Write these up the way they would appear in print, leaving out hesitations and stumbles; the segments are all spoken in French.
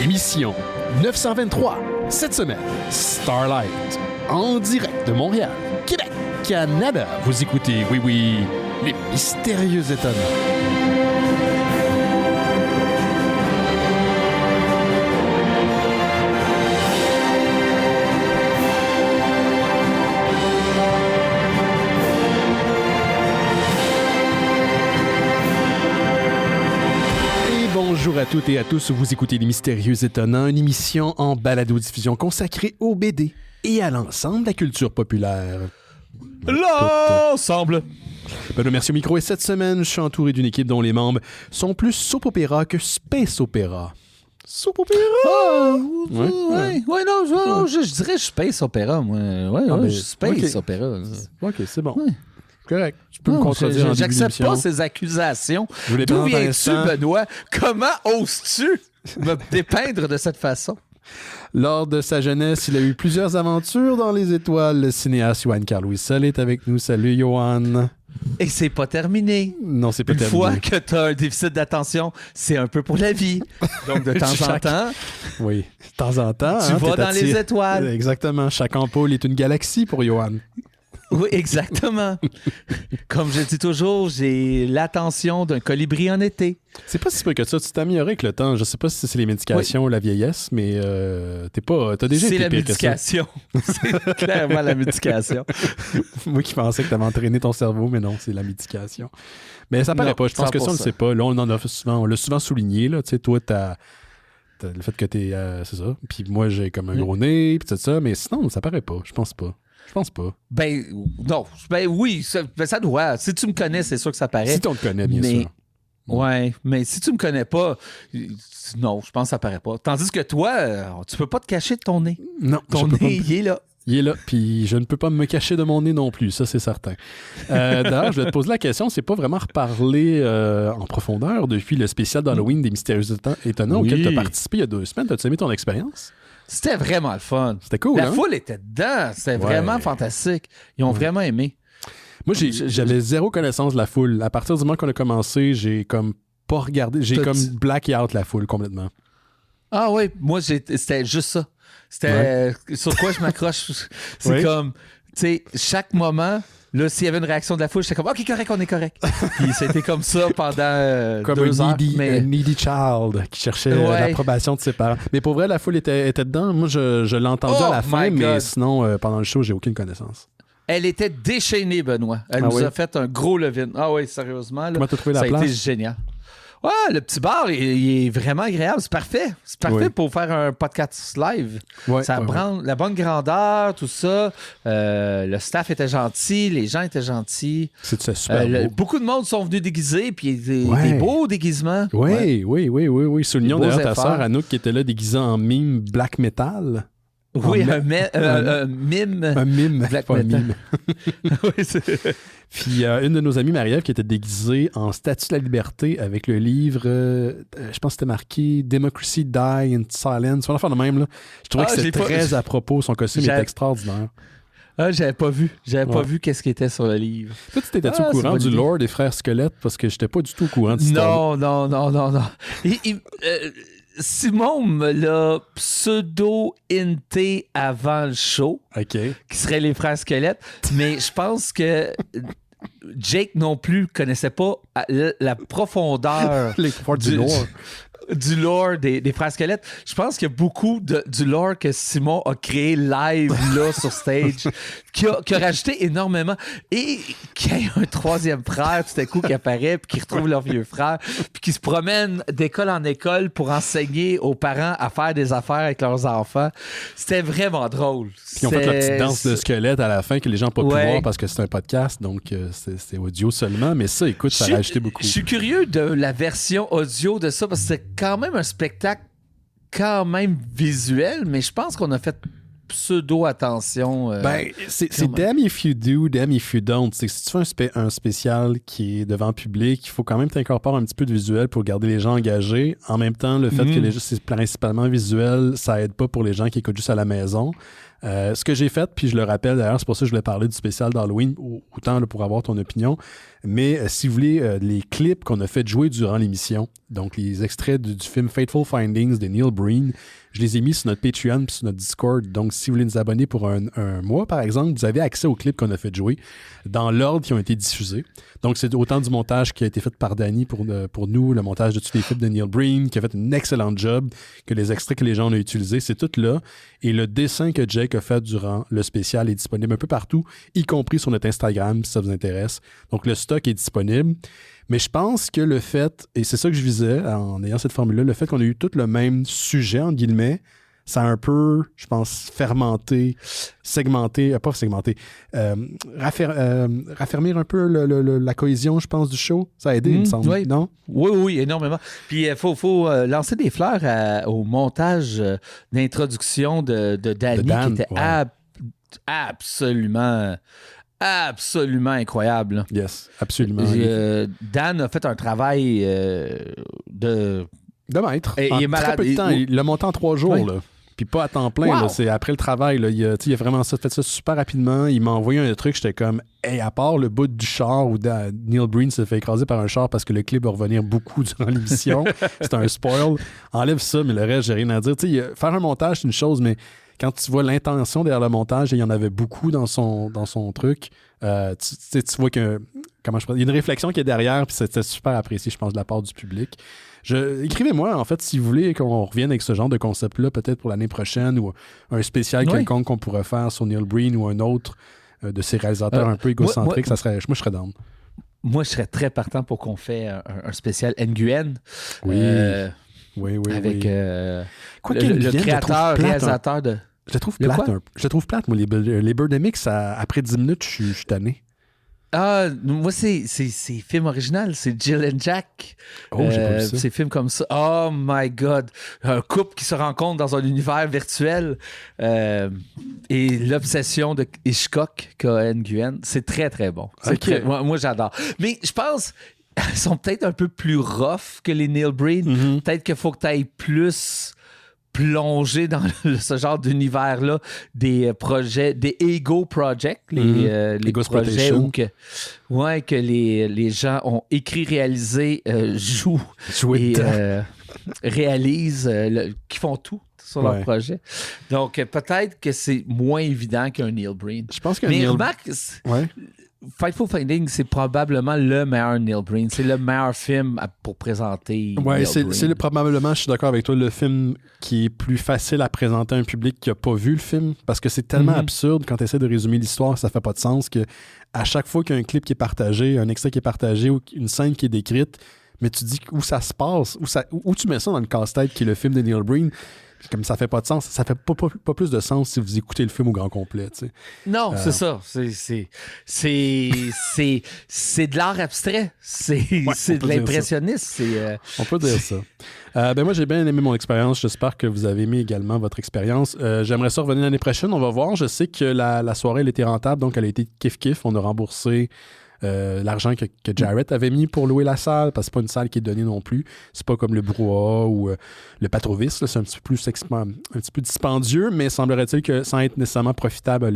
Émission 923. Cette semaine, Starlight, en direct de Montréal, Québec, Canada. Vous écoutez, oui, les mystérieux étonnants. Bonjour à toutes et à tous, vous écoutez Les Mystérieux Étonnants, une émission en balado-diffusion consacrée au BD et à l'ensemble de la culture populaire. L'ensemble! Benoît Mercier au micro et cette semaine, je suis entouré d'une équipe dont les membres sont plus soap opéra que space opéra. Soap opéra? Je dirais space opéra, moi. Space opéra. Ok, c'est bon. Ouais. Correct. Tu peux me contredire en début J'accepte d'émission. pas ces accusations. Je D'où viens-tu, Benoît? Comment oses-tu me dépeindre de cette façon? Lors de sa jeunesse, il a eu plusieurs aventures dans les étoiles. Le cinéaste Johan Carl-Louis Sol est avec nous. Salut, Johan. Et c'est pas terminé. Non, c'est pas Une terminé. fois que tu as un déficit d'attention, c'est un peu pour la vie. Donc, de temps en temps, Oui, de temps en temps. tu vas dans les étoiles. Exactement. Chaque ampoule est une galaxie pour Johan. Oui, exactement. Comme je dis toujours, j'ai l'attention d'un colibri en été. C'est pas si peu que ça. Tu t'es amélioré avec le temps. Je sais pas si c'est les médications ou la vieillesse, mais t'as déjà C'est été la pire que ça. médication. C'est clairement la médication. Moi qui pensais que t'avais entraîné ton cerveau, mais non, c'est la médication. Mais ça paraît Non, pas. Je pense que ça, on le 100%. sait pas. Là, on l'a souvent souligné. Là. Tu sais, toi, t'as le fait que t'es... c'est ça. Puis moi, j'ai comme un gros nez, puis tout ça. Mais sinon, ça paraît pas. Je pense pas. Ben, non. Ben oui, ça doit. Si tu me connais, c'est sûr que ça paraît. Si on te connaît, bien mais, sûr. Ouais, mais si tu me connais pas, non, je pense que ça paraît pas. Tandis que toi, tu peux pas te cacher de ton nez. Non, Ton je peux nez, pas. il est là. Il est là, puis je ne peux pas me cacher de mon nez non plus, ça c'est certain. D'ailleurs, je vais te poser la question, c'est pas vraiment reparler en profondeur depuis le spécial d'Halloween des Mystérieux Étonnants Oui. auquel tu as participé il y a 2 semaines. As-tu aimé ton expérience? C'était vraiment le fun. C'était cool, La hein? foule était dedans. C'était vraiment fantastique. Ils ont vraiment aimé. Moi, j'avais zéro connaissance de la foule. À partir du moment qu'on a commencé, j'ai comme pas regardé, j'ai comme blacké out la foule complètement. Ah oui, moi, c'était juste ça. C'était sur quoi je m'accroche. C'est Oui. comme, tu sais, chaque moment, là, s'il y avait une réaction de la foule, j'étais comme, OK, correct, on est correct. Puis c'était comme ça pendant Comme 2 heures. un needy child qui cherchait l'approbation de ses parents. Mais pour vrai, la foule était dedans. Moi, je l'ai entendu à la fin, mais sinon, pendant le show, j'ai aucune connaissance. Elle était déchaînée, Benoît. Elle nous a fait un gros levin. Ah oui, sérieusement. Là, comment t'as trouvé la place? Ça a été place? génial. Ouais, le petit bar, il est vraiment agréable. C'est parfait. C'est parfait pour faire un podcast live. Ouais, Ça prend la bonne grandeur, tout ça. Le staff était gentil, les gens étaient gentils. C'était super beau. Beaucoup de monde sont venus déguisés, puis des beaux déguisements. Oui. Soulignons Des beaux d'ailleurs ta efforts. sœur Anouk qui était là déguisée en mime black metal. Oui, un mime. Un mime, Black pas un metal. mime. Oui, c'est- Puis une de nos amies, Marie-Ève, qui était déguisée en Statue de la Liberté avec le livre, je pense que c'était marqué Democracy Die in Silence. On va faire le même, là. Je trouvais que c'était très à propos. Son costume était extraordinaire. Ah, j'avais pas vu. Pas vu qu'est-ce qui était sur le livre. Toi, tu t'étais-tu au courant du lore des frères squelettes? Parce que j'étais pas du tout au courant de cette histoire. Non. Simon me l'a pseudo-hinté avant le show, OK. qui serait les frères squelettes, mais je pense que Jake non plus connaissait pas la profondeur Les pouvoirs du lore. du lore des frères squelettes. Je pense qu'il y a beaucoup du lore que Simon a créé live là sur stage, qui a rajouté énormément. Et qu'il y ait un 3e frère tout à coup qui apparaît, puis qui retrouve leur vieux frère, puis qui se promène d'école en école pour enseigner aux parents à faire des affaires avec leurs enfants. C'était vraiment drôle. Puis ils ont fait la petite danse de squelette à la fin que les gens n'ont pas pu voir parce que c'est un podcast, donc c'est audio seulement. Mais ça, écoute, ça a rajouté beaucoup. Je suis curieux de la version audio de ça, parce que c'est quand même un spectacle quand même visuel, mais je pense qu'on a fait pseudo-attention. C'est damn if you do, damn if you don't. C'est que si tu fais un spécial qui est devant le public, il faut quand même t'incorporer un petit peu de visuel pour garder les gens engagés. En même temps, le fait que c'est principalement visuel, ça aide pas pour les gens qui écoutent juste à la maison. Ce que j'ai fait, puis je le rappelle d'ailleurs, c'est pour ça que je voulais parler du spécial d'Halloween, autant là, pour avoir ton opinion, mais si vous voulez, les clips qu'on a fait jouer durant l'émission, donc les extraits du film Fateful Findings de Neil Breen, je les ai mis sur notre Patreon et sur notre Discord. Donc, si vous voulez nous abonner pour un mois, par exemple, vous avez accès aux clips qu'on a fait jouer dans l'ordre qui ont été diffusés. Donc, c'est autant du montage qui a été fait par Danny pour nous, le montage de tous les clips de Neil Breen, qui a fait un excellent job, que les extraits que les gens ont utilisés, c'est tout là. Et le dessin que Jake a fait durant le spécial est disponible un peu partout, y compris sur notre Instagram, si ça vous intéresse. Donc, le stock est disponible. Mais je pense que le fait, et c'est ça que je visais en ayant cette formule-là, le fait qu'on a eu tout le même sujet, entre guillemets, ça a un peu, je pense, raffermir un peu la cohésion, je pense, du show. Ça a aidé, il me semble, oui. Non? Oui, énormément. Puis il faut lancer des fleurs au montage d'introduction de Danny, qui était absolument incroyable. Yes, absolument. Dan a fait un travail de maître. Il est malade. Très peu de temps. Il l'a monté en 3 jours, là. Puis pas à temps plein, là, c'est après le travail. Là, il a vraiment fait ça super rapidement. Il m'a envoyé un truc, j'étais comme, hey, à part le bout du char où Neil Breen se fait écraser par un char parce que le clip va revenir beaucoup durant l'émission. C'est un spoil. Enlève ça, mais le reste, j'ai rien à dire. Faire un montage, c'est une chose, mais quand tu vois l'intention derrière le montage, et il y en avait beaucoup dans son truc, tu vois que, il y a une réflexion qui est derrière, puis c'était super apprécié, je pense, de la part du public. Écrivez-moi, en fait, si vous voulez qu'on revienne avec ce genre de concept-là, peut-être pour l'année prochaine, ou un spécial quelconque qu'on pourrait faire sur Neil Breen ou un autre de ces réalisateurs un peu égocentriques, moi, je serais down. Moi, je serais très partant pour qu'on fait un spécial Nguyen. Oui. Oui. Avec le créateur, réalisateur de... Je le trouve plate, moi, les Birdemics, après 10 minutes, je suis tanné. Ah, moi, c'est film original, c'est Jill and Jack. J'ai pas vu ça. C'est film comme ça. Oh my God. Un couple qui se rencontre dans un univers virtuel et l'obsession de Hitchcock qu'a Nguyen. C'est très, très bon. Moi, j'adore. Mais je pense... Ils sont peut-être un peu plus rough que les Neil Breen. Mm-hmm. Peut-être qu'il faut que tu ailles plus plonger dans ce genre d'univers-là des projets, des ego projects, les projets où que les gens ont écrit, réalisé, jouent et réalisent, qui font tout sur leur projet. Donc, peut-être que c'est moins évident qu'un Neil Breen. Je pense que mais remarque, Fateful Findings, c'est probablement le meilleur Neil Breen. C'est le meilleur film pour présenter. Oui, c'est probablement, je suis d'accord avec toi, le film qui est plus facile à présenter à un public qui n'a pas vu le film, parce que c'est tellement absurde quand tu essaies de résumer l'histoire, ça fait pas de sens que à chaque fois qu'il y a un clip qui est partagé, un extrait qui est partagé ou une scène qui est décrite, mais tu dis où ça se passe, où tu mets ça dans le casse-tête qui est le film de Neil Breen. Comme ça fait pas de sens, ça fait pas plus de sens si vous écoutez le film au grand complet. Tu sais. Non, c'est ça. C'est de l'art abstrait. C'est de l'impressionniste. On peut dire ça. Moi, j'ai bien aimé mon expérience. J'espère que vous avez aimé également votre expérience. J'aimerais ça revenir l'année prochaine. On va voir. Je sais que la soirée, elle était rentable, donc elle a été kiff-kiff. On a remboursé l'argent que Jarrett avait mis pour louer la salle, parce que c'est pas une salle qui est donnée non plus. C'est pas comme le Brouhaha ou le Patrovis, là, c'est un petit peu dispendieux, mais semblerait-il que sans être nécessairement profitable,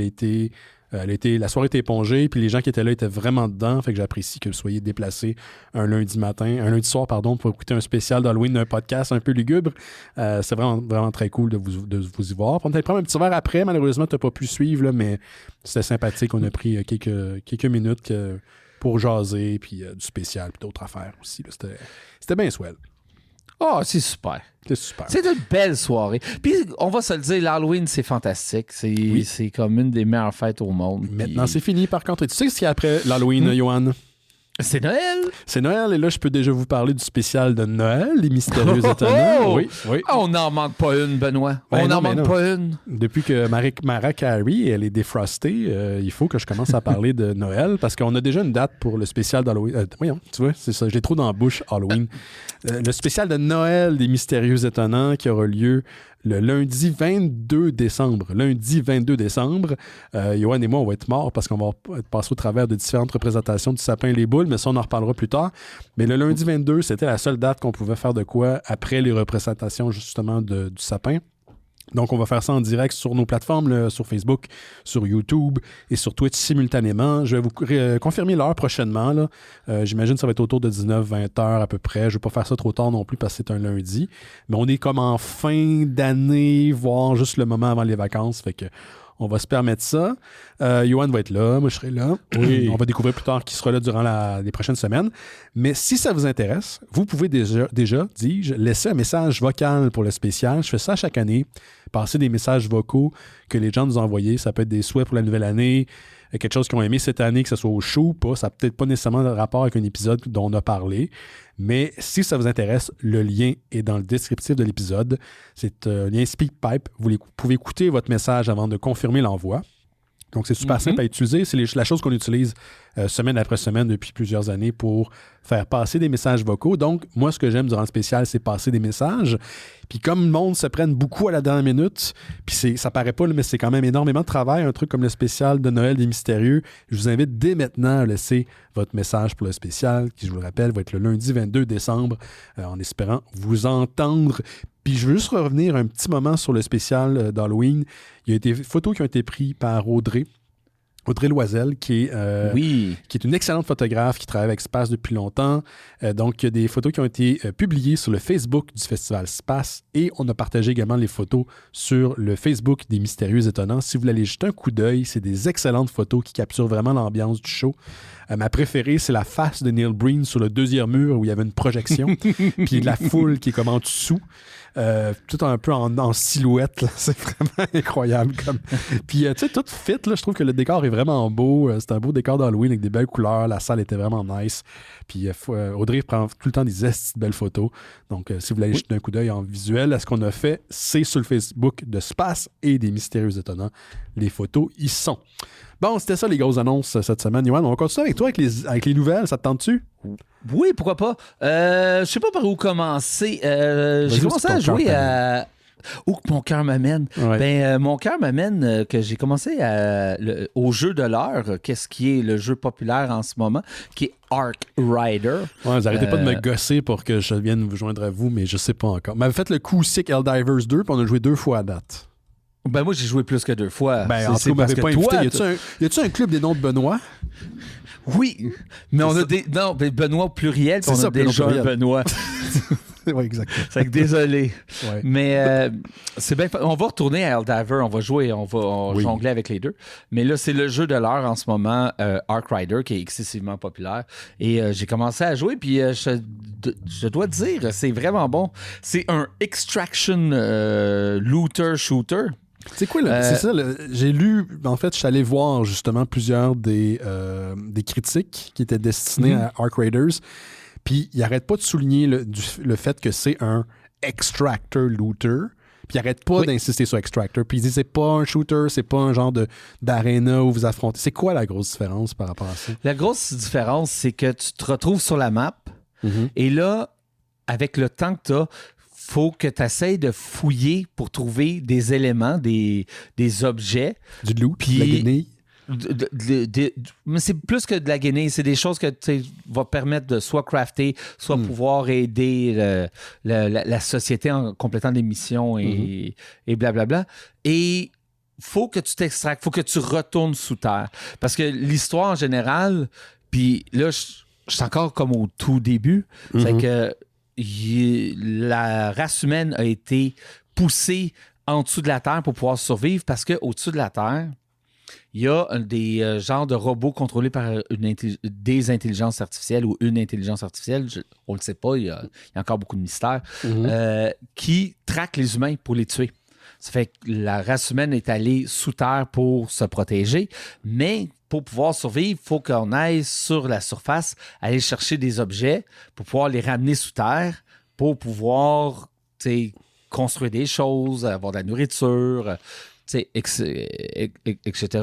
la soirée était épongée, puis les gens qui étaient là étaient vraiment dedans, fait que j'apprécie que vous soyez déplacés un lundi soir, pour écouter un spécial d'Halloween d'un podcast un peu lugubre. C'est vraiment, vraiment très cool de vous y voir. On peut prendre un petit verre après, malheureusement, tu n'as pas pu suivre, là, mais c'était sympathique. On a pris quelques minutes pour jaser, puis du spécial, puis d'autres affaires aussi. Là. C'était bien swell. Oh, c'est super. C'est super. C'est une belle soirée. Puis, on va se le dire, l'Halloween, c'est fantastique. C'est comme une des meilleures fêtes au monde. Maintenant, c'est fini, par contre. Et tu sais ce qu'il y a après l'Halloween, Johan? C'est Noël. C'est Noël, et là, je peux déjà vous parler du spécial de Noël, les mystérieux étonnants. Oui. On n'en manque pas une, Benoît. On n'en manque pas une. Depuis que Mariah Carey, elle est défrostée, il faut que je commence à parler de Noël, parce qu'on a déjà une date pour le spécial d'Halloween. Voyons, tu vois, c'est ça. J'ai trop dans la bouche, Halloween. Le spécial de Noël des mystérieux étonnants qui aura lieu le lundi 22 décembre. Johan et moi, on va être morts parce qu'on va passer au travers de différentes représentations du sapin et les boules, mais ça, on en reparlera plus tard. Mais le lundi 22, c'était la seule date qu'on pouvait faire de quoi après les représentations, justement, du sapin. Donc, on va faire ça en direct sur nos plateformes, là, sur Facebook, sur YouTube et sur Twitch simultanément. Je vais vous confirmer l'heure prochainement. Là. J'imagine que ça va être autour de 19-20 heures à peu près. Je ne vais pas faire ça trop tard non plus parce que c'est un lundi. Mais on est comme en fin d'année, voire juste le moment avant les vacances. Fait que on va se permettre ça. Johan va être là, moi je serai là. Oui. On va découvrir plus tard qui sera là durant les prochaines semaines. Mais si ça vous intéresse, vous pouvez déjà dis-je, laisser un message vocal pour le spécial. Je fais ça chaque année. Passer des messages vocaux que les gens nous ont envoyés. Ça peut être des souhaits pour la nouvelle année, quelque chose qu'ils ont aimé cette année, que ce soit au show ou pas. Ça n'a peut-être pas nécessairement de rapport avec un épisode dont on a parlé. Mais si ça vous intéresse, le lien est dans le descriptif de l'épisode. C'est un lien SpeakPipe. Vous pouvez écouter votre message avant de confirmer l'envoi. Donc, c'est super simple à utiliser. C'est la chose qu'on utilise semaine après semaine depuis plusieurs années pour faire passer des messages vocaux. Donc, moi, ce que j'aime durant le spécial, c'est passer des messages. Puis comme le monde se prenne beaucoup à la dernière minute, puis ça paraît pas, mais c'est quand même énormément de travail, un truc comme le spécial de Noël des Mystérieux, je vous invite dès maintenant à laisser votre message pour le spécial, qui, je vous le rappelle, va être le lundi 22 décembre, en espérant vous entendre. Puis je veux juste revenir un petit moment sur le spécial d'Halloween. Il y a des photos qui ont été prises par Audrey Loisel, qui est une excellente photographe qui travaille avec Space depuis longtemps. Donc, il y a des photos qui ont été publiées sur le Facebook du Festival Space et on a partagé également les photos sur le Facebook des Mystérieux Étonnants. Si vous voulez aller jeter un coup d'œil, c'est des excellentes photos qui capturent vraiment l'ambiance du show. Ma préférée, c'est la face de Neil Breen sur le deuxième mur où il y avait une projection, puis de la foule qui est comme en dessous. Tout un peu en silhouette, là. C'est vraiment incroyable. Puis, tu sais, tout fit, là, je trouve que le décor est vraiment beau. C'est un beau décor d'Halloween avec des belles couleurs. La salle était vraiment nice. Puis, Audrey prend tout le temps des belles photos. Donc, si vous voulez aller jeter un coup d'œil en visuel à ce qu'on a fait, c'est sur le Facebook de Space et des Mystérieux Étonnants. Les photos y sont. Bon, c'était ça les grosses annonces cette semaine. Yoann, on va continuer avec toi avec les nouvelles. Ça te tente-tu? Oui, pourquoi pas. Je sais pas par où commencer. J'ai commencé à jouer à... Où que mon cœur m'amène? Ouais. Mon cœur m'amène que j'ai commencé au jeu de l'heure, qu'est-ce qui est le jeu populaire en ce moment, qui est Ark Rider. Ouais, vous arrêtez pas de me gosser pour que je vienne vous joindre à vous, mais je sais pas encore. Mais vous faites le coup sick Helldivers 2, puis on a joué 2 fois à date. Ben moi, j'ai joué plus que 2 fois. Ben, c'est parce que pas toi... Y a-tu un club des noms de Benoît? Oui, mais on a des... Non, Benoît au pluriel, puis on a déjà un Benoît. Oui, exactement. C'est que désolé. Ouais. Mais c'est bien. On va retourner à Helldiver, on va jouer, on va jongler avec les deux. Mais là, c'est le jeu de l'heure en ce moment, Ark Rider, qui est excessivement populaire. Et j'ai commencé à jouer, puis je dois te dire, c'est vraiment bon. C'est un extraction looter-shooter. C'est quoi, là? C'est ça, j'ai lu, en fait, je suis allé voir justement plusieurs des critiques qui étaient destinées à Ark Raiders, puis il n'arrête pas de souligner le fait que c'est un extractor-looter, puis il n'arrête pas d'insister sur extractor, puis il dit c'est pas un shooter, c'est pas un genre d'aréna où vous affrontez. C'est quoi la grosse différence par rapport à ça? La grosse différence, c'est que tu te retrouves sur la map, et là, avec le temps que tu as, faut que tu essaies de fouiller pour trouver des éléments, des objets. Du loot, de la guenille. Mais c'est plus que de la guenille. C'est des choses que tu vas permettre de soit crafter, soit pouvoir aider la société en complétant des missions et blablabla. Et faut que tu t'extractes, faut que tu retournes sous terre. Parce que l'histoire en général, puis là, je suis encore comme au tout début, c'est que la race humaine a été poussée en dessous de la Terre pour pouvoir survivre parce qu'au-dessus de la Terre, il y a des genres de robots contrôlés par des intelligences artificielles ou une intelligence artificielle, on ne le sait pas, il y a encore beaucoup de mystères, qui traquent les humains pour les tuer. Ça fait que la race humaine est allée sous terre pour se protéger, mais pour pouvoir survivre, il faut qu'on aille sur la surface, aller chercher des objets pour pouvoir les ramener sous terre, pour pouvoir construire des choses, avoir de la nourriture, etc.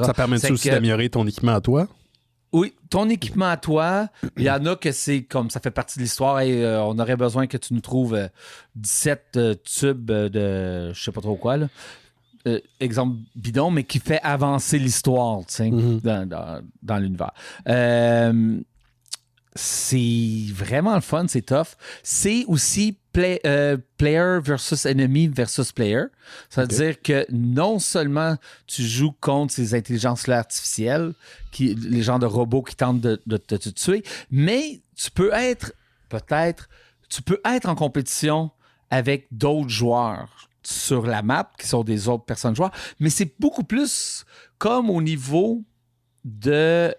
Ça permet aussi d'améliorer ton équipement à toi? Oui, ton équipement à toi, il y en a que c'est comme ça fait partie de l'histoire et on aurait besoin que tu nous trouves 17 tubes de je sais pas trop quoi, là. Exemple bidon, mais qui fait avancer l'histoire dans l'univers. c'est vraiment le fun, c'est tough. C'est aussi player versus enemy versus player. Ça veut dire que non seulement tu joues contre ces intelligences artificielles, les genres de robots qui tentent de te tuer, mais tu peux être en compétition avec d'autres joueurs sur la map qui sont des autres personnes joueurs, mais c'est beaucoup plus comme au niveau de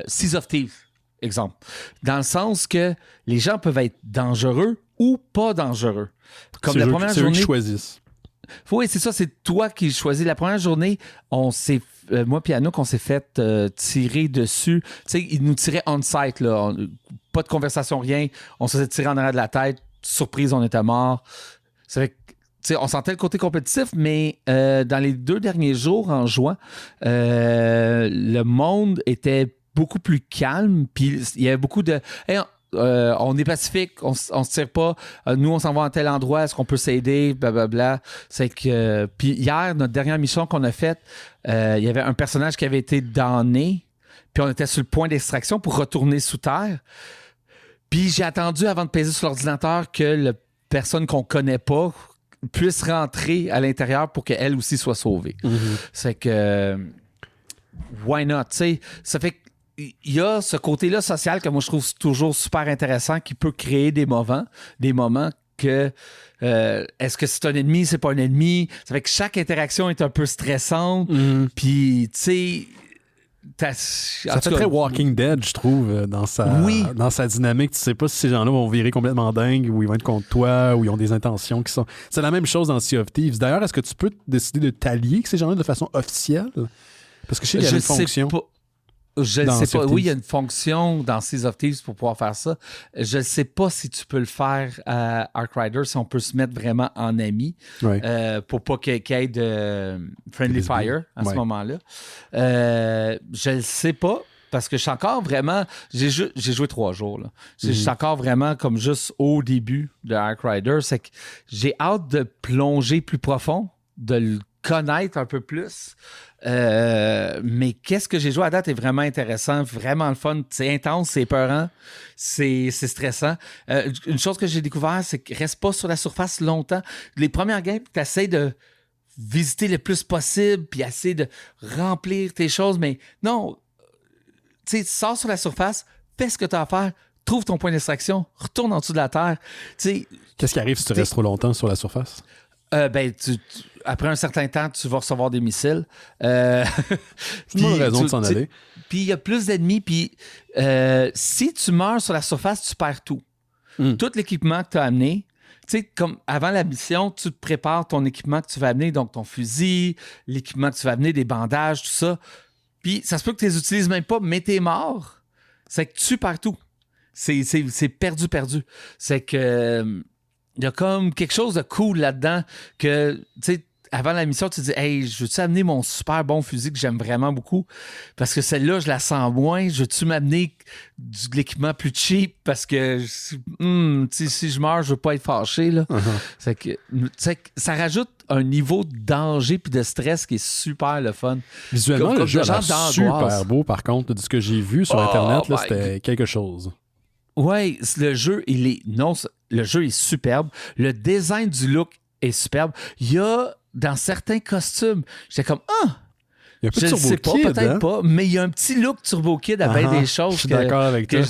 Seas of Thieves, exemple. Dans le sens que les gens peuvent être dangereux ou pas dangereux. Comme la première journée. C'est eux qui choisissent. Oui, c'est ça, c'est toi qui choisis. La première journée, moi et Anouk, on s'est fait tirer dessus. Tu sais, ils nous tiraient on-site, là. Pas de conversation, rien. On se faisait tirer en arrière de la tête. Surprise, on était morts. Ça fait que, tu sais, on sentait le côté compétitif, mais dans les 2 derniers jours, en juin, le monde était beaucoup plus calme. Puis il y avait beaucoup de... Hey, on est pacifique, on se tire pas. Nous, on s'en va à tel endroit. Est-ce qu'on peut s'aider? Blablabla. C'est que... puis hier, notre dernière mission qu'on a faite, il y avait un personnage qui avait été damné. Puis on était sur le point d'extraction pour retourner sous terre. Puis j'ai attendu avant de peser sur l'ordinateur que la personne qu'on connaît pas puisse rentrer à l'intérieur pour qu'elle aussi soit sauvée. C'est que... why not? T'sais, ça fait qu'il y a ce côté-là social que moi, je trouve toujours super intéressant qui peut créer des moments que... est-ce que c'est un ennemi, c'est pas un ennemi? Ça fait que chaque interaction est un peu stressante. Puis, tu sais... Ça fait très Walking Dead, je trouve, dans sa dynamique. Tu sais pas si ces gens-là vont virer complètement dingues ou ils vont être contre toi ou ils ont des intentions qui sont... C'est la même chose dans Sea of Thieves. D'ailleurs, est-ce que tu peux décider de t'allier avec ces gens-là de façon officielle? Parce que je sais qu'il y a une fonction. Je ne sais pas. Oui, il y a une fonction dans Seas of Thieves pour pouvoir faire ça. Je ne sais pas si tu peux le faire à Ark Rider, si on peut se mettre vraiment en ami pour pas qu'il y ait de friendly fire à ce moment-là. Je ne sais pas parce que je suis encore vraiment... J'ai joué 3 jours. Là. Je suis encore vraiment comme juste au début de Ark Rider. C'est que j'ai hâte de plonger plus profond, de le connaître un peu plus. Mais qu'est-ce que j'ai joué à date est vraiment intéressant, vraiment le fun. C'est intense, c'est épeurant, c'est stressant. Une chose que j'ai découvert, c'est que reste pas sur la surface longtemps. Les premières games, tu essaies de visiter le plus possible, puis essayer de remplir tes choses, mais non, tu sais, sors sur la surface, fais ce que tu as à faire, trouve ton point d'extraction, retourne en dessous de la terre. Qu'est-ce qui arrive si tu restes trop longtemps sur la surface? Après un certain temps, tu vas recevoir des missiles. C'est une bonne raison de s'en aller. Puis il y a plus d'ennemis. Puis si tu meurs sur la surface, tu perds tout. Tout l'équipement que tu as amené. Tu sais, comme avant la mission, tu te prépares ton équipement que tu vas amener, donc ton fusil, l'équipement que tu vas amener, des bandages, tout ça. Puis ça se peut que tu les utilises même pas, mais t'es mort. C'est que tu perds tout. C'est perdu. C'est que... il y a comme quelque chose de cool là-dedans que, tu sais, avant la mission, tu te dis « Hey, je veux-tu amener mon super bon fusil que j'aime vraiment beaucoup? Parce que celle-là, je la sens moins. Je veux-tu m'amener de l'équipement plus cheap? Parce que, si je meurs, je veux pas être fâché. » là. C'est que, ça rajoute un niveau de danger puis de stress qui est super le fun. Visuellement, le jeu a l'air super beau, par contre. De ce que j'ai vu sur Internet, là, c'était quelque chose. Oui, le jeu, le jeu est superbe. Le design du look est superbe. Il y a, dans certains costumes, j'étais comme, il y a un peu de je ne sais Turbo pas, Kid, peut-être pas, mais il y a un petit look Turbo Kid à bien des choses. Je suis d'accord avec toi.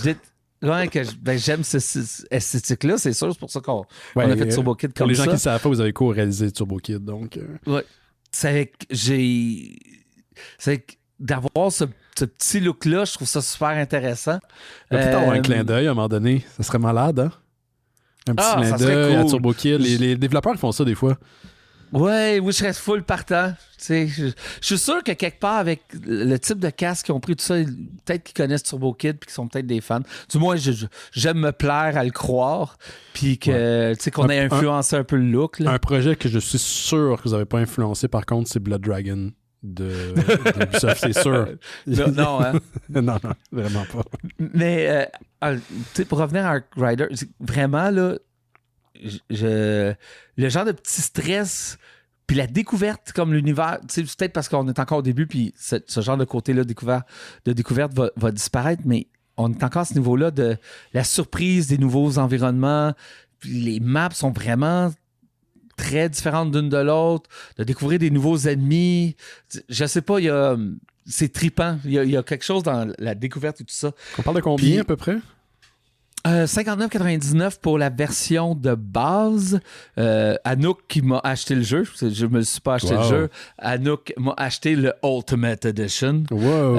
J'aime cette esthétique-là, c'est sûr, c'est pour ça qu'on a fait Turbo Kid comme ça. Pour les gens qui ne savent pas, vous avez co-réalisé Turbo Kid, donc... Ouais. C'est d'avoir ce petit look-là, je trouve ça super intéressant. Peut-être avoir un clin d'œil à un moment donné, ça serait malade, hein? Un petit clin d'œil à Turbo Kid. Les développeurs font ça des fois. Oui, je serais full partant. Je suis sûr que quelque part, avec le type de casque qu'ils ont pris, tout ça, peut-être qu'ils connaissent Turbo Kid et qu'ils sont peut-être des fans. Du moins, j'aime me plaire à le croire. Puis que, qu'on ait influencé un peu le look. Là. Un projet que je suis sûr que vous n'avez pas influencé, par contre, c'est Blood Dragon de Ubisoft, c'est sûr. Non, hein? non, vraiment pas. Mais, pour revenir à Ark Rider, vraiment, là, le genre de petit stress Puis la découverte, comme l'univers, c'est peut-être parce qu'on est encore au début, puis ce genre de côté-là de découverte va disparaître, mais on est encore à ce niveau-là de la surprise des nouveaux environnements. Puis les maps sont vraiment très différentes l'une de l'autre, de découvrir des nouveaux ennemis. Je sais pas, c'est trippant. Il y a quelque chose dans la découverte et tout ça. On parle de combien à peu près? 59,99 pour la version de base. Anouk qui m'a acheté le jeu. Je me suis pas acheté le jeu. Anouk m'a acheté le Ultimate Edition. Wow.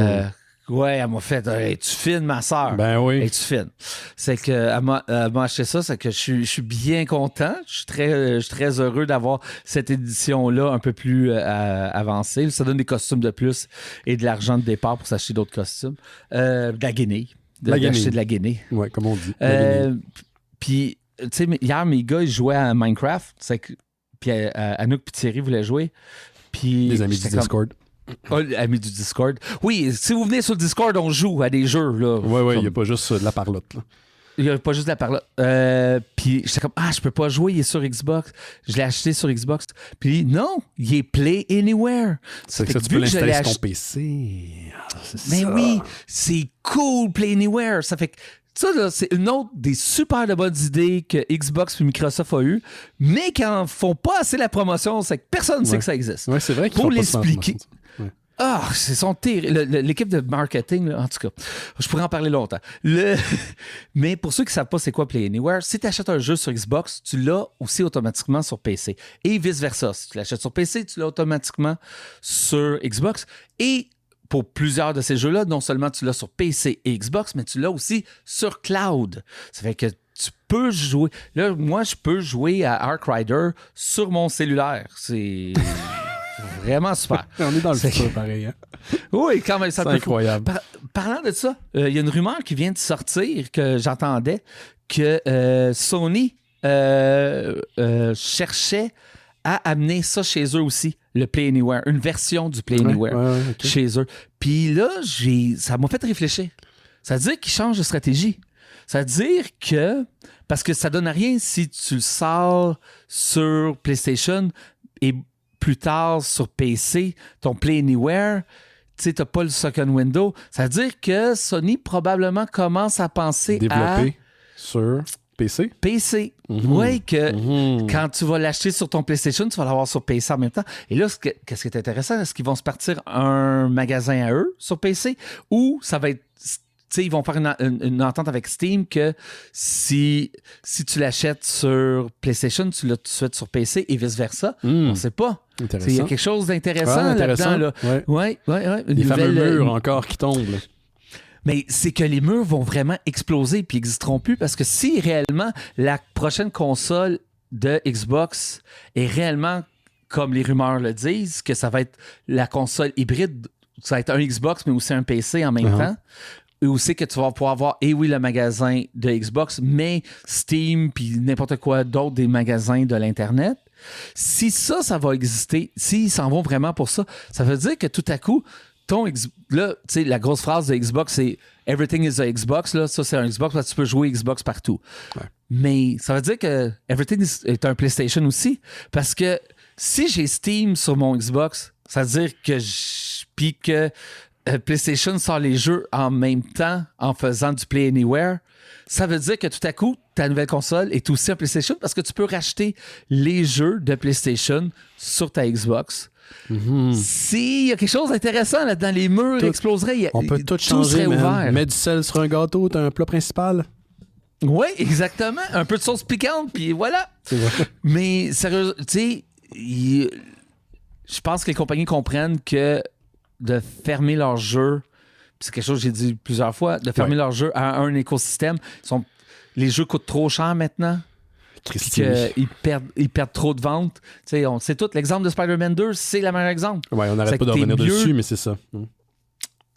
Ouais, elle m'a fait es-tu fine, ma soeur? Ben oui. Es-tu fine? C'est qu'elle m'a acheté ça, c'est que je suis bien content. Je suis très heureux d'avoir cette édition-là un peu plus avancée. Ça donne des costumes de plus et de l'argent de départ pour s'acheter d'autres costumes. De la guinée. D'acheter de la guinée. Ouais, comme on dit. Puis, tu sais, hier, mes gars, ils jouaient à Minecraft. Puis Anouk et Thierry voulaient jouer. Puis, les amis du Discord. Amis du Discord. Oui, si vous venez sur le Discord, on joue à des jeux. Oui, il n'y a pas juste de la parlotte. Là. Il n'y a pas juste de la parlotte. Puis j'étais comme, je peux pas jouer, il est sur Xbox. Je l'ai acheté sur Xbox. Puis non, il est Play Anywhere. C'est que ça, tu peux l'installer sur ton PC. Mais oui, c'est cool, Play Anywhere. Ça fait que ça, là, c'est une autre des super de bonnes idées que Xbox et Microsoft a eues, mais qui n'en font pas assez la promotion, c'est que personne ne sait que ça existe. Oui, c'est vrai qu'ils pour font l'expliquer. C'est son l'équipe de marketing, là, en tout cas, je pourrais en parler longtemps. Mais pour ceux qui ne savent pas c'est quoi Play Anywhere, si tu achètes un jeu sur Xbox, tu l'as aussi automatiquement sur PC. Et vice-versa. Si tu l'achètes sur PC, tu l'as automatiquement sur Xbox. Et pour plusieurs de ces jeux-là, non seulement tu l'as sur PC et Xbox, mais tu l'as aussi sur cloud. Ça fait que tu peux jouer. Là, moi, je peux jouer à Ark Rider sur mon cellulaire. C'est vraiment super. On est dans le futur, pareil. Hein? Oui, quand même. C'est incroyable. Parlant de ça, il y a une rumeur qui vient de sortir que j'entendais que Sony cherchait à amener ça chez eux aussi, le Play Anywhere, une version du Play Anywhere chez eux. Puis là, ça m'a fait réfléchir. Ça veut dire qu'ils changent de stratégie. Ça veut dire que, parce que ça donne à rien si tu le sors sur PlayStation et plus tard sur PC, ton Play Anywhere, tu sais, t'as pas le second window. Ça veut dire que Sony probablement commence à penser développer sur PC? PC. Oui, que quand tu vas l'acheter sur ton PlayStation, tu vas l'avoir sur PC en même temps. Et là, qu'est-ce qui est intéressant? Est-ce qu'ils vont se partir un magasin à eux sur PC ou ça va être... ils vont faire une entente avec Steam que si tu l'achètes sur PlayStation, tu l'as tout de suite sur PC et vice-versa. On ne sait pas. Il y a quelque chose d'intéressant là-dedans. Là. Ouais. Les fameux murs encore qui tombent. Là. Mais c'est que les murs vont vraiment exploser puis n'existeront plus parce que si réellement la prochaine console de Xbox est réellement, comme les rumeurs le disent, que ça va être la console hybride, ça va être un Xbox mais aussi un PC en même temps, et aussi que tu vas pouvoir avoir, le magasin de Xbox, mais Steam puis n'importe quoi d'autre des magasins de l'Internet. Si ça va exister, s'ils s'en vont vraiment pour ça, ça veut dire que tout à coup, là, tu sais, la grosse phrase de Xbox, c'est « Everything is a Xbox », là, ça, c'est un Xbox, là, tu peux jouer Xbox partout. Ouais. Mais ça veut dire que « Everything est un PlayStation aussi », parce que si j'ai Steam sur mon Xbox, ça veut dire que puis que PlayStation sort les jeux en même temps en faisant du Play Anywhere, ça veut dire que tout à coup, ta nouvelle console est aussi un PlayStation parce que tu peux racheter les jeux de PlayStation sur ta Xbox. S'il y a quelque chose d'intéressant là-dedans, les murs exploseraient, on peut tout changer, ouvert. Mets du sel sur un gâteau, t'as un plat principal. Oui, exactement. Un peu de sauce piquante, puis voilà. C'est vrai. Mais sérieux, tu sais, je pense que les compagnies comprennent que de fermer leur jeu, c'est quelque chose que j'ai dit plusieurs fois, de fermer leur jeu à un écosystème. Les jeux coûtent trop cher maintenant. Ils perdent trop de ventes. On sait tout. L'exemple de Spider-Man 2, c'est le meilleur exemple. Oui, on n'arrête pas de revenir dessus, mais c'est ça.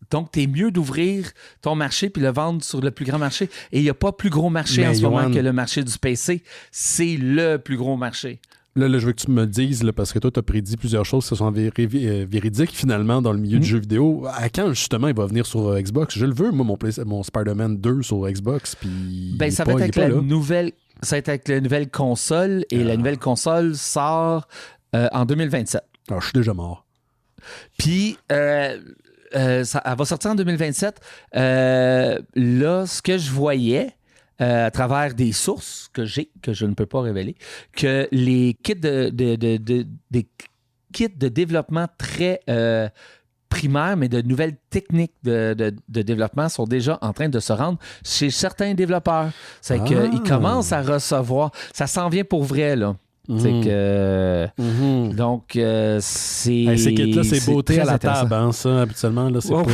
Donc, t'es mieux d'ouvrir ton marché puis le vendre sur le plus grand marché. Et il n'y a pas plus gros marché en ce moment que le marché du PC. C'est le plus gros marché. Là, je veux que tu me dises, là, parce que toi, tu as prédit plusieurs choses qui sont véridiques, finalement, dans le milieu du jeu vidéo. À quand, justement, il va venir sur Xbox? Je le veux, moi, mon Spider-Man 2 sur Xbox. Puis ça va être avec la nouvelle... Ça va être avec la nouvelle console. Et la nouvelle console sort en 2027. Alors, je suis déjà mort. Puis, elle va sortir en 2027. Là, ce que je voyais à travers des sources que je ne peux pas révéler, que les kits des kits de développement très primaires, mais de nouvelles techniques de développement sont déjà en train de se rendre chez certains développeurs. C'est qu'ils commencent à recevoir. Ça s'en vient pour vrai, là. C'est que. Donc, c'est. Ces kits-là, c'est beauté à la intéressant. table, hein, ça, habituellement. Là, c'est pas...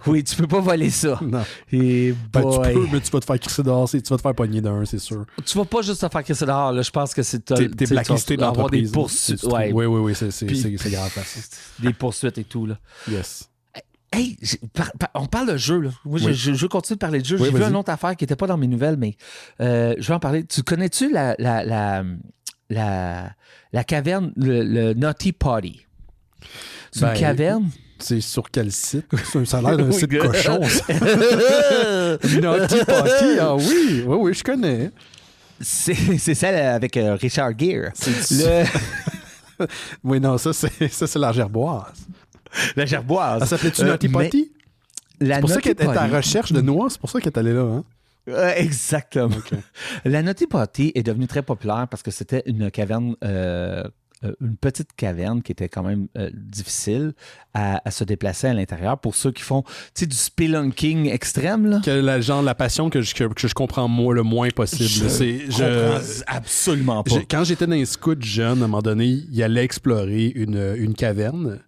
Oui, tu peux pas voler ça. Non. Et tu peux, mais tu vas te faire crisser dehors, tu vas te faire pogner d'un, c'est sûr. Tu vas pas juste te faire crisser dehors, là. Je pense que c'est. T'es blacklisté dans l'entreprise. Des poursuites. Oui, c'est grave. Des poursuites et tout, là. Yes. Hey, on parle de jeu, là. Moi, je veux continuer de parler de jeu. Oui, J'ai vu une autre affaire qui n'était pas dans mes nouvelles, mais je vais en parler. Tu connais-tu la caverne, le Naughty Potty? C'est une caverne? C'est sur quel site? Ça a l'air d'un site cochon, ça. Naughty Potty, ah oui, je connais. C'est celle avec Richard Gere. Oui, non, ça, c'est la gerboise. La gerboise. Elle s'appelait-tu Naughty Potty? C'est pour ça qu'elle était à recherche de noix, c'est pour ça qu'elle est allée là, hein? Exactement. Okay. La Naughty Potty est devenue très populaire parce que c'était une caverne, une petite caverne qui était quand même difficile à se déplacer à l'intérieur pour ceux qui font du spelunking extrême. Là. La passion que je comprends le moins possible. Je comprends absolument pas. Quand j'étais dans les scouts jeunes, à un moment donné, il allait explorer une caverne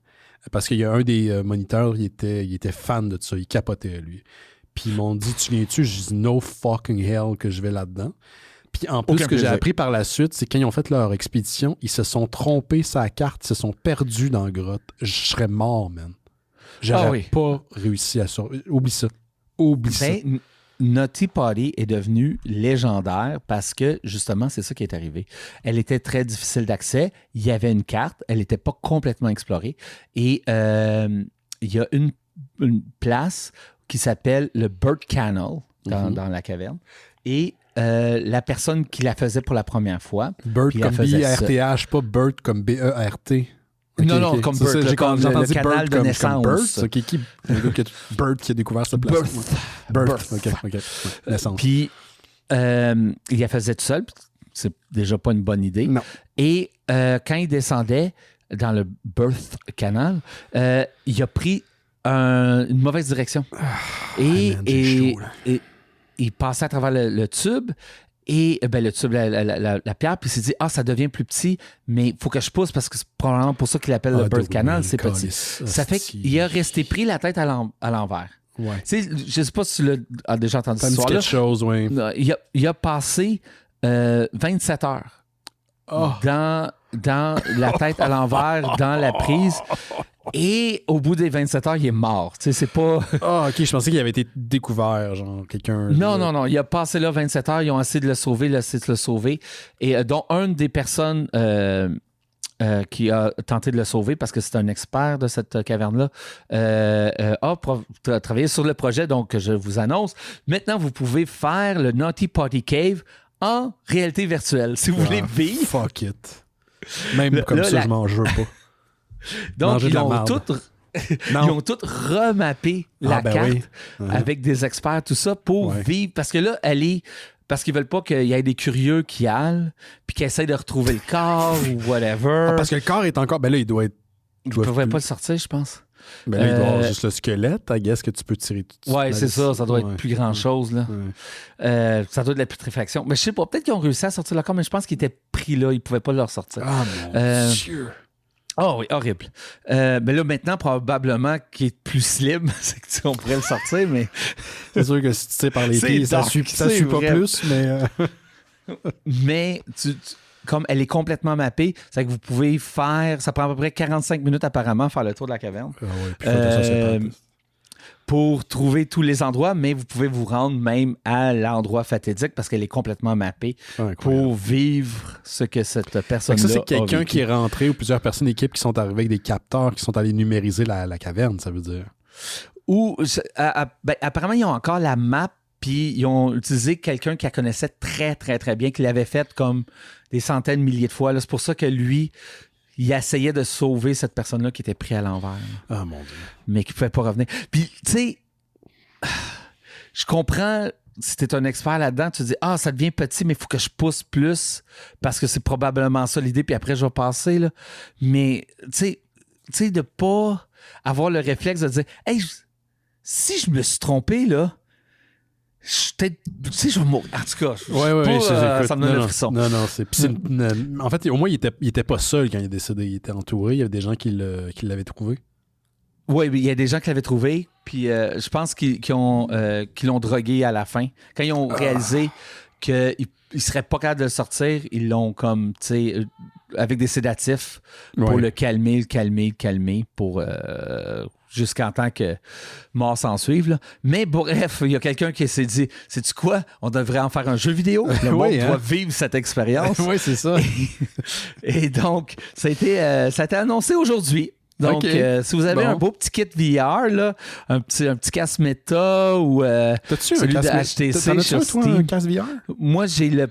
parce qu'il y a un des moniteurs, il était fan de ça, il capotait lui. Puis ils m'ont dit, tu viens-tu? J'ai dit, no fucking hell que je vais là-dedans. Puis en plus, ce que j'ai appris par la suite, c'est quand ils ont fait leur expédition, ils se sont trompés sa carte, ils se sont perdus dans la grotte. Je serais mort, man. J'aurais pas réussi à sortir. Oublie ça. Naughty Potty est devenue légendaire parce que, justement, c'est ça qui est arrivé. Elle était très difficile d'accès. Il y avait une carte. Elle n'était pas complètement explorée. Et il y a une place qui s'appelle le Bird Canal dans la caverne. Et la personne qui la faisait pour la première fois... Bird comme B-R-T-H, pas Bird comme B-E-R-t. Non, comme Bird, j'ai entendu le canal de naissance. Comme Bird, Bird qui a découvert cette place. Birth. OK. Naissance. Puis, il la faisait tout seul. C'est déjà pas une bonne idée. Non. Et quand il descendait dans le Birth Canal, il a pris une mauvaise direction. Et il passait à travers le tube. Et le tube, la pierre, puis il s'est dit, ça devient plus petit, mais il faut que je pousse parce que c'est probablement pour ça qu'il appelle le Bird Canal, c'est petit. Ça fait qu'il a resté pris la tête à l'envers. Ouais. Je sais pas si tu l'as déjà entendu cette histoire-là. quelque chose, oui. Il a passé 27 heures dans la tête à l'envers, dans la prise. Et au bout des 27 heures, il est mort. Tu sais, c'est pas... OK, je pensais qu'il avait été découvert, genre quelqu'un... Non. Il a passé là 27 heures. Ils ont essayé de le sauver, Et dont une des personnes qui a tenté de le sauver, parce que c'est un expert de cette caverne-là, a travaillé sur le projet. Donc, je vous annonce. Maintenant, vous pouvez faire le Naughty Potty Cave en réalité virtuelle. Si vous voulez vivre... Fuck it. Même comme ça, je m'en jure pas. Donc, ils ont toutes remappé la carte avec des experts, tout ça, pour vivre. Parce que là, parce qu'ils veulent pas qu'il y ait des curieux qui allent puis qui essayent de retrouver le corps ou whatever. Parce que le corps est encore... Ben là, il doit être... Ils ne pouvaient pas le sortir, je pense. Ben là, il doit avoir juste le squelette, I guess, que tu peux tirer tout. Ouais, c'est ça. Ça doit être plus grand-chose, là. Ça doit être de la putréfaction. Mais je sais pas, peut-être qu'ils ont réussi à sortir le corps, mais je pense qu'ils étaient pris là. Ils ne pouvaient pas le ressortir. Ah, mon Dieu! Oh oui, horrible. Mais là, maintenant, probablement qu'il est plus slim, c'est que on pourrait le sortir, mais... C'est sûr que si tu sais par les pieds, ça suit pas plus, mais... Mais, comme elle est complètement mappée, c'est que vous pouvez faire... Ça prend à peu près 45 minutes, apparemment, faire le tour de la caverne. Ah oui, puis ça, pour trouver tous les endroits, mais vous pouvez vous rendre même à l'endroit fatidique parce qu'elle est complètement mappée pour vivre ce que cette personne-là a. Ça, c'est quelqu'un qui est rentré ou plusieurs personnes d'équipe qui sont arrivées avec des capteurs qui sont allés numériser la caverne, ça veut dire. Ou apparemment, ils ont encore la map Puis ils ont utilisé quelqu'un qu'elle connaissait très, très, très bien, qui l'avait fait comme des centaines, milliers de fois. Là. C'est pour ça que lui, il essayait de sauver cette personne-là qui était prise à l'envers. Ah, mon Dieu. Mais qui ne pouvait pas revenir. Puis, tu sais, je comprends, si tu es un expert là-dedans, tu te dis, ça devient petit, mais il faut que je pousse plus parce que c'est probablement ça l'idée, puis après, je vais passer. Là. Mais, tu sais, de pas avoir le réflexe de dire, hey, si je me suis trompé, là, je vais mourir. En tout cas, ça me donne le frisson. Non, en fait, au moins, il était pas seul quand il est décédé. Il était entouré. Il y avait des gens qui l'avaient trouvé. Oui, il y a des gens qui l'avaient trouvé. Puis je pense qu'ils l'ont drogué à la fin. Quand ils ont réalisé qu'ils ne seraient pas capables de le sortir, ils l'ont comme, tu sais, avec des sédatifs pour le calmer, pour... jusqu'en temps que mort s'en suive. Là. Mais bref, il y a quelqu'un qui s'est dit, sais-tu quoi? On devrait en faire un jeu vidéo. Le monde doit vivre cette expérience. Oui, c'est ça. Et donc, ça a été annoncé aujourd'hui. Donc, si vous avez un beau petit kit VR, là, un petit casque Meta ou celui de HTC sur Steam. Un casque VR? Moi, j'ai la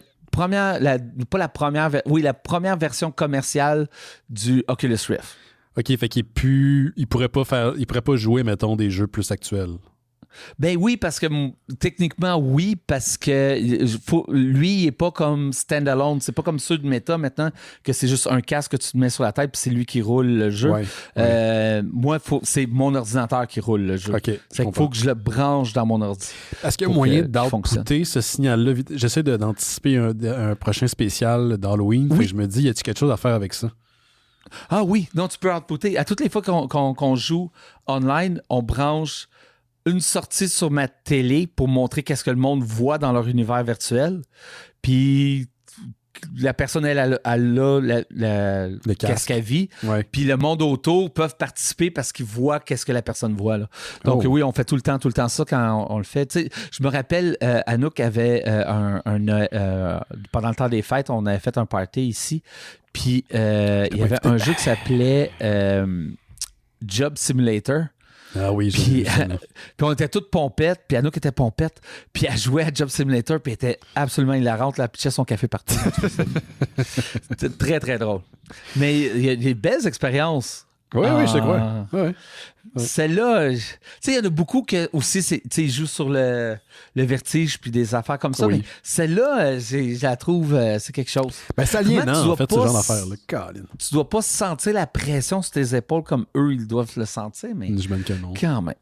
première version commerciale du Oculus Rift. OK, fait qu'il pourrait pas jouer, mettons, des jeux plus actuels. Ben oui, parce que techniquement, oui, parce que lui, il n'est pas comme standalone. C'est pas comme ceux de Meta maintenant, que c'est juste un casque que tu te mets sur la tête puis c'est lui qui roule le jeu. Moi, c'est mon ordinateur qui roule le jeu. Okay, il faut que je le branche dans mon ordi. Est-ce qu'il y a moyen d'outputter ce signal-là? J'essaie d'anticiper un prochain spécial d'Halloween. Oui. Je me dis, y a-t-il quelque chose à faire avec ça? Ah oui, non, tu peux outputter. À toutes les fois qu'on joue online, on branche une sortie sur ma télé pour montrer qu'est-ce que le monde voit dans leur univers virtuel. Puis la personne, elle a le casque à vie. Ouais. Puis le monde autour peuvent participer parce qu'ils voient qu'est-ce que la personne voit. Là. Donc oui, on fait tout le temps ça quand on le fait. Tu sais, je me rappelle, Anouk avait pendant le temps des fêtes, on avait fait un party ici. Puis il y avait un jeu qui s'appelait Job Simulator. Ah oui, puis on était toutes pompettes, puis Anouk était pompette, puis elle jouait à Job Simulator, puis elle était absolument hilarante, elle pitchait son café partout. C'était très, très drôle. Mais il y a des belles expériences. Oui, je sais quoi. Ouais. Celle-là, tu sais, il y en a beaucoup qui aussi, ils jouent sur le vertige puis des affaires comme ça, mais celle-là, je la trouve, c'est quelque chose. Ben, ça aliénant, en fait, ce genre d'affaires-là. Tu dois pas sentir la pression sur tes épaules comme eux, ils doivent le sentir, mais... Je mène que non. Quand même.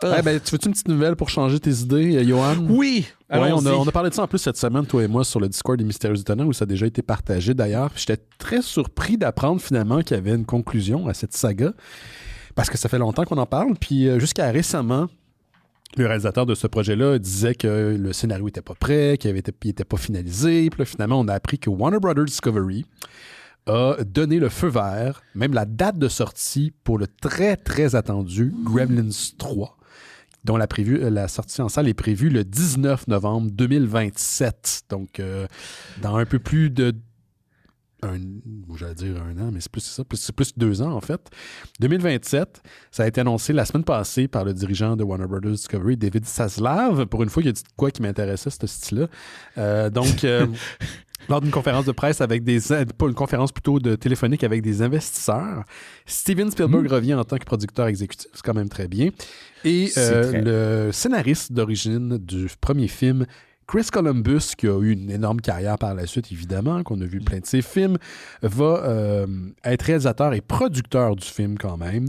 Ben, tu veux-tu une petite nouvelle pour changer tes idées, Johan? Oui! Ouais, on a parlé de ça en plus cette semaine, toi et moi, sur le Discord des Mystérieux Étonnants, où ça a déjà été partagé d'ailleurs. J'étais très surpris d'apprendre finalement qu'il y avait une conclusion à cette saga, parce que ça fait longtemps qu'on en parle, puis jusqu'à récemment, le réalisateur de ce projet-là disait que le scénario n'était pas prêt, qu'il n'était pas finalisé, puis là, finalement, on a appris que Warner Brothers Discovery a donné le feu vert, même la date de sortie pour le très, très attendu Gremlins 3. Dont la sortie en salle est prévue le 19 novembre 2027. Donc, dans un peu plus de j'allais dire un an, mais c'est plus 2 ans en fait. 2027, ça a été annoncé la semaine passée par le dirigeant de Warner Brothers Discovery, David Zaslav. Pour une fois, il a dit quoi qui m'intéressait, ce style-là. Lors d'une conférence de presse pas une conférence plutôt téléphonique avec des investisseurs, Steven Spielberg revient en tant que producteur exécutif, c'est quand même très bien. Et le scénariste d'origine du premier film, Chris Columbus, qui a eu une énorme carrière par la suite, évidemment, qu'on a vu plein de ses films, va être réalisateur et producteur du film quand même,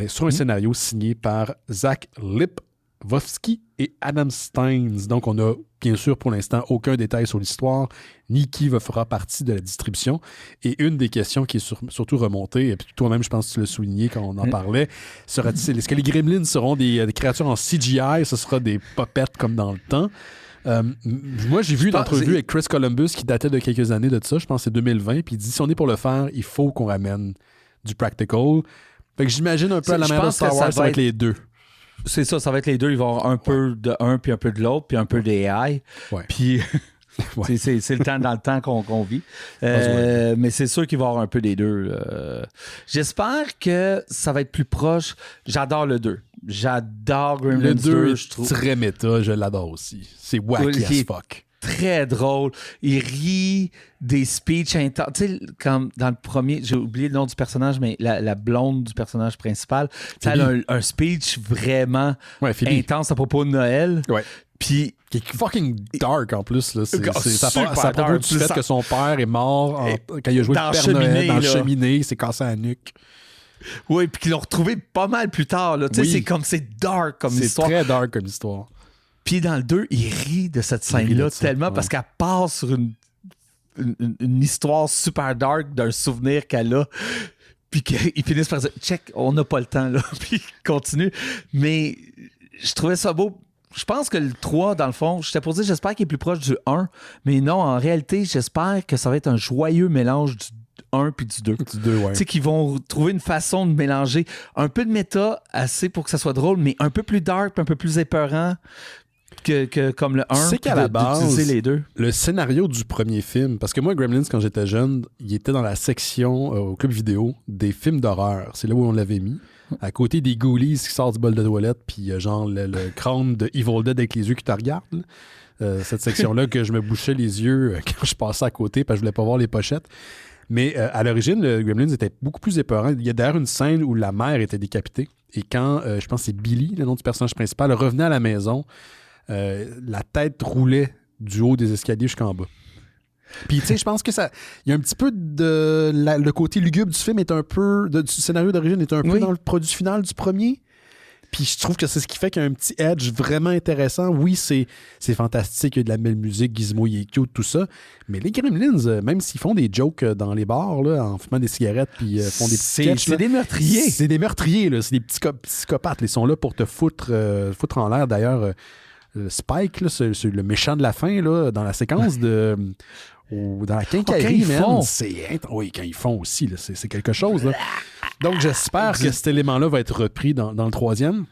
sur un scénario signé par Zach Lipkowski et Adam Steins. Donc, on a bien sûr pour l'instant aucun détail sur l'histoire, ni qui fera partie de la distribution. Et une des questions qui est surtout remontée, et puis toi-même, je pense que tu l'as souligné quand on en parlait, est-ce que les Gremlins seront des créatures en CGI, ce sera des puppets comme dans le temps? Moi, j'ai vu une entrevue avec Chris Columbus qui datait de quelques années de ça, je pense que c'est 2020, puis il dit si on est pour le faire, il faut qu'on ramène du practical. Fait que j'imagine un peu à la manière de Star Wars, ça va être les deux. C'est ça va être les deux. Il va y avoir un peu de un, puis un peu de l'autre, puis un peu d'AI. Ouais. Puis c'est le temps dans le temps qu'on vit. Mais c'est sûr qu'il va y avoir un peu des deux. J'espère que ça va être plus proche. J'adore le 2. J'adore Gremlins le 2, je trouve. Très méta, je l'adore aussi. C'est wacky as fuck. Très drôle. Il rit des speeches intenses. Tu sais, comme dans le premier, j'ai oublié le nom du personnage, mais la blonde du personnage principal, elle a un speech vraiment intense à propos de Noël. Ouais. Puis, qui est fucking dark en plus. Là. Ça propos du fait que son père est mort quand il a joué le Père Noël dans la cheminée, il s'est cassé la nuque. Oui, puis qu'ils l'ont retrouvé pas mal plus tard. Là. Oui. C'est dark comme histoire. C'est très dark comme histoire. Puis dans le 2, il rit de cette scène-là tellement parce qu'elle passe sur une histoire super dark d'un souvenir qu'elle a. Puis qu'ils finissent par dire « Check, on n'a pas le temps. » là. Puis ils continuent. Mais je trouvais ça beau. Je pense que le 3, dans le fond, j'étais pour dire j'espère qu'il est plus proche du 1. Mais non, en réalité, j'espère que ça va être un joyeux mélange du 1 puis du 2. Du 2, ouais. Tu sais, qu'ils vont trouver une façon de mélanger un peu de méta assez pour que ça soit drôle, mais un peu plus dark, un peu plus épeurant. Que comme le 1, c'est qu'à la base, les deux. Le scénario du premier film, parce que moi, Gremlins, quand j'étais jeune, il était dans la section au club vidéo des films d'horreur. C'est là où on l'avait mis. À côté des Ghoulies qui sortent du bol de toilette, puis genre le crâne de Evil Dead avec les yeux qui te regardent. Cette section-là que je me bouchais les yeux quand je passais à côté parce que je voulais pas voir les pochettes. Mais à l'origine, le Gremlins était beaucoup plus épeurant. Il y a d'ailleurs une scène où la mère était décapitée. Et quand, je pense que c'est Billy, le nom du personnage principal, revenait à la maison, la tête roulait du haut des escaliers jusqu'en bas. Puis, tu sais, je pense que ça. Il y a un petit peu de. Le côté lugubre du film est un peu. Du scénario d'origine est un peu dans le produit final du premier. Puis, je trouve que c'est ce qui fait qu'il y a un petit edge vraiment intéressant. Oui, c'est fantastique, il y a de la belle musique, Gizmo, il est cute, tout ça. Mais les Gremlins, même s'ils font des jokes dans les bars, là, en fumant des cigarettes, puis font des petits sketchs. C'est des meurtriers. C'est des meurtriers, là. C'est des petits psychopathes. Ils sont là pour te foutre en l'air. D'ailleurs, Spike, là, c'est le méchant de la fin, là, dans la séquence de. Dans la quincaillerie, quand ils font aussi, là, c'est quelque chose. Là. Donc, j'espère que cet élément-là va être repris dans le troisième.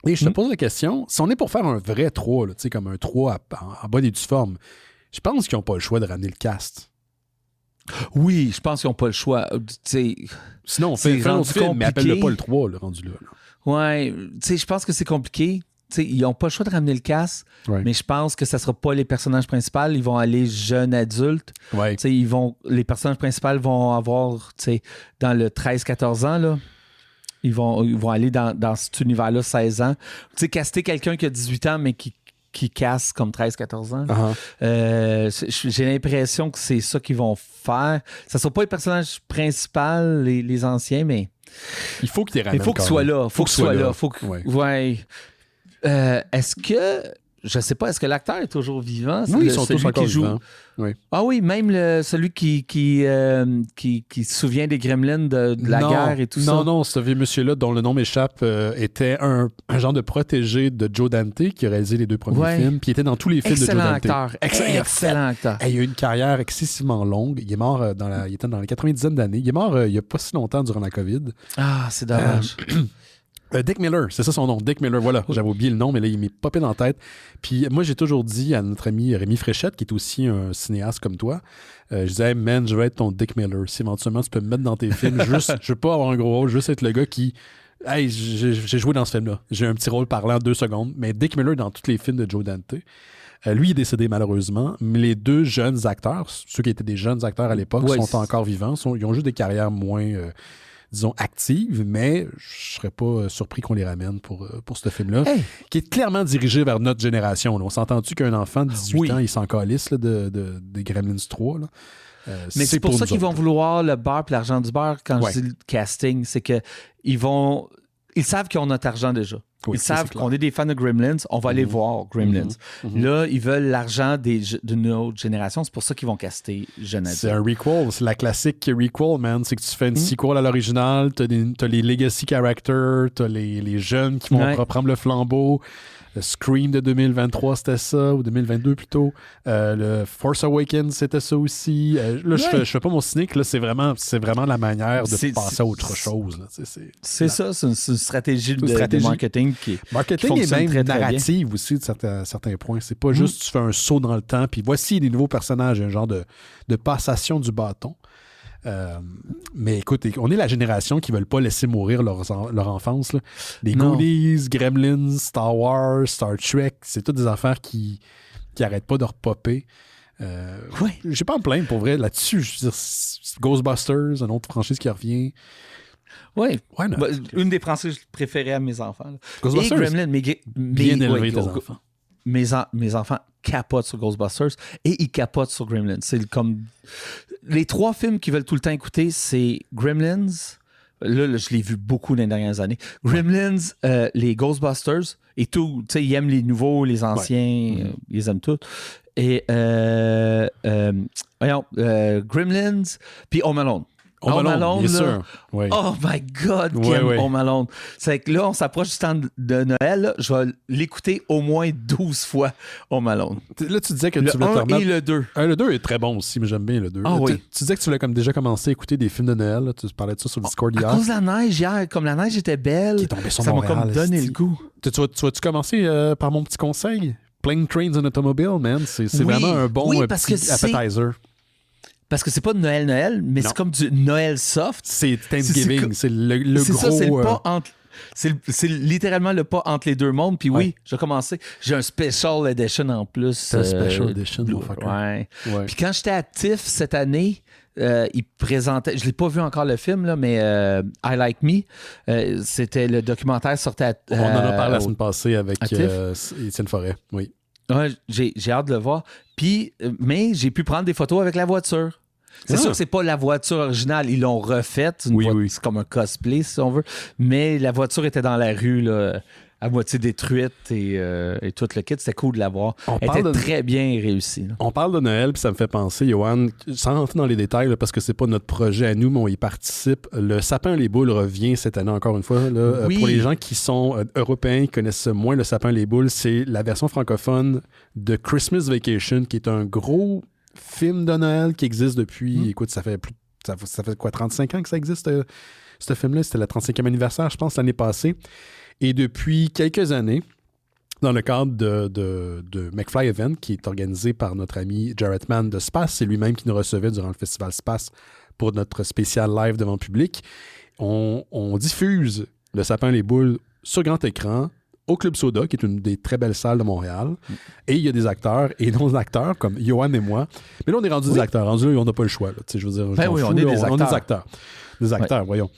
Et je te pose la question, si on est pour faire un vrai 3, là, comme un 3 en bonne et due forme, je pense qu'ils n'ont pas le choix de ramener le cast. Oui, je pense qu'ils n'ont pas le choix. Sinon, on fait un autre film, mais appelle-le pas le 3, le rendu là. Ouais, je pense que c'est compliqué. T'sais, ils n'ont pas le choix de ramener le cast, mais je pense que ça ne sera pas les personnages principaux. Ils vont aller jeunes adultes. Ouais. Les personnages principaux vont avoir, dans le 13-14 ans, là, ils vont aller dans cet univers-là 16 ans. Caster quelqu'un qui a 18 ans, mais qui casse comme 13-14 ans. Uh-huh. J'ai l'impression que c'est ça qu'ils vont faire. Ça ne sera pas les personnages principaux, les anciens, mais... Il faut qu'ils ramènent. Il faut qu'ils soient là. Faut qu'ils soient là. Ouais. Est-ce que... Je sais pas, est-ce que l'acteur est toujours vivant? Oui, ils sont tous encore vivants. Oui. Ah oui, même celui qui se souvient des gremlins de la guerre et tout ça. Non, ce vieux monsieur-là, dont le nom m'échappe, était un genre de protégé de Joe Dante qui a réalisé les 2 premiers films, puis il était dans tous les films de Joe Dante. Excellent acteur. Il a eu une carrière excessivement longue. Il est mort il était dans les 90 d'années. Il est mort il n'y a pas si longtemps durant la COVID. Ah, c'est dommage. Dick Miller, c'est ça son nom, Dick Miller, voilà, j'avais oublié le nom, mais là, il m'est popé dans la tête. Puis moi, j'ai toujours dit à notre ami Rémi Fréchette, qui est aussi un cinéaste comme toi, je disais, hey, man, je veux être ton Dick Miller. Si éventuellement tu peux me mettre dans tes films, je veux pas avoir un gros rôle, juste être le gars qui, hey, j'ai joué dans ce film-là. J'ai un petit rôle parlant 2 secondes, mais Dick Miller dans tous les films de Joe Dante. Lui, il est décédé malheureusement, mais les 2 jeunes acteurs, ceux qui étaient des jeunes acteurs à l'époque, sont encore vivants, ils ont juste des carrières moins... disons, active, mais je serais pas surpris qu'on les ramène pour ce film-là, qui est clairement dirigé vers notre génération. Là. On s'entend-tu qu'un enfant de 18 ans, il s'en calisse des Gremlins 3? Là? Mais c'est pour ça qu'ils vont vouloir le beurre et l'argent du beurre quand je dis le casting, c'est que ils savent qu'ils ont notre argent déjà. Ils savent qu'on est des fans de Gremlins, on va aller voir Gremlins. Là, ils veulent l'argent d'une autre génération, c'est pour ça qu'ils vont caster jeune adulte. C'est un requel, c'est la classique requel, man. C'est que tu fais une sequel à l'original, t'as les legacy characters, t'as les jeunes qui vont reprendre le flambeau. Le Scream de 2023, c'était ça, ou 2022 plutôt. Le Force Awakens, c'était ça aussi. Là, je fais pas mon cynique, là, c'est vraiment la manière de passer à autre chose. Là. C'est ça, c'est une stratégie de marketing qui et même très, narrative aussi, de certains points. C'est pas juste tu fais un saut dans le temps, puis voici les nouveaux personnages, un genre de passation du bâton. Mais écoute, on est la génération qui ne veulent pas laisser mourir leur enfance. Là. Les Goonies, Gremlins, Star Wars, Star Trek, c'est toutes des affaires qui n'arrêtent pas de repopper. J'ai pas à me plaindre pour vrai là-dessus. Je veux dire, Ghostbusters, une autre franchise qui revient. Oui, une des franchises préférées à mes enfants. Là. Ghostbusters, et Gremlin, bien élevé tes enfants. Mes enfants capotent sur Ghostbusters et ils capotent sur Gremlins. C'est comme les 3 films qu'ils veulent tout le temps écouter, c'est Gremlins. Là, je l'ai vu beaucoup dans les dernières années. Gremlins, les Ghostbusters et tout. Tu sais, ils aiment les nouveaux, les anciens, ils les aiment tous. Et Gremlins, puis Home Alone. Home Alone, bien sûr. Oui. Oh my God, Home Alone. C'est que là, on s'approche du temps de Noël. Là, je vais l'écouter au moins 12 fois, Home Alone. Là, tu disais que tu voulais te remettre... et le 2. Le 2 est très bon aussi, mais j'aime bien le 2. Ah, oui. Tu disais que tu voulais comme déjà commencer à écouter des films de Noël. Là. Tu parlais de ça sur le Discord hier. À cause de la neige hier, comme la neige était belle, qui est tombée sur ça Montréal, m'a comme donné le goût. Tu vas-tu commencer par mon petit conseil? Plane, Trains and Automobile, man. C'est vraiment un bon petit appetizer. Parce que c'est pas de Noël, mais c'est comme du Noël soft. C'est Thanksgiving. C'est le gros... Ça, c'est le pas entre... C'est littéralement le pas entre les deux mondes. Puis oui, j'ai commencé. J'ai un Special Edition en plus. C'est un Special Edition, ouais. Puis quand j'étais à TIFF cette année, il présentait... Je l'ai pas vu encore le film, là, mais I Like Me, c'était le documentaire sorti à... On en a parlé la semaine passée avec Étienne Forêt, oui. Ouais, j'ai hâte de le voir. Puis, mais j'ai pu prendre des photos avec la voiture. C'est sûr que c'est pas la voiture originale. Ils l'ont refaite. C'est comme un cosplay, si on veut. Mais la voiture était dans la rue, là, à moitié détruite et tout le kit. C'était cool de la voir. Elle était très bien réussie. Là. On parle de Noël, puis ça me fait penser, Johan, sans rentrer dans les détails, là, parce que c'est pas notre projet à nous, mais on y participe. Le Sapin les Boules revient cette année encore une fois. Là. Pour les gens qui sont européens, qui connaissent moins le Sapin les Boules, c'est la version francophone de Christmas Vacation, qui est un gros film de Noël qui existe depuis... Écoute, ça fait quoi, 35 ans que ça existe, ce film-là? C'était le 35e anniversaire, je pense, l'année passée. Et depuis quelques années, dans le cadre de McFly Event, qui est organisé par notre ami Jarrett Mann de Space, c'est lui-même qui nous recevait durant le festival Space pour notre spécial live devant le public, on diffuse le Sapin les Boules sur grand écran au Club Soda, qui est une des très belles salles de Montréal. Et il y a des acteurs et non-acteurs, comme Johan et moi. Mais là, on est rendu des acteurs. Rendu là, on n'a pas le choix. Là. Je veux dire, on est des acteurs. Des acteurs, voyons.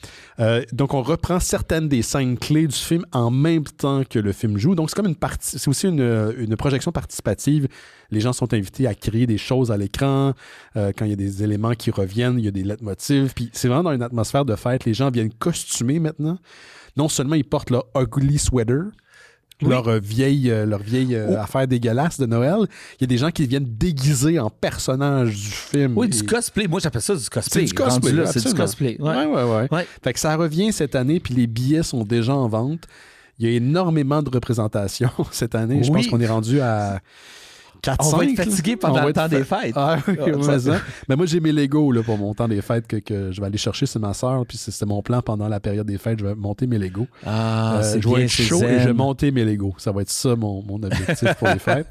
Donc, on reprend certaines des scènes clés du film en même temps que le film joue. Donc, c'est comme c'est aussi une projection participative. Les gens sont invités à créer des choses à l'écran. Quand il y a des éléments qui reviennent, il y a des leitmotifs. Puis, c'est vraiment dans une atmosphère de fête. Les gens viennent costumés maintenant. Non seulement ils portent leur ugly sweater, leur vieille affaire dégueulasse de Noël. Il y a des gens qui viennent déguisés en personnages du film. Oui, du cosplay. Moi, j'appelle ça du cosplay. C'est du cosplay, là, c'est du cosplay. Ouais. Fait que ça revient cette année, puis les billets sont déjà en vente. Il y a énormément de représentations cette année. Je pense qu'on est rendu à 4-5. On va être fatigué pendant le temps des fêtes. Mais moi, j'ai mes Legos là, pour mon temps des fêtes que je vais aller chercher. C'est ma soeur. Puis c'est mon plan pendant la période des fêtes. Je vais monter mes Legos. C'est je vais être chaud et je vais monter mes Legos. Ça va être ça mon objectif pour les fêtes.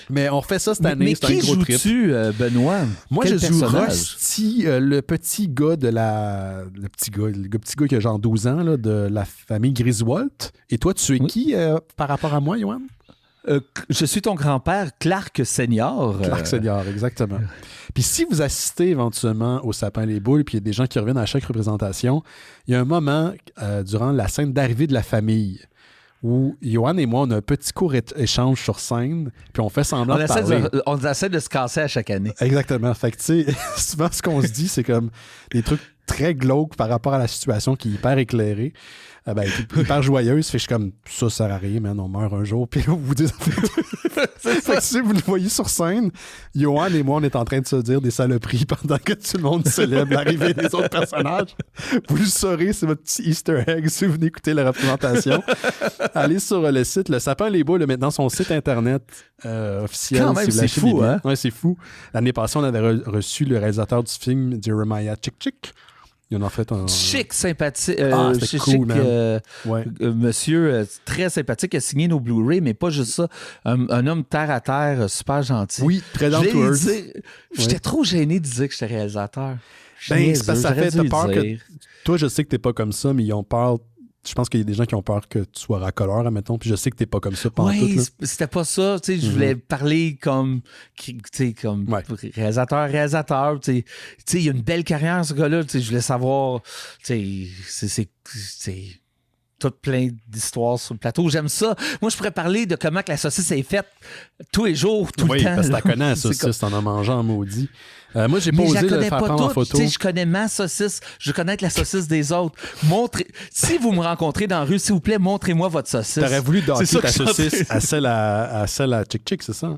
Mais on refait ça cette année. Mais c'est un gros trip. Qui joues-tu, Benoît? Moi, je joue Rusty, le petit gars de le petit gars qui a genre 12 ans là, de la famille Griswold. Et toi, tu es qui par rapport à moi, Johan? Je suis ton grand-père, Clark Senior. Clark Senior, exactement. Puis si vous assistez éventuellement au Sapin les Boules, puis il y a des gens qui reviennent à chaque représentation, il y a un moment durant la scène d'arrivée de la famille où Johan et moi, on a un petit court échange sur scène, puis on fait semblant de parler. On essaie de se casser à chaque année. Exactement. Fait que tu sais, souvent ce qu'on se dit, c'est comme des trucs très glauques par rapport à la situation qui est hyper éclairée. Hyper joyeuse. Fait que je suis comme, ça sert à rien, man, on meurt un jour. Puis là, vous dites, fait que si vous le voyez sur scène, Johan et moi, on est en train de se dire des saloperies pendant que tout le monde célèbre l'arrivée des autres personnages. Vous le saurez, c'est votre petit Easter egg si vous venez écouter la représentation. Allez sur le site, le Sapin les Boules, maintenant son site internet officiel. Quand même, c'est fou, hein? Ouais, c'est fou. L'année passée, on avait reçu le réalisateur du film, Jeremiah Chick. Il en a fait un... Chic, sympathique. C'était cool, monsieur très sympathique, a signé nos Blu-ray, mais pas juste ça. Un homme terre à terre, super gentil. Oui, très down to earth. J'étais trop gêné de dire que j'étais réalisateur. Ben, c'est parce que ça fait peur que... Toi, je sais que t'es pas comme ça, mais ils ont peur... Je pense qu'il y a des gens qui ont peur que tu sois racoleur, admettons, puis je sais que t'es pas comme ça pendant tout. Oui, c'était pas ça. Tu sais, je voulais parler comme réalisateur. Tu sais, il y a une belle carrière, ce gars-là. Tu sais, je voulais savoir... Tu sais, c'est tout plein d'histoires sur le plateau. J'aime ça. Moi, je pourrais parler de comment que la saucisse est faite tous les jours, tout le temps. Oui, parce que tu connais la saucisse, t'en as mangé en maudit. Moi, j'ai pas osé le faire prendre en photo. Je connais ma saucisse, je veux connaître la saucisse des autres. Si vous me rencontrez dans la rue, s'il vous plaît, montrez-moi votre saucisse. T'aurais voulu docker ta saucisse à celle à Chick Chick, c'est ça?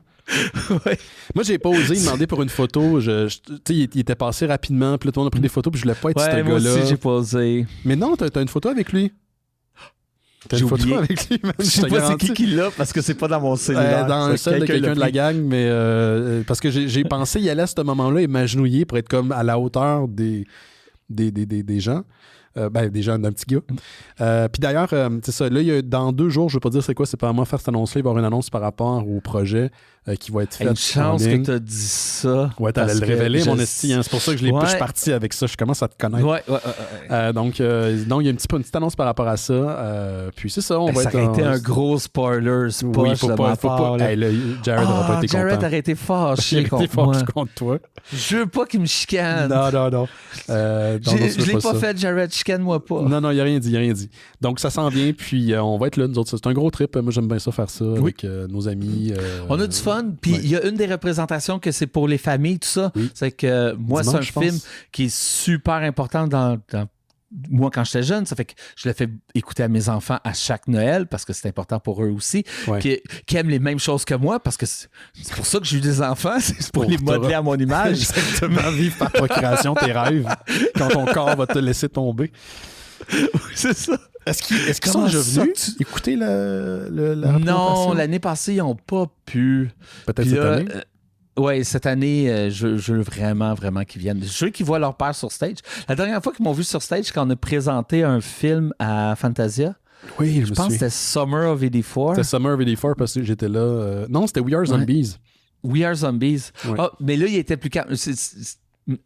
Ouais. Moi, j'ai pas osé demander pour une photo. Il était passé rapidement, puis là, tout le monde a pris des photos, puis je voulais pas être ce gars-là. Moi aussi, j'ai pas osé. Mais non, t'as une photo avec lui. T'as une photo avec lui, man. Je sais pas c'est qui l'a parce que c'est pas dans mon cellulaire. Dans un seul de quelqu'un de la gang, mais parce que j'ai pensé y aller à ce moment-là et m'agenouiller pour être comme à la hauteur des gens. Des gens d'un petit gars. Puis d'ailleurs, c'est ça. Là, dans 2 jours, je veux pas dire c'est quoi, c'est pas à moi faire cette annonce-là. Il va y avoir une annonce par rapport au projet qui va être fait. Une chance que tu as dit ça. Ouais, t'allais le révéler, mon esti. C'est pour ça que je suis parti avec ça. Je commence à te connaître. Donc, non, il y a une petite annonce par rapport à ça. Puis c'est ça, on va ça être... aurait été un gros spoiler. Oui, faut pas. Hey, là, Jared n'aura pas été content. Jared aurait été fâché contre toi. Je veux pas qu'il me chicane. Non. Je l'ai pas fait, Jared. Chicane-moi pas. Non, il a rien dit. Donc, ça s'en vient, puis on va être là, nous autres. C'est un gros trip. Moi, j'aime bien ça, faire ça avec nos amis. On a du fun. Puis il y a une des représentations que c'est pour les familles, tout ça. Oui. C'est que moi, dimanche, c'est un film qui est super important dans moi, quand j'étais jeune. Ça fait que je le fais écouter à mes enfants à chaque Noël parce que c'est important pour eux aussi. Qui aiment les mêmes choses que moi parce que c'est pour ça que j'ai eu des enfants. C'est pour les modeler à mon image. Exactement. Vivre par procréation tes rêves quand ton corps va te laisser tomber. Oui, c'est ça. Est-ce qu'ils sont déjà venus écouter la Non, l'année passée, ils n'ont pas pu. Peut-être cette année? Oui, cette année, je veux vraiment qu'ils viennent. Je veux qu'ils voient leur père sur stage. La dernière fois qu'ils m'ont vu sur stage, quand on a présenté un film à Fantasia, oui, je pense que c'était Summer of 84. C'était Summer of 84 parce que j'étais là. Non, c'était We Are Zombies. We Are Zombies. Ouais. Mais là, il était plus calme.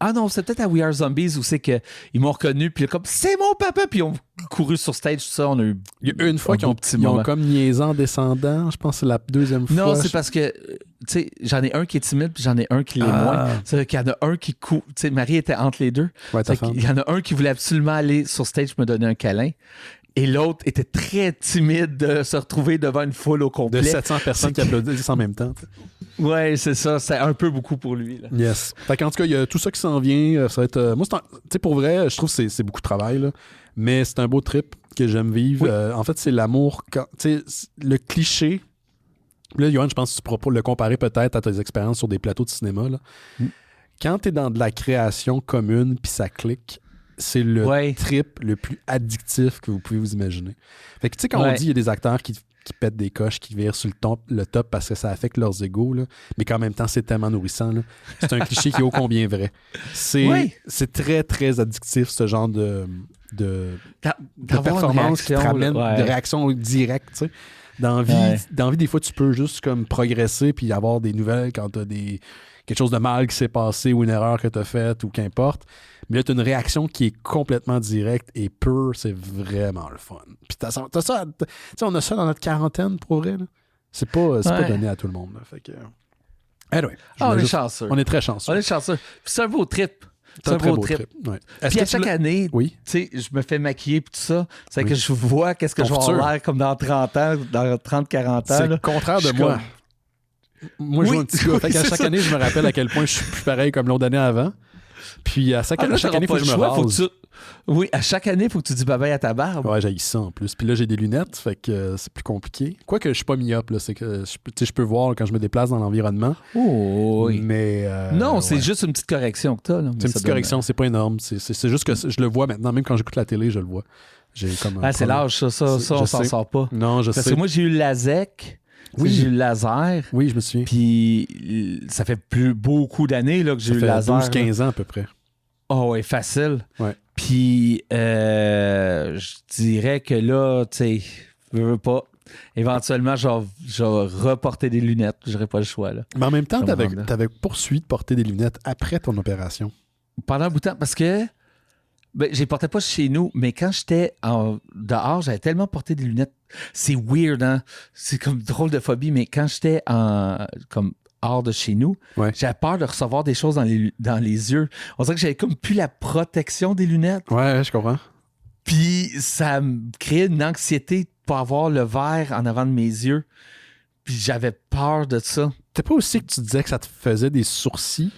Non, c'est peut-être à We Are Zombies où c'est qu'ils m'ont reconnu, puis comme c'est mon papa, puis ils ont couru sur stage, tout ça. On a eu. Il y a une fois qu'ils ont comme niaisé en descendant, je pense que c'est la deuxième fois. Non, c'est parce que, tu sais, j'en ai un qui est timide, puis j'en ai un qui l'est moins. C'est qu'il y en a un qui court. Tu sais, Marie était entre les deux. Ouais, il y en a un qui voulait absolument aller sur stage me donner un câlin. Et l'autre était très timide de se retrouver devant une foule au complet. De 700 personnes qui applaudissent en même temps. Ouais, c'est ça. C'est un peu beaucoup pour lui. Là. Yes. Fait qu'en tout cas, il y a tout ça qui s'en vient. Ça va être, moi, tu sais, pour vrai, je trouve que c'est beaucoup de travail, là. Mais c'est un beau trip que j'aime vivre. Oui. En fait, c'est l'amour. Tu sais, le cliché. Là, Yoann, je pense que tu pourras le comparer peut-être à tes expériences sur des plateaux de cinéma. Là. Quand tu es dans de la création commune puis ça clique, c'est le trip le plus addictif que vous pouvez vous imaginer. Fait que tu sais, quand on dit qu'il y a des acteurs qui pètent des coches, qui virent sur le top parce que ça affecte leurs égos, là, mais qu'en même temps, c'est tellement nourrissant. Là. C'est un cliché qui est ô combien vrai. C'est très, très addictif, ce genre de performance qui te ramène de réaction directe, tu sais. Dans la vie, des fois, tu peux juste comme progresser puis avoir des nouvelles quand tu as quelque chose de mal qui s'est passé ou une erreur que tu as faite ou qu'importe. Mais là, tu as une réaction qui est complètement directe et pure. C'est vraiment le fun. Puis t'as ça, on a ça dans notre quarantaine, pour vrai. Là. C'est pas donné à tout le monde. Là. Fait que... Anyway, on est chanceux. On est très chanceux. On est chanceux. Puis c'est un beau trip. C'est un beau trip. Ouais. Puis à chaque année, tu sais, je me fais maquiller et tout ça. C'est que je vois qu'est-ce que je vais avoir l'air comme dans 30 ans, dans 30-40 ans. C'est le contraire de moi. Moi, je joue un petit gars. Fait qu'à chaque année, je me rappelle à quel point je suis plus pareil comme l'autre année avant. Puis à chaque année, il faut que je me rase. Oui, à chaque année, il faut que tu dis bye-bye à ta barbe. Ouais, j'ai ça en plus. Puis là, j'ai des lunettes, fait que c'est plus compliqué. Quoique je suis pas myope, là, c'est que je peux voir quand je me déplace dans l'environnement. Oh, oui. Mais non, c'est juste une petite correction que tu as. C'est une petite correction, c'est pas énorme. C'est juste que je le vois maintenant, même quand j'écoute la télé, je le vois. C'est l'âge, ça on s'en sort pas. Non, je sais. Parce que moi, j'ai eu le LASEK. Oui. J'ai eu le laser. Oui, je me souviens. Puis ça fait beaucoup d'années là, que j'ai eu le laser. Ça fait 12-15 ans à peu près. Oh, ouais, facile. Ouais. Puis je dirais que là, tu sais, je veux pas. Éventuellement, je vais reporter des lunettes. J'aurais pas le choix. Là. Mais en même temps, t'avais poursuivi de porter des lunettes après ton opération. Pendant un bout de temps, parce que je les portais pas chez nous, mais quand j'étais dehors, j'avais tellement porté des lunettes. C'est weird, hein? C'est comme drôle de phobie, mais quand j'étais comme hors de chez nous, j'avais peur de recevoir des choses dans les yeux. On dirait que j'avais comme plus la protection des lunettes. Ouais, je comprends. Puis ça me créait une anxiété de pas avoir le verre en avant de mes yeux. Puis j'avais peur de ça. T'es pas aussi que tu disais que ça te faisait des sourcits?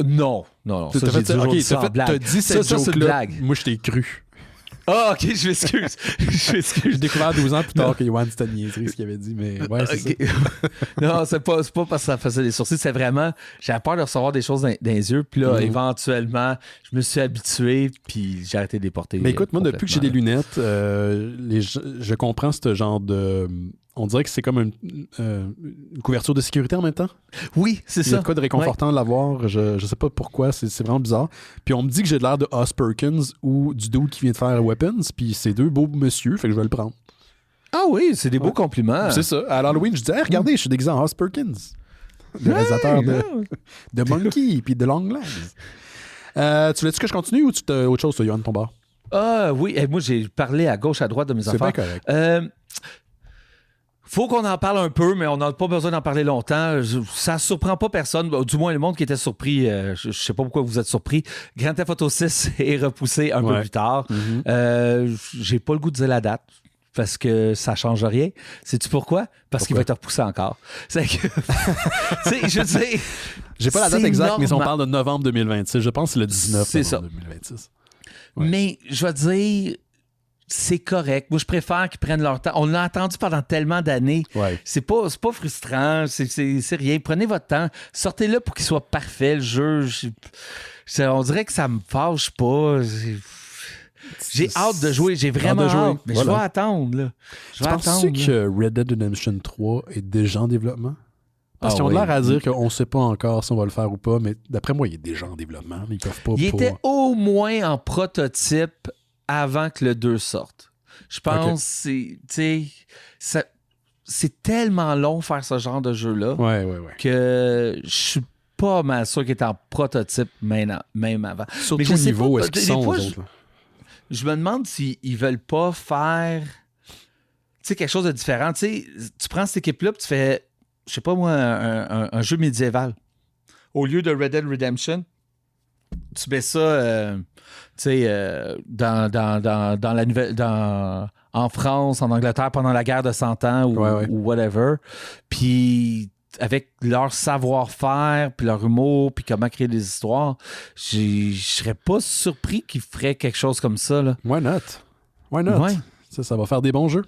Non. Ça, j'ai toujours dit ça en blague. T'as dit cette ça, c'est une blague. Moi, je t'ai cru. Ah, OK, je m'excuse. J'ai découvert 12 ans plus tard que Yoann, c'était une niaiserie ce qu'il avait dit, mais ouais, c'est ça. Non, c'est pas parce que ça faisait des sourcils, c'est vraiment, j'avais peur de recevoir des choses dans les yeux, puis là, éventuellement, je me suis habitué, puis j'ai arrêté de les porter. Mais écoute, moi, depuis que j'ai des lunettes, je comprends ce genre de... On dirait que c'est comme une couverture de sécurité en même temps. Oui, c'est ça. Il y a de quoi de réconfortant de l'avoir. Je sais pas pourquoi, c'est vraiment bizarre. Puis on me dit que j'ai l'air de Os Perkins ou du dude qui vient de faire Weapons, puis c'est deux beaux monsieur, fait que je vais le prendre. Ah oui, c'est des beaux compliments. C'est ça. À l'Halloween, je dis hey, regardez, je suis déguisé en Os Perkins, le réalisateur de Monkey puis de Long Legs. Tu voulais-tu que je continue ou tu as autre chose, toi, Yoann, ton bar? Ah oui, moi j'ai parlé à gauche, à droite de mes affaires. C'est bien correct. Faut qu'on en parle un peu, mais on n'a pas besoin d'en parler longtemps. Ça surprend pas personne, du moins le monde qui était surpris. Je sais pas pourquoi vous êtes surpris. Grand Theft Auto 6 est repoussé un peu plus tard. J'ai pas le goût de dire la date. Parce que ça change rien. Sais-tu pourquoi? Parce qu'il va être repoussé encore. C'est que... je sais... J'ai pas la date exacte, mais on parle de novembre 2026. Je pense que c'est le 19 novembre 2026. Ouais. Mais je vais dire... C'est correct. Moi, je préfère qu'ils prennent leur temps. On l'a attendu pendant tellement d'années. Ouais. C'est pas frustrant. C'est rien. Prenez votre temps. Sortez-le pour qu'il soit parfait, le jeu. On dirait que ça me fâche pas. J'ai hâte de jouer. J'ai vraiment hâte. Mais voilà. Je vais attendre. Là. Tu penses que Red Dead Redemption 3 est déjà en développement? Parce qu'ils ont l'air à dire qu'on ne sait pas encore si on va le faire ou pas, mais d'après moi, il est déjà en développement. Ils peuvent pas. Il était au moins en prototype avant que le 2 sorte. Je pense que c'est tellement long faire ce genre de jeu-là que je suis pas mal sûr qu'il est en prototype même avant. Surtout au niveau, est-ce qu'ils sont aux autres? Je me demande s'ils veulent pas faire quelque chose de différent. Tu prends cette équipe-là et tu fais, je sais pas moi, un jeu médiéval. Au lieu de Red Dead Redemption, tu mets ça dans la nouvelle en France, en Angleterre pendant la guerre de 100 ans ou whatever. Puis avec leur savoir-faire, puis leur humour, puis comment créer des histoires, je serais pas surpris qu'ils feraient quelque chose comme ça. Là. Why not? Ouais. Ça va faire des bons jeux.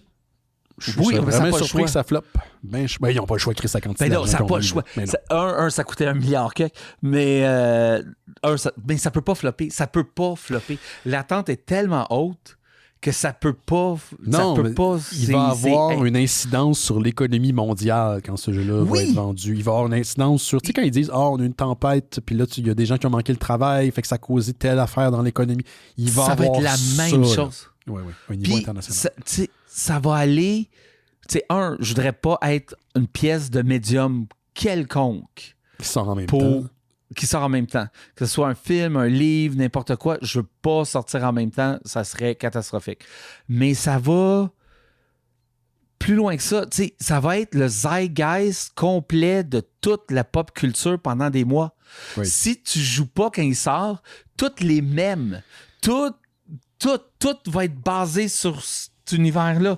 Je suis vraiment surpris que ça floppe. Ils n'ont pas le choix de créer sa quantité. Non, ça n'a pas le choix. Ça coûtait $1 milliard quelque, mais ça peut pas flopper. Ça peut pas flopper. L'attente est tellement haute que ça peut pas. Non, ça peut pas. Il va avoir une incidence sur l'économie mondiale quand ce jeu-là va être vendu. Il va avoir une incidence sur. Tu sais, quand ils disent on a une tempête, puis là, il y a des gens qui ont manqué le travail, fait que ça a causé telle affaire dans l'économie. Ça va être la même chose. Oui, au niveau international. Ça va aller. Tu sais, je voudrais pas être une pièce de médium quelconque. Qui sort en même temps. Qui sort en même temps. Que ce soit un film, un livre, n'importe quoi, je veux pas sortir en même temps, ça serait catastrophique. Mais ça va plus loin que ça. Tu sais, ça va être le zeitgeist complet de toute la pop culture pendant des mois. Oui. Si tu joues pas quand il sort, toutes les mèmes, tout va être basé sur cet univers-là.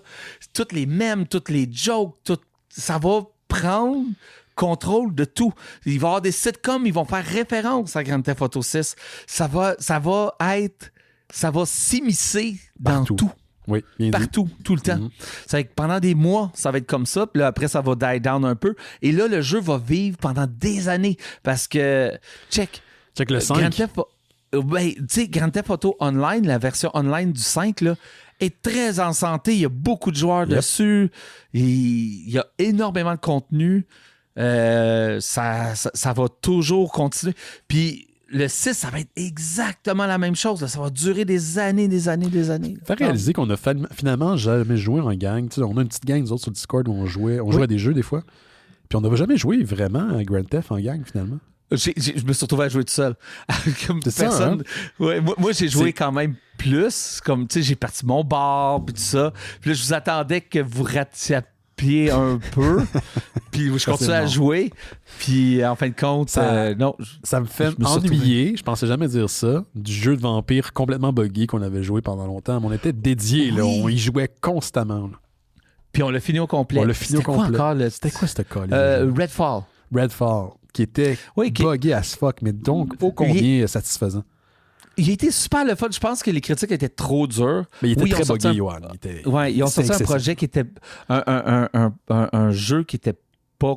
Toutes les mèmes, toutes les jokes, ça va prendre contrôle de tout. Il va y avoir des sitcoms, ils vont faire référence à Grand Theft Auto 6. Ça va s'immiscer dans tout. Oui, partout, tout le temps. Ça va être, pendant des mois, ça va être comme ça. Puis là, après, ça va die down un peu. Et là, le jeu va vivre pendant des années. Parce que, check le 5. Grand Theft Auto Online, la version online du 5, là, est très en santé. Il y a beaucoup de joueurs dessus. Il y a énormément de contenu. Ça va toujours continuer. Puis le 6, ça va être exactement la même chose. Là. Ça va durer des années. Faut réaliser qu'on a finalement jamais joué en gang. T'sais, on a une petite gang, nous autres, sur Discord, où on jouait à des jeux des fois. Puis on n'avait jamais joué vraiment à Grand Theft en gang, finalement. Je me suis retrouvé à jouer tout seul. Comme C'est personne. ça, hein? Ouais, moi, j'ai joué quand même plus. Comme, tu sais, j'ai parti mon bar, puis tout ça. Puis là, je vous attendais que vous rattrapiez un peu. Puis je continuais à jouer. Puis en fin de compte, non. Ça me fait ennuyer, je pensais jamais dire ça, du jeu de vampire complètement buggy qu'on avait joué pendant longtemps. Mais on était dédiés, là. On y jouait constamment. Là. Puis on l'a fini au complet. C'était quoi ce cas? Redfall, qui était buggy as fuck, mais donc ô combien satisfaisant. Il a été super le fun. Je pense que les critiques étaient trop dures. Mais il était très buggy, Johan. Ils ont sorti un projet qui était un jeu qui était pas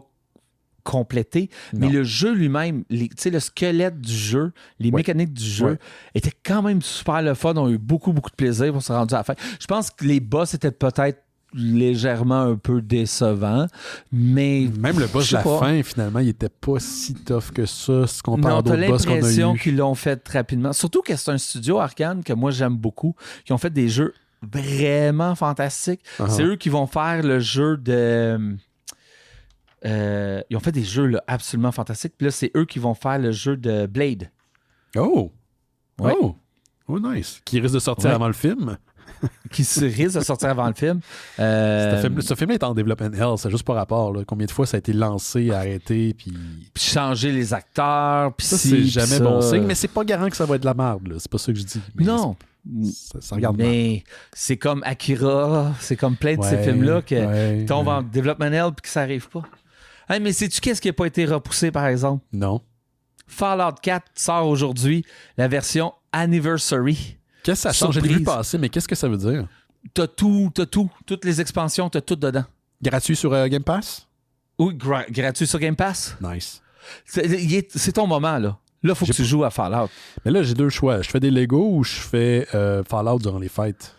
complété, mais le jeu lui-même, le squelette du jeu, les mécaniques du jeu étaient quand même super le fun. On a eu beaucoup, beaucoup de plaisir. On s'est rendu à la fin. Je pense que les boss étaient peut-être légèrement un peu décevant, mais même le boss de la fin, finalement, il était pas si tough que ça, ce qu'on parle d'autres boss qu'on a eu. J'ai l'impression qu'ils l'ont fait rapidement. Surtout que c'est un studio Arkane que moi j'aime beaucoup, qui ont fait des jeux vraiment fantastiques. C'est eux qui vont faire le jeu de... ils ont fait des jeux là, absolument fantastiques. Puis là, c'est eux qui vont faire le jeu de Blade. Oh! Nice. Qui risque de sortir avant le film. Qui risque de sortir avant le film. Ce film est en development hell, c'est juste par rapport. Là. Combien de fois ça a été lancé, arrêté, puis changer les acteurs, puis ça, c'est jamais bon signe, mais c'est pas garant que ça va être de la merde. Là. C'est pas ça que je dis. Mais non. Ça regarde mais c'est comme Akira, c'est comme plein de ces films-là qui tombent en development hell puis que ça arrive pas. Hey, mais sais-tu qu'est-ce qui n'a pas été repoussé, par exemple? Non. Fallout 4 sort aujourd'hui, la version Anniversary. Qu'est-ce que ça change? J'ai vu passer, mais qu'est-ce que ça veut dire? T'as tout. Toutes les expansions, t'as tout dedans. Gratuit sur Game Pass? Oui, gratuit sur Game Pass. Nice. C'est ton moment, là. Là, il faut que tu joues à Fallout. Mais là, j'ai deux choix. Je fais des Lego ou je fais Fallout durant les fêtes?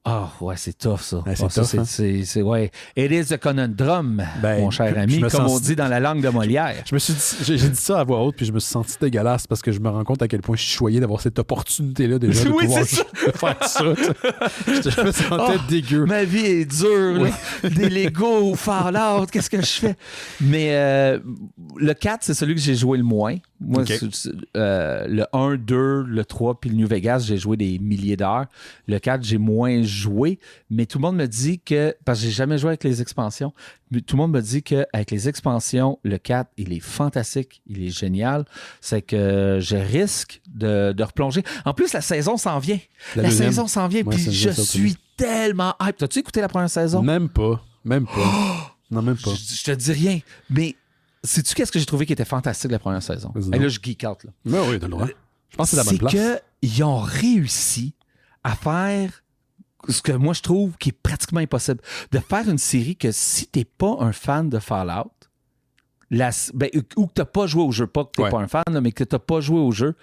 Ah, ouais, c'est tough, ça. Ouais, c'est tough, c'est ouais. It is a conundrum, mon cher ami, comme on dit dans la langue de Molière. J'ai dit ça à voix haute, puis je me suis senti dégueulasse parce que je me rends compte à quel point je suis choyé d'avoir cette opportunité-là déjà de pouvoir faire ça. Je me sentais dégueu. Ma vie est dure, là. Des Lego ou Fallout, qu'est-ce que je fais? Mais le 4, c'est celui que j'ai joué le moins. Moi, le 1, 2, le 3 puis le New Vegas, j'ai joué des milliers d'heures. Le 4, j'ai moins joué, mais tout le monde me dit que, parce que j'ai jamais joué avec les expansions, mais tout le monde me dit qu'avec les expansions, le 4, il est fantastique, il est génial. C'est que je risque de replonger. En plus, la saison s'en vient. La saison s'en vient, puis je suis tellement hype. T'as-tu écouté la première saison? Même pas. Non, même pas. Je te dis rien, mais sais-tu qu'est-ce que j'ai trouvé qui était fantastique la première saison? Et là, je geek out. Là. Mais oui, t'as le droit. Je pense que c'est la bonne place. C'est qu'ils ont réussi à faire ce que moi, je trouve qui est pratiquement impossible. De faire une série que si t'es pas un fan de Fallout, ou que t'as pas joué au jeu, pas que t'es pas un fan, là, mais que t'as pas joué au jeu,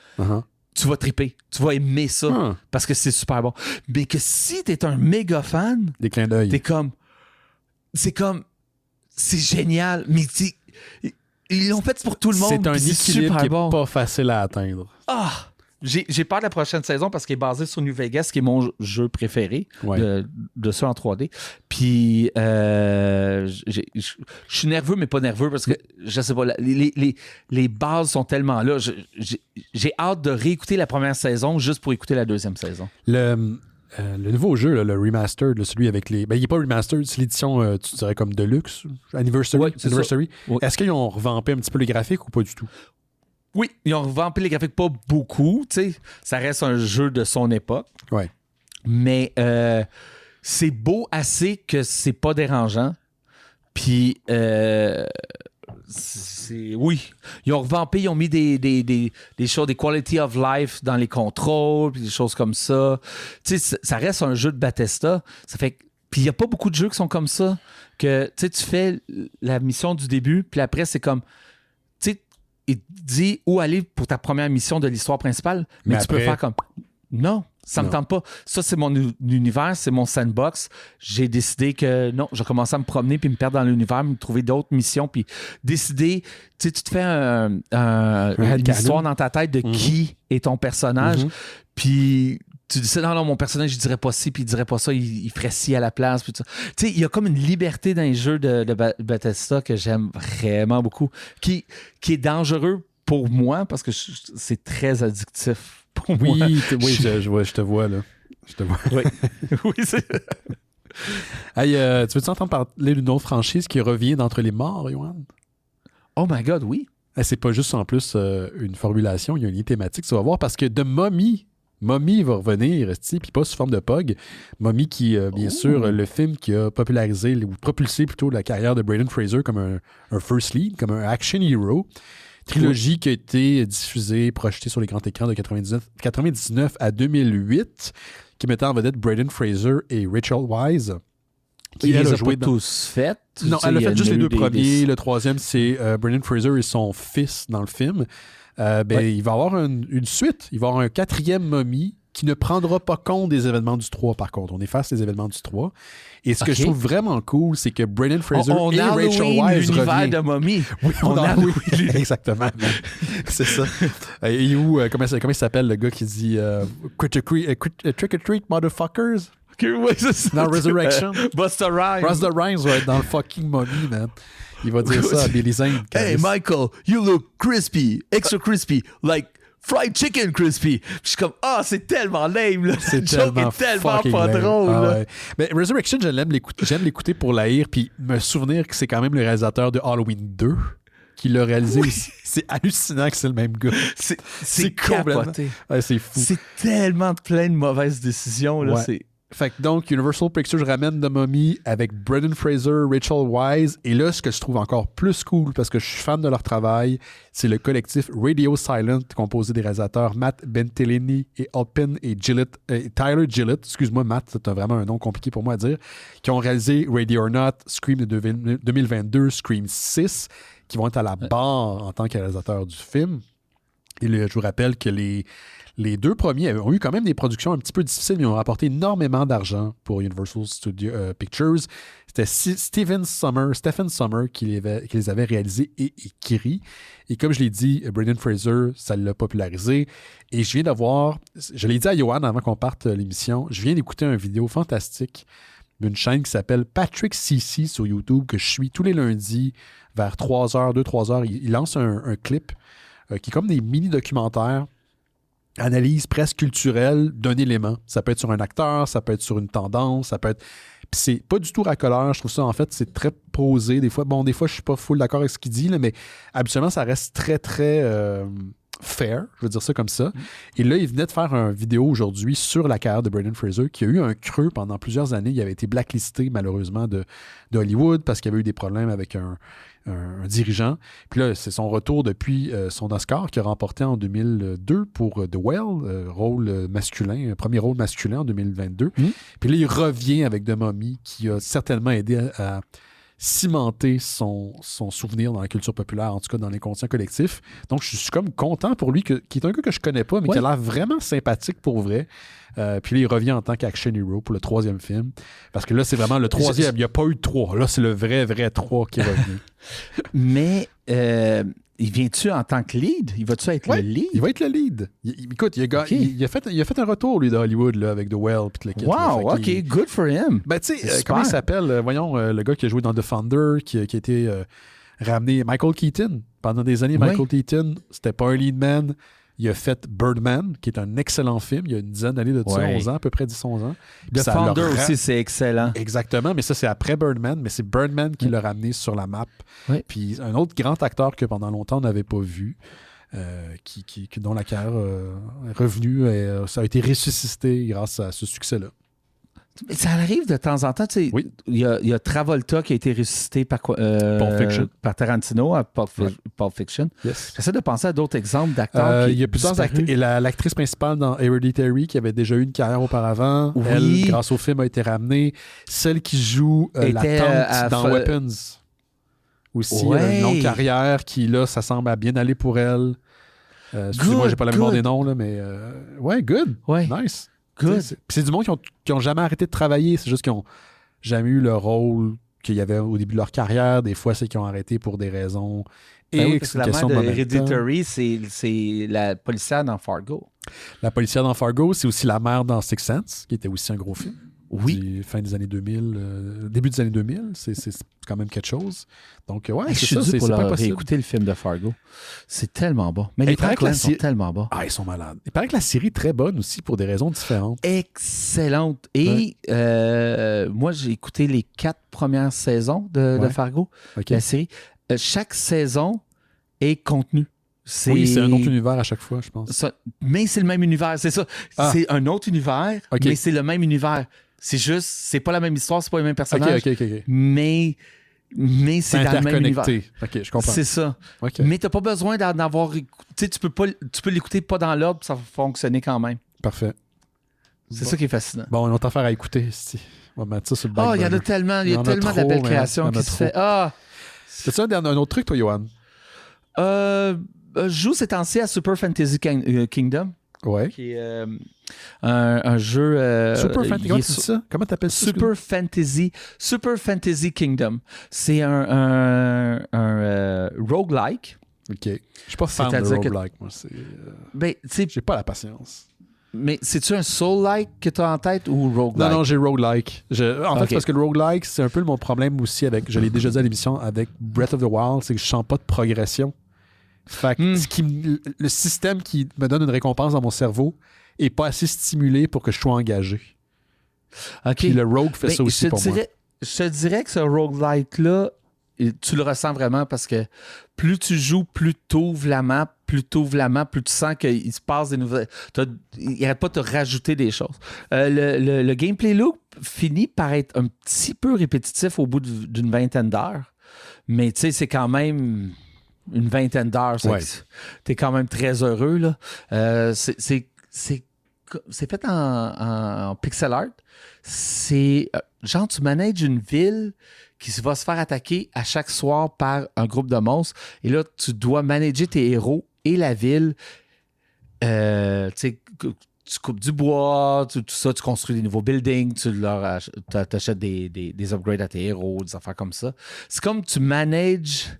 tu vas triper. Tu vas aimer ça parce que c'est super bon. Mais que si t'es un méga fan, des clins d'œil. C'est génial, mais ils l'ont fait pour tout le monde. C'est un équilibre qui n'est pas facile à atteindre. Ah! J'ai peur de la prochaine saison parce qu'il est basé sur New Vegas, qui est mon jeu préféré de ceux en 3D. Puis, je suis nerveux, mais pas nerveux parce que, je sais pas, les bases sont tellement là. J'ai hâte de réécouter la première saison juste pour écouter la deuxième saison. Le nouveau jeu, là, le remastered, là, celui avec les... Ben, il n'est pas remastered, c'est l'édition, tu dirais, comme Deluxe, Anniversary. Ouais, Anniversary. Ouais. Est-ce qu'ils ont revampé un petit peu les graphiques ou pas du tout? Oui, ils ont revampé les graphiques, pas beaucoup, tu sais. Ça reste un jeu de son époque. Ouais. Mais c'est beau assez que c'est pas dérangeant. Puis... oui, ils ont revampé, ils ont mis des choses, des quality of life dans les contrôles, puis des choses comme ça. Tu sais, ça reste un jeu de Bethesda. Ça fait, puis il n'y a pas beaucoup de jeux qui sont comme ça, que tu fais la mission du début, puis après, c'est comme, tu sais, il te dit où aller pour ta première mission de l'histoire principale, mais tu peux faire comme, non. Ça me tente pas. Ça, c'est mon univers, c'est mon sandbox. J'ai décidé que non, je vais commencer à me promener puis me perdre dans l'univers, me trouver d'autres missions puis décider. Tu sais, tu te fais une histoire dans ta tête de qui est ton personnage. Puis tu dis ça, non, mon personnage, il dirait pas ci, puis il dirait pas ça, il ferait ci à la place. Puis tu sais, il y a comme une liberté dans les jeux de Bethesda que j'aime vraiment beaucoup, qui est dangereux pour moi parce que c'est très addictif pour moi. Oui, je te vois, là. Je te vois. Oui, oui c'est... Hey, tu veux-tu entendre parler d'une autre franchise qui revient d'entre les morts, Yoann? Oh my God, oui. C'est pas juste en plus une formulation, il y a une ligne thématique, tu vas voir, parce que de Mummy va revenir, puis pas sous forme de POG. Mummy qui, bien sûr, le film qui a popularisé, ou propulsé plutôt la carrière de Brendan Fraser comme un first lead, comme un action hero. Trilogie qui a été diffusée, projetée sur les grands écrans de 99 à 2008, qui mettait en vedette Brendan Fraser et Rachel Weisz. Qui les a pas tous faits. Non, elle a fait juste les deux premiers. Le troisième, c'est Brendan Fraser et son fils dans le film. Il va y avoir une suite. Il va y avoir un 4e Mummy qui ne prendra pas compte des événements du 3, par contre. On efface les événements du 3. Et ce que je trouve vraiment cool, c'est que Brendan Fraser et Rachel Weisz l'univers de Mommy. Oui, on a exactement. C'est ça. Et où, comment il s'appelle, le gars qui dit Trick or treat, motherfuckers? Oui, c'est ça. Dans Resurrection. Busta Rhymes. Busta Rhymes va être dans le fucking Mummy, man. Il va dire ça à Billy Zane. Hey, Michael, you look crispy, extra crispy, like fried chicken crispy. Puis je suis comme, c'est tellement lame, là. C'est tellement pas drôle, là. Ouais. Mais Resurrection, j'aime l'écouter pour l'haïr, puis me souvenir que c'est quand même le réalisateur de Halloween 2 qui l'a réalisé aussi. C'est hallucinant que c'est le même gars. C'est complètement... Ouais, c'est fou. C'est tellement plein de mauvaises décisions, là. Ouais. Fait que donc, Universal Pictures ramène The Mummy avec Brendan Fraser, Rachel Weisz. Et là, ce que je trouve encore plus cool, parce que je suis fan de leur travail, c'est le collectif Radio Silent, composé des réalisateurs Matt Bentelini et Alpin et Tyler Gillett. Excuse-moi, Matt, c'est vraiment un nom compliqué pour moi à dire. Qui ont réalisé Ready or Not, Scream de 2022, Scream 6, qui vont être à la barre en tant que réalisateurs du film. Et je vous rappelle que les deux premiers ont eu quand même des productions un petit peu difficiles, mais ont rapporté énormément d'argent pour Universal Studios Pictures. C'était Stephen Summer qui les avait réalisés et écrits. Et comme je l'ai dit, Brendan Fraser, ça l'a popularisé. Et je viens de voir, je l'ai dit à Yoann avant qu'on parte l'émission, je viens d'écouter une vidéo fantastique d'une chaîne qui s'appelle Patrick CC sur YouTube, que je suis tous les lundis vers 3h, 2-3h. Il lance un clip qui est comme des mini-documentaires, analyse presque culturelle d'un élément. Ça peut être sur un acteur, ça peut être sur une tendance, ça peut être... Puis c'est pas du tout racoleur, je trouve ça, en fait, c'est très posé. Des fois, je suis pas full d'accord avec ce qu'il dit, là, mais habituellement, ça reste très, très fair, je veux dire ça comme ça. Et là, il venait de faire une vidéo aujourd'hui sur la carrière de Brendan Fraser, qui a eu un creux pendant plusieurs années. Il avait été blacklisté, malheureusement, de Hollywood, parce qu'il y avait eu des problèmes avec un dirigeant. Puis là, c'est son retour depuis son Oscar qu'il a remporté en 2002 pour The Whale, rôle masculin, premier rôle masculin en 2022. Puis là, il revient avec The Mummy, qui a certainement aidé à cimenter son souvenir dans la culture populaire, en tout cas dans les conscients collectifs. Donc, je suis comme content pour lui, qui est un gars que je connais pas, mais qui a l'air vraiment sympathique pour vrai. Puis là, il revient en tant qu'action hero pour le 3e film. Parce que là, c'est vraiment le 3e. Il n'y a pas eu de 3. Là, c'est le vrai 3 qui est revenu. Mais il vient-tu en tant que lead? Il va-tu être le lead? Il va être le lead. Écoute, il a fait un retour, lui, de Hollywood, là, avec The Whale. Wow, OK, good for him. Ben, tu sais, comment il s'appelle? Voyons, le gars qui a joué dans The Thunder, qui a été ramené... Michael Keaton. Pendant des années, Michael Keaton, c'était pas un lead man. Il a fait Birdman, qui est un excellent film. Il y a une dizaine d'années de 11 ans, à peu près 10-11 ans. The Thunder aussi, c'est excellent. Exactement, mais ça, c'est après Birdman. Mais c'est Birdman qui l'a ramené sur la map. Oui. Puis un autre grand acteur que pendant longtemps, on n'avait pas vu, dont la carrière est revenue, et ça a été ressuscité grâce à ce succès-là. Mais ça arrive de temps en temps. Tu sais, il y a Travolta qui a été ressuscité par Tarantino à Pulp Fiction. Yes. J'essaie de penser à d'autres exemples d'acteurs. Il y a plusieurs acteurs. Et l'actrice principale dans Hereditary, qui avait déjà eu une carrière auparavant, elle, grâce au film, a été ramenée. Celle qui joue la tante dans Weapons. Aussi, une longue carrière qui, là, ça semble à bien aller pour elle. Excusez-moi, j'ai pas la mémoire des noms, là, mais good. Ouais. Nice. Good. C'est du monde qui ont jamais arrêté de travailler. C'est juste qu'ils n'ont jamais eu le rôle qu'il y avait au début de leur carrière. Des fois, c'est qu'ils ont arrêté pour des raisons X. La mère de Hereditary, c'est la policière dans Fargo. La policière dans Fargo, c'est aussi la mère dans Sixth Sense, qui était aussi un gros film. Oui. Fin des années 2000, début des années 2000, c'est quand même quelque chose. Donc, ouais, je suis dû pour réécouter le film de Fargo. C'est tellement bon. Mais les Franklin sont tellement bons. Ah, ils sont malades. Il paraît que la série est très bonne aussi pour des raisons différentes. Excellente. Et moi, j'ai écouté les 4 premières saisons de Fargo, la série. Chaque saison est contenue. Oui, c'est un autre univers à chaque fois, je pense. Mais c'est le même univers, c'est ça. C'est un autre univers, mais c'est le même univers. C'est juste, c'est pas la même histoire, c'est pas les mêmes personnages. OK. Mais c'est dans le même univers. OK, je comprends. C'est ça. Okay. Mais t'as pas besoin d'en avoir... Tu sais, tu peux l'écouter pas dans l'ordre, ça va fonctionner quand même. Parfait. C'est ça qui est fascinant. Bon, une autre affaire à écouter ici. On va mettre ça sur le backburner. Il y en a tellement, il y a tellement de belles créations qui se fait. C'est-tu un autre truc, toi, Johan? Je joue ces temps-ci à Super Fantasy Kingdom. Ouais. Qui est un jeu... Super Fantasy, comment tu dis ça? Comment t'appelles ça? Super Fantasy Kingdom. C'est un roguelike. OK. Je suis pas fan de roguelike, moi. J'ai pas la patience. Mais c'est-tu un soul-like que tu as en tête ou roguelike? Non, j'ai roguelike. En fait, parce que le roguelike, c'est un peu mon problème aussi avec, je l'ai déjà dit à l'émission, avec Breath of the Wild, c'est que je sens pas de progression. Fait que le système qui me donne une récompense dans mon cerveau est pas assez stimulé pour que je sois engagé. Puis le rogue fait ça aussi pour moi. Je te dirais que ce roguelike-là, tu le ressens vraiment parce que plus tu joues, plus tu ouvres la map, plus tu sens qu'il se passe des nouvelles... Il n'arrête pas de te rajouter des choses. Le gameplay loop finit par être un petit peu répétitif au bout d'une vingtaine d'heures, mais tu sais, c'est quand même... une vingtaine d'heures. T'es quand même très heureux. Là. C'est fait en pixel art. C'est genre, tu manages une ville qui va se faire attaquer à chaque soir par un groupe de monstres. Et là, tu dois manager tes héros et la ville. Tu coupes du bois, tout ça, tu construis des nouveaux buildings, tu achètes des upgrades à tes héros, des affaires comme ça. C'est comme tu manages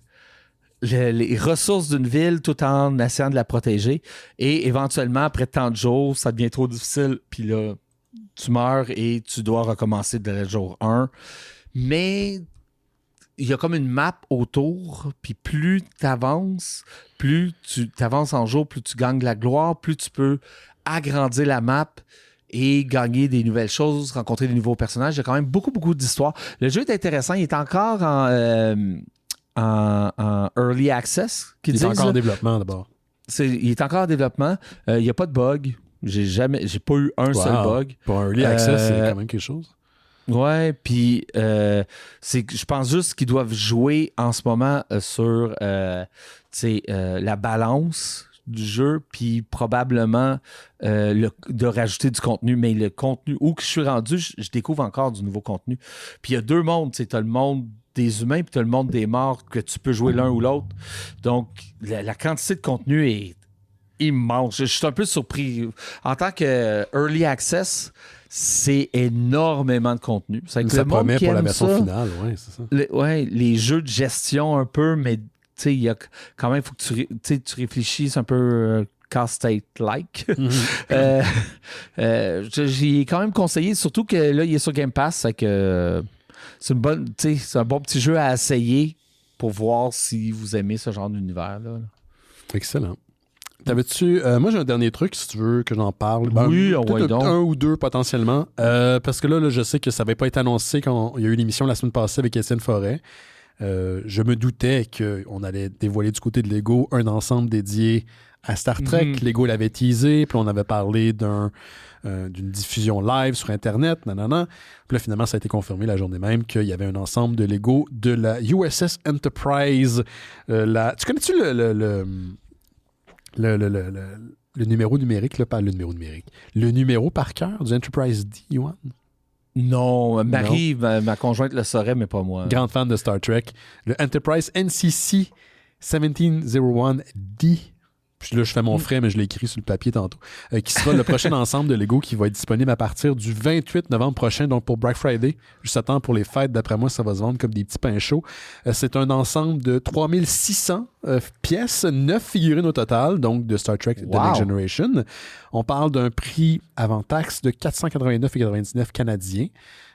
les ressources d'une ville tout en essayant de la protéger. Et éventuellement, après tant de jours, ça devient trop difficile. Puis là, tu meurs et tu dois recommencer dès le jour 1. Mais il y a comme une map autour. Puis plus tu avances, plus tu avances en jour, plus tu gagnes de la gloire, plus tu peux agrandir la map et gagner des nouvelles choses, rencontrer des nouveaux personnages. Il y a quand même beaucoup, beaucoup d'histoires. Le jeu est intéressant. Il est encore en early access. Il est encore en développement d'abord. Il est encore en développement. Il n'y a pas de bug. J'ai pas eu un seul bug. Pour un early access, c'est quand même quelque chose. Ouais, puis je pense juste qu'ils doivent jouer en ce moment sur la balance du jeu, puis probablement de rajouter du contenu. Mais le contenu, où que je suis rendu, je découvre encore du nouveau contenu. Puis il y a deux mondes. Tu as le monde des humains, puis tu as le monde des morts, que tu peux jouer l'un ou l'autre. Donc, la quantité de contenu est immense. Je suis un peu surpris. En tant que Early Access, c'est énormément de contenu. Ça promet pour la version finale, oui, c'est ça. Les jeux de gestion un peu, mais il y a quand même, il faut que tu réfléchisses un peu casse-tête-like. J'ai quand même conseillé, surtout que là, il est sur Game Pass, c'est que c'est un bon petit jeu à essayer pour voir si vous aimez ce genre d'univers-là. Excellent. T'avais-tu... moi, j'ai un dernier truc, si tu veux que j'en parle. Oui, donc. Un ou deux, potentiellement. Parce que là, je sais que ça n'avait pas été annoncé quand il y a eu l'émission la semaine passée avec Étienne Forêt. Je me doutais qu'on allait dévoiler du côté de Lego un ensemble dédié à Star Trek. Lego l'avait teasé, puis on avait parlé d'une diffusion live sur Internet, nanana. Puis là, finalement, ça a été confirmé la journée même qu'il y avait un ensemble de Lego de la USS Enterprise. Tu connais-tu le numéro numérique, là, pas le numéro numérique, le numéro par cœur du Enterprise D, Yohan? Non, Marie, ma conjointe le saurait, mais pas moi. Grande fan de Star Trek. Le Enterprise NCC 1701D Puis là, je fais mon frais, mais je l'ai écrit sur le papier tantôt. Qui sera le prochain ensemble de Lego qui va être disponible à partir du 28 novembre prochain, donc pour Black Friday. Juste à temps pour les fêtes, d'après moi, ça va se vendre comme des petits pains chauds. C'est un ensemble de 3600 pièces, 9 figurines au total, donc de Star Trek The Next Generation. On parle d'un prix avant taxe de 489,99 canadiens.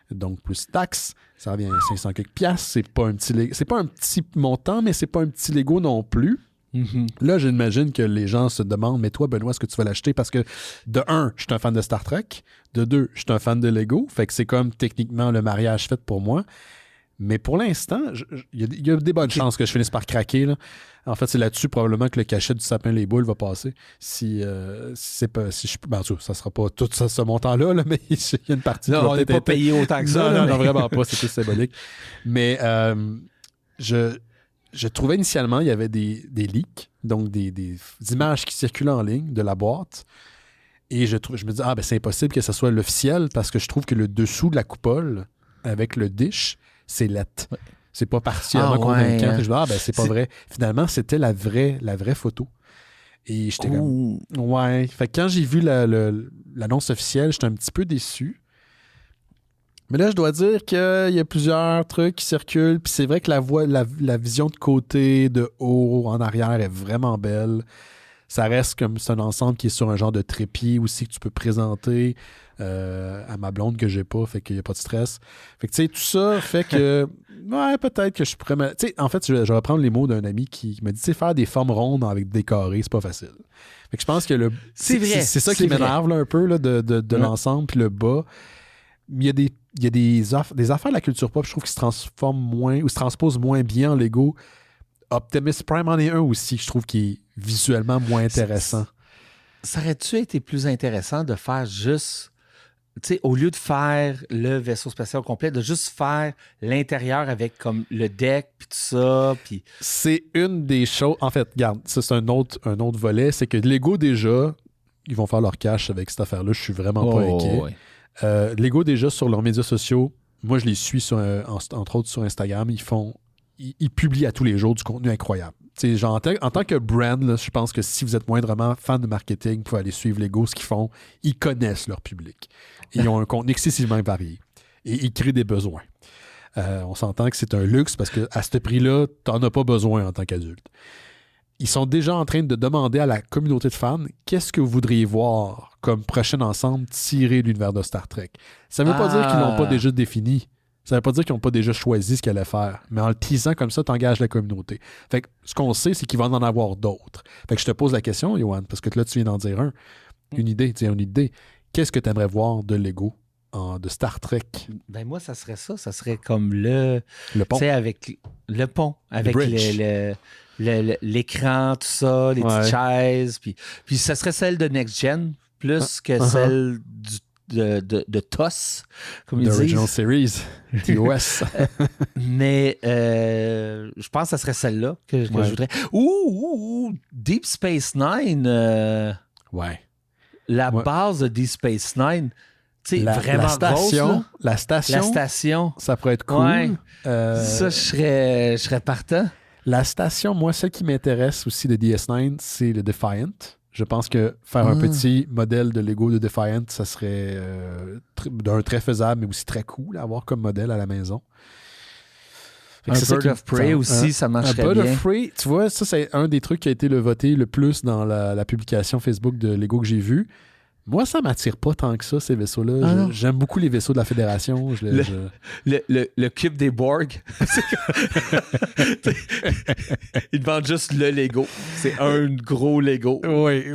Donc, plus taxes, ça revient à 500 quelques piastres. C'est pas un petit montant, mais c'est pas un petit Lego non plus. Mm-hmm. Là, j'imagine que les gens se demandent, mais toi, Benoît, est-ce que tu vas l'acheter? Parce que, de un, je suis un fan de Star Trek. De deux, je suis un fan de Lego. Fait que c'est comme techniquement le mariage fait pour moi. Mais pour l'instant, il y a des bonnes chances que je finisse par craquer. Là. En fait, c'est là-dessus probablement que le cachet du sapin les boules va passer. Si ça sera pas tout ça, ce montant-là, là, mais il y a une partie. Non, on n'est pas payé autant que ça. Non, vraiment pas. C'est plus symbolique. Mais je trouvais initialement, il y avait des leaks, donc des images qui circulaient en ligne de la boîte. Et je me dis, c'est impossible que ce soit l'officiel parce que je trouve que le dessous de la coupole avec le dish, c'est lettre. Ouais. C'est pas particulièrement convaincant. Je dis, c'est pas vrai. Finalement, c'était la vraie photo. Et j'étais comme... Ouais. Fait que quand j'ai vu l'annonce officielle, j'étais un petit peu déçu. Mais là, je dois dire qu'il y a plusieurs trucs qui circulent. Puis c'est vrai que la vision de côté, de haut, en arrière est vraiment belle. Ça reste comme c'est un ensemble qui est sur un genre de trépied aussi que tu peux présenter à ma blonde que j'ai pas, fait qu'il n'y a pas de stress. Fait que tu sais, tout ça fait que peut-être que je pourrais... Tu sais, en fait, je vais reprendre les mots d'un ami qui me dit, tu sais, faire des formes rondes avec des carrés, c'est pas facile. Fait que je pense que c'est ça qui m'énerve là, un peu là, de l'ensemble, puis le bas. Il y a des affaires de la culture pop, je trouve, qui se transforment moins ou se transposent moins bien en Lego. Optimus Prime en est un aussi, je trouve, qui est visuellement moins intéressant. Ça aurait-tu été plus intéressant de faire juste, tu sais, au lieu de faire le vaisseau spatial complet, de juste faire l'intérieur avec comme le deck, puis tout ça, puis... C'est une des choses... En fait, regarde, ça c'est un autre volet, c'est que Lego, déjà, ils vont faire leur cash avec cette affaire-là, je suis vraiment pas inquiet. Ouais. Lego, déjà, sur leurs médias sociaux, moi, je les suis, entre autres, sur Instagram, ils publient à tous les jours du contenu incroyable. Genre, en tant que brand, là, je pense que si vous êtes moindrement fan de marketing, vous pouvez aller suivre Lego, ce qu'ils font. Ils connaissent leur public. Et ils ont un contenu excessivement varié. Et ils créent des besoins. On s'entend que c'est un luxe parce qu'à ce prix-là, tu n'en as pas besoin en tant qu'adulte. Ils sont déjà en train de demander à la communauté de fans qu'est-ce que vous voudriez voir comme prochain ensemble tiré de l'univers de Star Trek. Ça ne veut pas dire qu'ils l'ont pas déjà défini. Ça ne veut pas dire qu'ils n'ont pas déjà choisi ce qu'ils allaient faire. Mais en le teasant comme ça, tu engages la communauté. Fait que ce qu'on sait, c'est qu'il va en avoir d'autres. Fait que je te pose la question, Yoann, parce que là, tu viens d'en dire une idée. Qu'est-ce que tu aimerais voir de Lego, de Star Trek? Ben moi, ça serait ça. Ça serait comme le pont. Tu sais, avec le pont. Avec l'écran, tout ça, les petites chaises. Puis ça serait celle de Next Gen, plus que celle de TOS, comme ils disent. Original Series, TOS. Mais je pense que ça serait celle-là que je voudrais. Ouh, Deep Space Nine. La base de Deep Space Nine, tu sais, vraiment grosse. La station. Ça pourrait être cool. Ouais. Ça, je serais partant. La station, moi, celle qui m'intéresse aussi de DS9, c'est le Defiant. Je pense que faire un petit modèle de Lego de Defiant, ça serait d'un très faisable, mais aussi très cool à avoir comme modèle à la maison. Un Bird of Prey aussi, ça marcherait bien. Un Bird of Prey, tu vois, ça, c'est un des trucs qui a été voté le plus dans la publication Facebook de Lego que j'ai vu. Moi, ça m'attire pas tant que ça, ces vaisseaux-là. J'aime beaucoup les vaisseaux de la Fédération. Le cube des Borg. Ils vendent juste le Lego. C'est un gros Lego. Oui,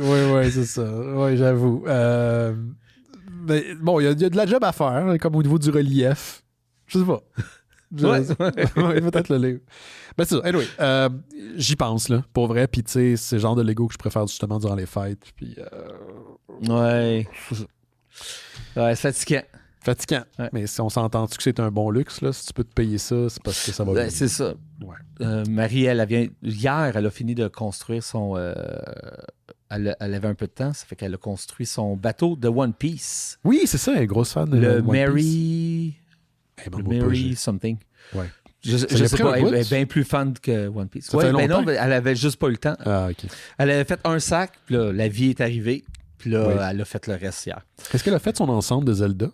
c'est ça. Oui, j'avoue. Mais bon, il y a de la job à faire, comme au niveau du relief. Je sais pas. Peut-être le Lego. Ben c'est ça. Anyway, j'y pense, là, pour vrai. Puis, tu sais, c'est le genre de Lego que je préfère justement durant les fêtes. Puis, ouais, c'est fatigant. Ouais. Mais si on s'entend-tu que c'est un bon luxe, là, si tu peux te payer ça, c'est parce que ça va bien. C'est ça. Ouais. Marie, hier, elle a fini de construire son... Elle avait un peu de temps, ça fait qu'elle a construit son bateau de One Piece. Oui, c'est ça, elle est grosse fan de le One Mary... Piece. Le Mary something. Ouais. Je sais pas, elle est bien plus fan que One Piece. Ça fait longtemps? Non, elle avait juste pas eu le temps. Ah, OK. Elle avait fait un sac, puis là, la vie est arrivée, puis là, elle a fait le reste hier. Est-ce qu'elle a fait son ensemble de Zelda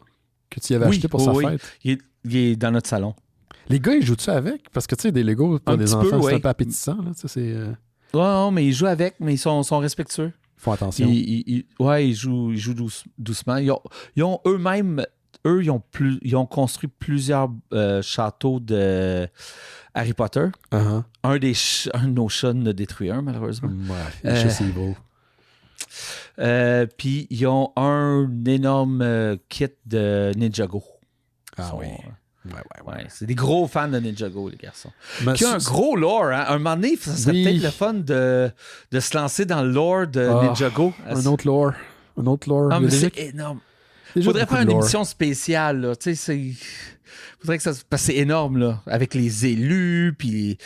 que tu y avais acheté pour sa fête? Il est dans notre salon. Les gars, ils jouent-tu avec? Parce que, tu sais, des Lego pour des enfants, c'est un peu appétissant. Là, c'est, non, mais ils jouent avec, mais ils sont respectueux. Ils font attention. Ils jouent doucement. Ils ont eux-mêmes... ils ont construit plusieurs châteaux de Harry Potter. Uh-huh. Un de nos chats en a détruit un, malheureusement. Ouais, c'est beau. Puis ils ont un énorme kit de Ninjago. Ah oui. Ouais. C'est des gros fans de Ninjago, les garçons. Mais qui a un gros lore. Hein? Un moment donné, ça serait peut-être le fun de se lancer dans le lore de Ninjago. Un autre lore. Ah, mais c'est énorme. Il faudrait faire une émission spéciale. Là. Faudrait que ça... Parce que c'est énorme, là. Avec les élus, puis...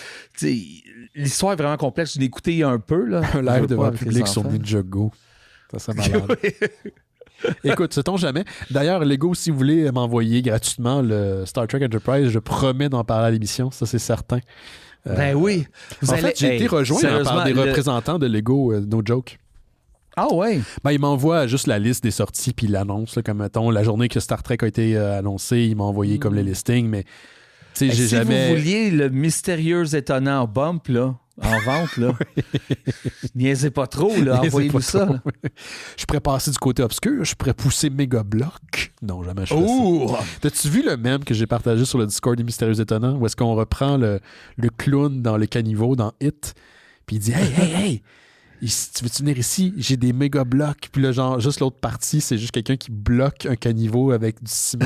L'histoire est vraiment complexe. Je l'ai écouté un peu, là. Un live devant le public sur Ninjago. Ça serait malade. Écoute, sait-on jamais. D'ailleurs, Lego, si vous voulez m'envoyer gratuitement le Star Trek Enterprise, je promets d'en parler à l'émission, ça c'est certain. Ben oui. En fait, j'ai été rejoint par des représentants de Lego, no joke. Ah ouais? Ben, ils m'envoient juste la liste des sorties puis l'annonce, là, comme mettons, la journée que Star Trek a été annoncé, ils m'ont envoyé comme le listing, mais j'ai jamais... Si vous vouliez le mystérieux étonnant bump, là, en vente, là. Niaisez pas trop, là. Envoyez-nous ça. Là. Je pourrais passer du côté obscur. Je pourrais pousser Méga Block. Non, jamais je fais ça. T'as-tu vu le mème que j'ai partagé sur le Discord des Mystérieux Étonnants où est-ce qu'on reprend le clown dans le caniveau, dans Hit, puis il dit « Hey! Tu veux-tu venir ici? J'ai des méga blocs. » Puis là, genre, juste l'autre partie, c'est juste quelqu'un qui bloque un caniveau avec du ciment.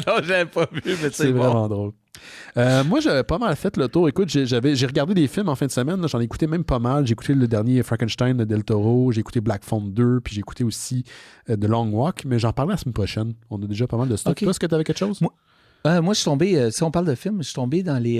Non, j'avais pas vu, mais c'est vraiment drôle. Moi, j'avais pas mal fait le tour. Écoute, j'ai regardé des films en fin de semaine. Là, j'en ai écouté même pas mal. J'ai écouté le dernier Frankenstein de Del Toro. J'ai écouté Black Phone 2. Puis j'ai écouté aussi The Long Walk. Mais j'en parlerai la semaine prochaine. On a déjà pas mal de stock. Toi, est-ce que tu avais quelque chose? Moi, je suis tombé, si on parle de films, je suis tombé dans les...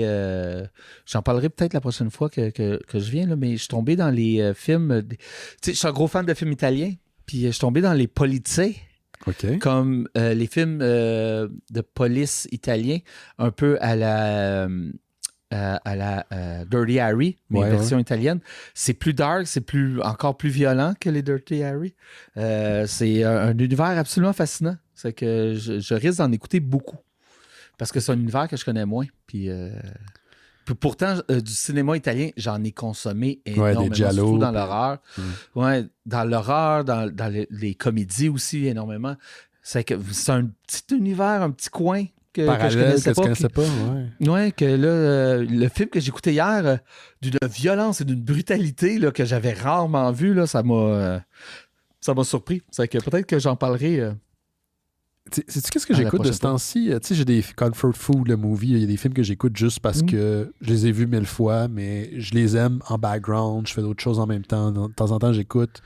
j'en parlerai peut-être la prochaine fois que je viens, là, mais je suis tombé dans les films... Tu sais, je suis un gros fan de films italiens. Puis je suis tombé dans les Polizei. Okay. Comme les films de police italiens, un peu à la Dirty Harry, mais version italienne. C'est plus dark, c'est encore plus violent que les Dirty Harry. C'est un univers absolument fascinant. C'est que je risque d'en écouter beaucoup. Parce que c'est un univers que je connais moins. Puis pourtant, du cinéma italien, j'en ai consommé énormément, surtout dans l'horreur. Ouais, dans l'horreur, dans les comédies aussi, énormément. C'est un petit univers, un petit coin que je connaissais pas. Ouais, que là, le film que j'écoutais hier, d'une violence et d'une brutalité là, que j'avais rarement vu, là, ça m'a surpris. C'est que peut-être que j'en parlerai... Sais-tu qu'est-ce que j'écoute de ce temps-ci? Tu sais, j'ai des comfort food, le movie. Il y a des films que j'écoute juste parce que je les ai vus 1000 fois, mais je les aime en background. Je fais d'autres choses en même temps. De temps en temps, j'écoute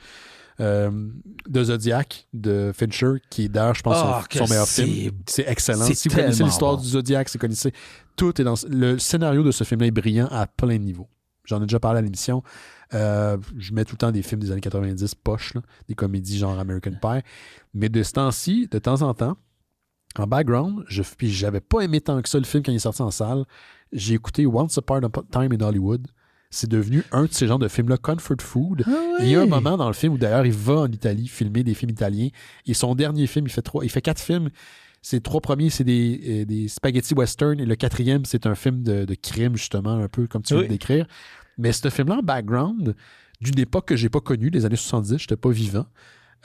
The Zodiac de Fincher, qui est d'ailleurs, je pense, son meilleur film. C'est excellent. Si vous connaissez l'histoire du Zodiac, si vous connaissez... Tout est dans... Le scénario de ce film-là est brillant à plein de niveaux. J'en ai déjà parlé à l'émission. Je mets tout le temps des films des années 90 poches, là, des genre American Pie. Mais de ce temps-ci, de temps en temps, en background, puis j'avais pas aimé tant que ça le film quand il est sorti en salle. J'ai écouté Once Upon a Time in Hollywood. C'est devenu un de ces genres de films-là, comfort food. Il y a un moment dans le film où d'ailleurs il va en Italie filmer des films italiens. Et son dernier film, il fait 4 films. Ces 3 premiers, c'est des spaghetti western. Et le 4e, c'est un film de crime, justement, un peu comme tu viens de décrire. Mais ce film-là, en background, d'une époque que j'ai pas connue, les années 70, j'étais pas vivant,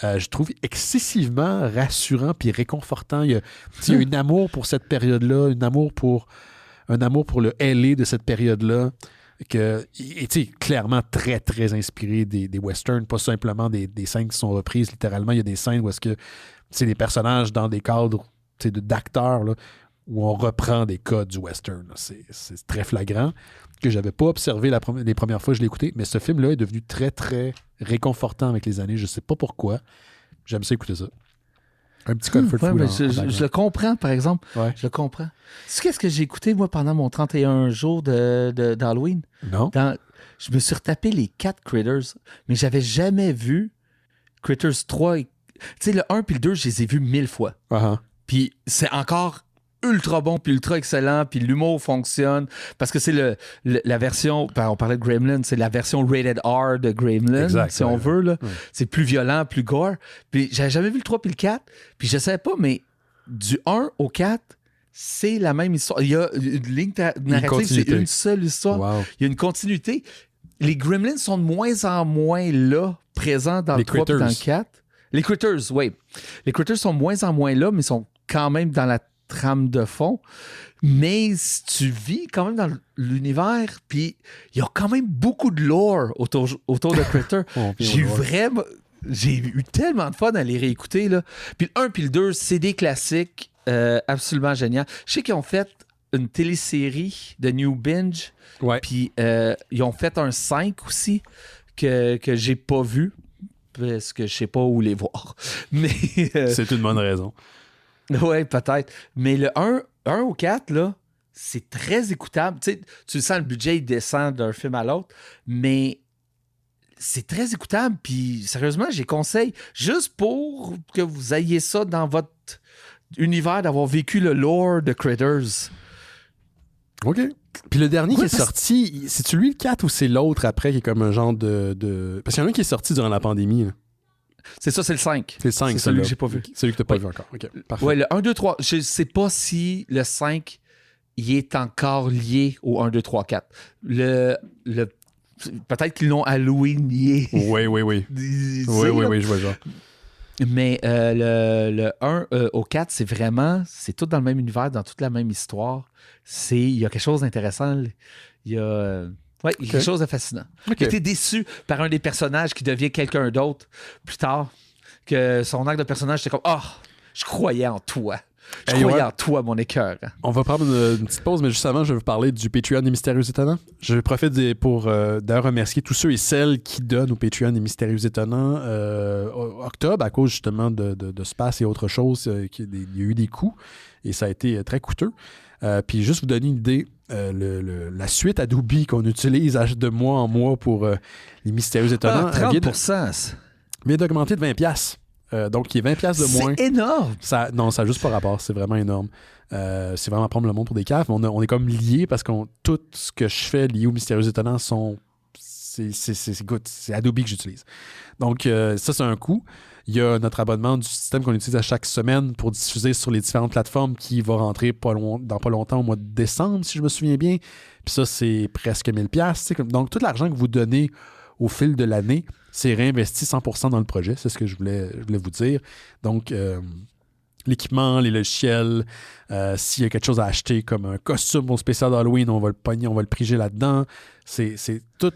je trouve excessivement rassurant puis réconfortant. Il y a un amour pour cette période-là, un amour pour le LA de cette période-là, que est clairement très, très inspiré des westerns, pas simplement des scènes qui sont reprises littéralement. Il y a des scènes où est-ce que c'est des personnages dans des cadres d'acteurs là, où on reprend des codes du western. C'est très flagrant, que j'avais pas observé les premières fois que je l'ai écouté, mais ce film-là est devenu très, très réconfortant avec les années. Je sais pas pourquoi. J'aime ça écouter ça. Un petit comfort food. Je le comprends, par exemple. Ouais. Je le comprends. Tu sais qu'est-ce que j'ai écouté, moi, pendant mon 31 jours d'Halloween? Non. Je me suis retapé les 4 Critters, mais j'avais jamais vu Critters 3. Tu sais, le 1 puis le 2, je les ai vus 1000 fois. Uh-huh. Puis c'est encore ultra bon, puis ultra excellent, puis l'humour fonctionne, parce que c'est la version, on parlait de Gremlins, c'est la version rated R de Gremlins, exact, si on veut. Là. Ouais. C'est plus violent, plus gore. Puis j'avais jamais vu le 3 puis le 4, puis je savais pas, mais du 1 au 4, c'est la même histoire. Il y a une ligne narrative, c'est une seule histoire. Wow. Il y a une continuité. Les Gremlins sont de moins en moins là, présents dans le 3 et dans le 4. Les Critters, oui. Les Critters sont de moins en moins là, mais sont quand même dans la trame de fond. Mais si tu vis quand même dans l'univers, puis il y a quand même beaucoup de lore autour de Critters. J'ai eu tellement de fun à les réécouter. Là. Puis le 1 puis le 2, c'est des classiques absolument géniaux. Je sais qu'ils ont fait une télésérie de New Binge. Ouais. Puis ils ont fait un 5 aussi que j'ai pas vu parce que je sais pas où les voir. Mais c'est une bonne raison. Oui, peut-être. Mais le 1 au 4, là, c'est très écoutable. Tu sais, tu sens le budget, il descend d'un film à l'autre, mais c'est très écoutable. Puis sérieusement, j'ai conseille juste pour que vous ayez ça dans votre univers, d'avoir vécu le lore de Critters. OK. Puis le dernier qui est sorti, c'est-tu lui le 4 ou c'est l'autre après qui est comme un genre de... Parce qu'il y en a un qui est sorti durant la pandémie. Là. C'est ça, c'est le 5. C'est le 5, c'est celui que j'ai pas vu. Celui que tu n'as pas vu encore. OK, parfait. Ouais, le 1, 2, 3. Je sais pas si le 5 il est encore lié au 1, 2, 3, 4. Peut-être qu'ils l'ont Halloweené. Oui. Oui, je vois genre. Mais le 1 au 4, c'est tout dans le même univers, dans toute la même histoire. Il y a quelque chose d'intéressant. Il y a quelque chose de fascinant. J'ai été déçu par un des personnages qui devient quelqu'un d'autre plus tard. Que son acte de personnage, c'était comme je croyais en toi. Je croyais en toi, mon écœur. On va prendre une petite pause, mais juste avant, je vais vous parler du Patreon des Mystérieux Étonnants. Je profite pour d'ailleurs remercier tous ceux et celles qui donnent au Patreon des Mystérieux Étonnants. Octobre, à cause justement de Space et autre chose, il y a eu des coûts et ça a été très coûteux. Puis juste vous donner une idée, la suite Adobe qu'on utilise de mois en mois pour les Mystérieux Étonnants 30%. Vient d'augmenter de 20$. Donc, il y a 20$ de moins. C'est énorme! Ça n'a juste pas rapport. C'est vraiment énorme. C'est vraiment prendre le monde pour des caves. On est comme liés parce que tout ce que je fais lié aux Mystérieux Étonnants c'est Adobe que j'utilise. Donc, ça, c'est un coût. Il y a notre abonnement du système qu'on utilise à chaque semaine pour diffuser sur les différentes plateformes qui va rentrer dans pas longtemps, au mois de décembre, si je me souviens bien. Puis ça, c'est presque 1000$. Donc, tout l'argent que vous donnez au fil de l'année, c'est réinvesti 100% dans le projet. C'est ce que je voulais vous dire. Donc, l'équipement, les logiciels, s'il y a quelque chose à acheter comme un costume pour le spécial d'Halloween, on va le pogner, on va le piger là-dedans. C'est tout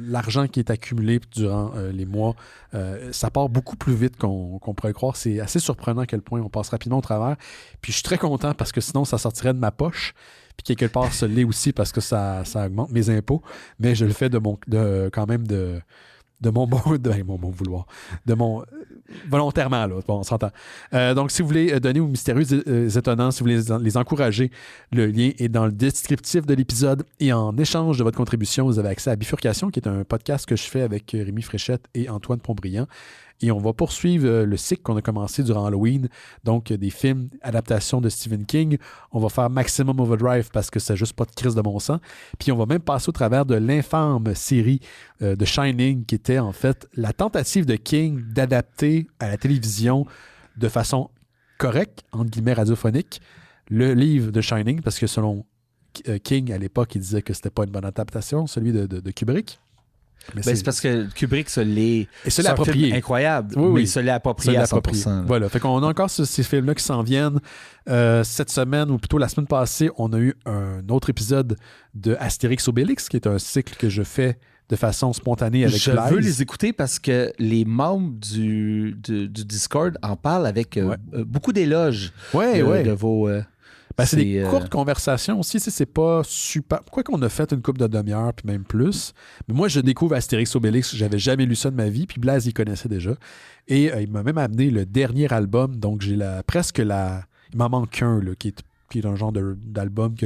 l'argent qui est accumulé durant les mois. Ça part beaucoup plus vite qu'on pourrait croire. C'est assez surprenant à quel point on passe rapidement au travers. Puis je suis très content parce que sinon, ça sortirait de ma poche. Puis quelque part, ça l'est aussi parce que ça augmente mes impôts. Mais je le fais volontairement, là. Bon, on s'entend. Donc, si vous voulez donner aux Mystérieux Étonnants, si vous voulez les encourager, le lien est dans le descriptif de l'épisode. Et en échange de votre contribution, vous avez accès à Bifurcation, qui est un podcast que je fais avec Rémi Fréchette et Antoine Pontbriand. Et on va poursuivre le cycle qu'on a commencé durant Halloween, donc des films, adaptations de Stephen King. On va faire Maximum Overdrive parce que c'est juste pas de crise de bon sens. Puis on va même passer au travers de l'infâme série de Shining, qui était en fait la tentative de King d'adapter à la télévision de façon correcte, entre guillemets radiophonique, le livre de Shining, parce que selon King, à l'époque, il disait que c'était pas une bonne adaptation, celui de Kubrick. C'est parce que Kubrick se l'est approprié. Incroyable, oui, mais il se l'est approprié à 100%. Voilà, fait qu'on a encore ces films-là qui s'en viennent. Cette semaine, ou plutôt la semaine passée, on a eu un autre épisode de Astérix Obélix, qui est un cycle que je fais de façon spontanée avec Blaise. Je veux les écouter parce que les membres du Discord en parlent avec beaucoup d'éloges de vos... c'est des courtes conversations aussi, c'est pas super. Quoi qu'on a fait une couple de demi-heure, puis même plus. Mais moi, je découvre Astérix Obélix, j'avais jamais lu ça de ma vie, puis Blaise, il connaissait déjà. Et il m'a même amené le dernier album, donc j'ai il m'en manque un, là, qui est un genre d'album que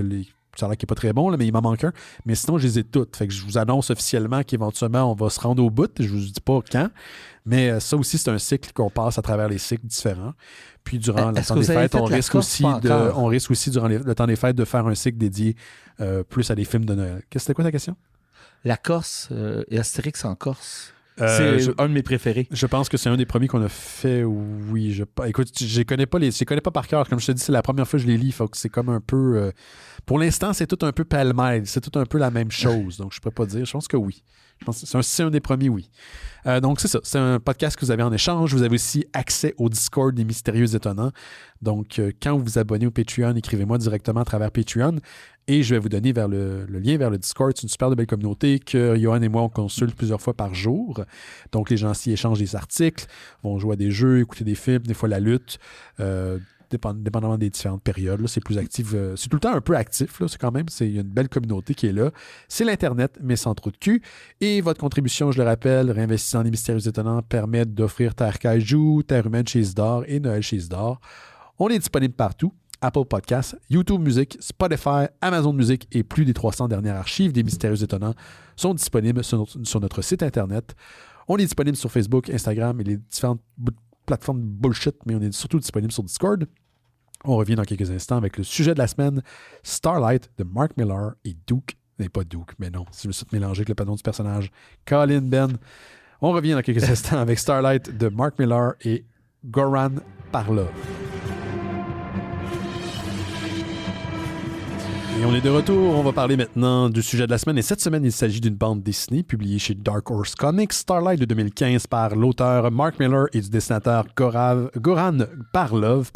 ça a l'air qu'il n'est pas très bon, là, mais il m'en manque un. Mais sinon, je les ai toutes. Fait que je vous annonce officiellement qu'éventuellement, on va se rendre au bout. Je vous dis pas quand. Mais ça aussi, c'est un cycle qu'on passe à travers les cycles différents. Puis durant le temps des fêtes, on risque aussi durant le temps des fêtes de faire un cycle dédié plus à des films de Noël. C'était quoi ta question? La Corse et Astérix en Corse. C'est un de mes préférés. Je pense que c'est un des premiers qu'on a fait, oui. Écoute, je les connais pas par cœur. Comme je te dis, c'est la première fois que je les lis. Faut que c'est comme un peu... pour l'instant, c'est tout un peu pêle-mêle. C'est tout un peu la même chose. Donc, je peux pas dire. Je pense que oui. Je pense que c'est un des premiers, oui. Donc, c'est ça. C'est un podcast que vous avez en échange. Vous avez aussi accès au Discord des Mystérieux Étonnants. Donc, quand vous vous abonnez au Patreon, écrivez-moi directement à travers Patreon et je vais vous donner vers le lien vers le Discord. C'est une super belle communauté que Johan et moi, on consulte plusieurs fois par jour. Donc, les gens s'y échangent des articles, vont jouer à des jeux, écouter des films, des fois la lutte. Dépendamment des différentes périodes. Là, c'est plus actif. C'est tout le temps un peu actif. Là, il y a une belle communauté qui est là. C'est l'Internet, mais sans trop de cul. Et votre contribution, je le rappelle, réinvestissant les Mystérieux Étonnants, permet d'offrir Terre Kaiju, Terre Humaine chez Isidore et Noël chez Isidore. On est disponible partout. Apple Podcasts, YouTube Music, Spotify, Amazon Music et plus des 300 dernières archives des Mystérieux Étonnants sont disponibles sur notre site Internet. On est disponible sur Facebook, Instagram et les différentes plateforme de bullshit, mais on est surtout disponible sur Discord. On revient dans quelques instants avec le sujet de la semaine, Starlight de Mark Millar et Duke. Pas Duke, mais non, je me suis mélangé avec le prénom du personnage, Colin Ben. On revient dans quelques instants avec Starlight de Mark Millar et Goran Parlov. Et on est de retour, on va parler maintenant du sujet de la semaine. Et cette semaine, il s'agit d'une bande dessinée publiée chez Dark Horse Comics, Starlight de 2015 par l'auteur Mark Millar et du dessinateur Goran Parlov.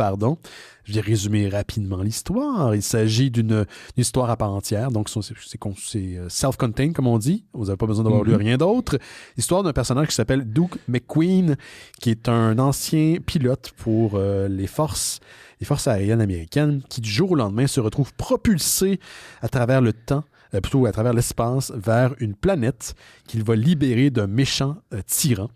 Je vais résumer rapidement l'histoire. Il s'agit d'une histoire à part entière, donc c'est self-contained, comme on dit. Vous n'avez pas besoin d'avoir lu rien d'autre. L'histoire d'un personnage qui s'appelle Duke McQueen, qui est un ancien pilote pour les forces aériennes américaines, qui du jour au lendemain se retrouve propulsé à travers le temps, plutôt à travers l'espace, vers une planète qu'il va libérer d'un méchant tyran.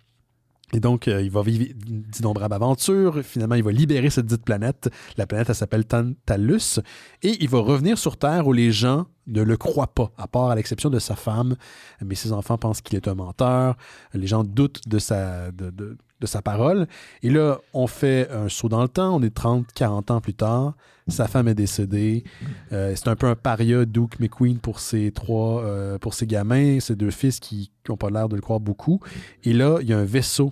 Et donc, il va vivre d'innombrables aventures. Finalement, il va libérer cette dite planète. La planète, elle s'appelle Tantalus. Et il va revenir sur Terre où les gens ne le croient pas, à l'exception de sa femme. Mais ses enfants pensent qu'il est un menteur. Les gens doutent de sa parole. Et là, on fait un saut dans le temps. On est 30, 40 ans plus tard. Sa femme est décédée. C'est un peu un paria, Duke McQueen, pour ses gamins, ses deux fils qui n'ont pas l'air de le croire beaucoup. Et là, il y a un vaisseau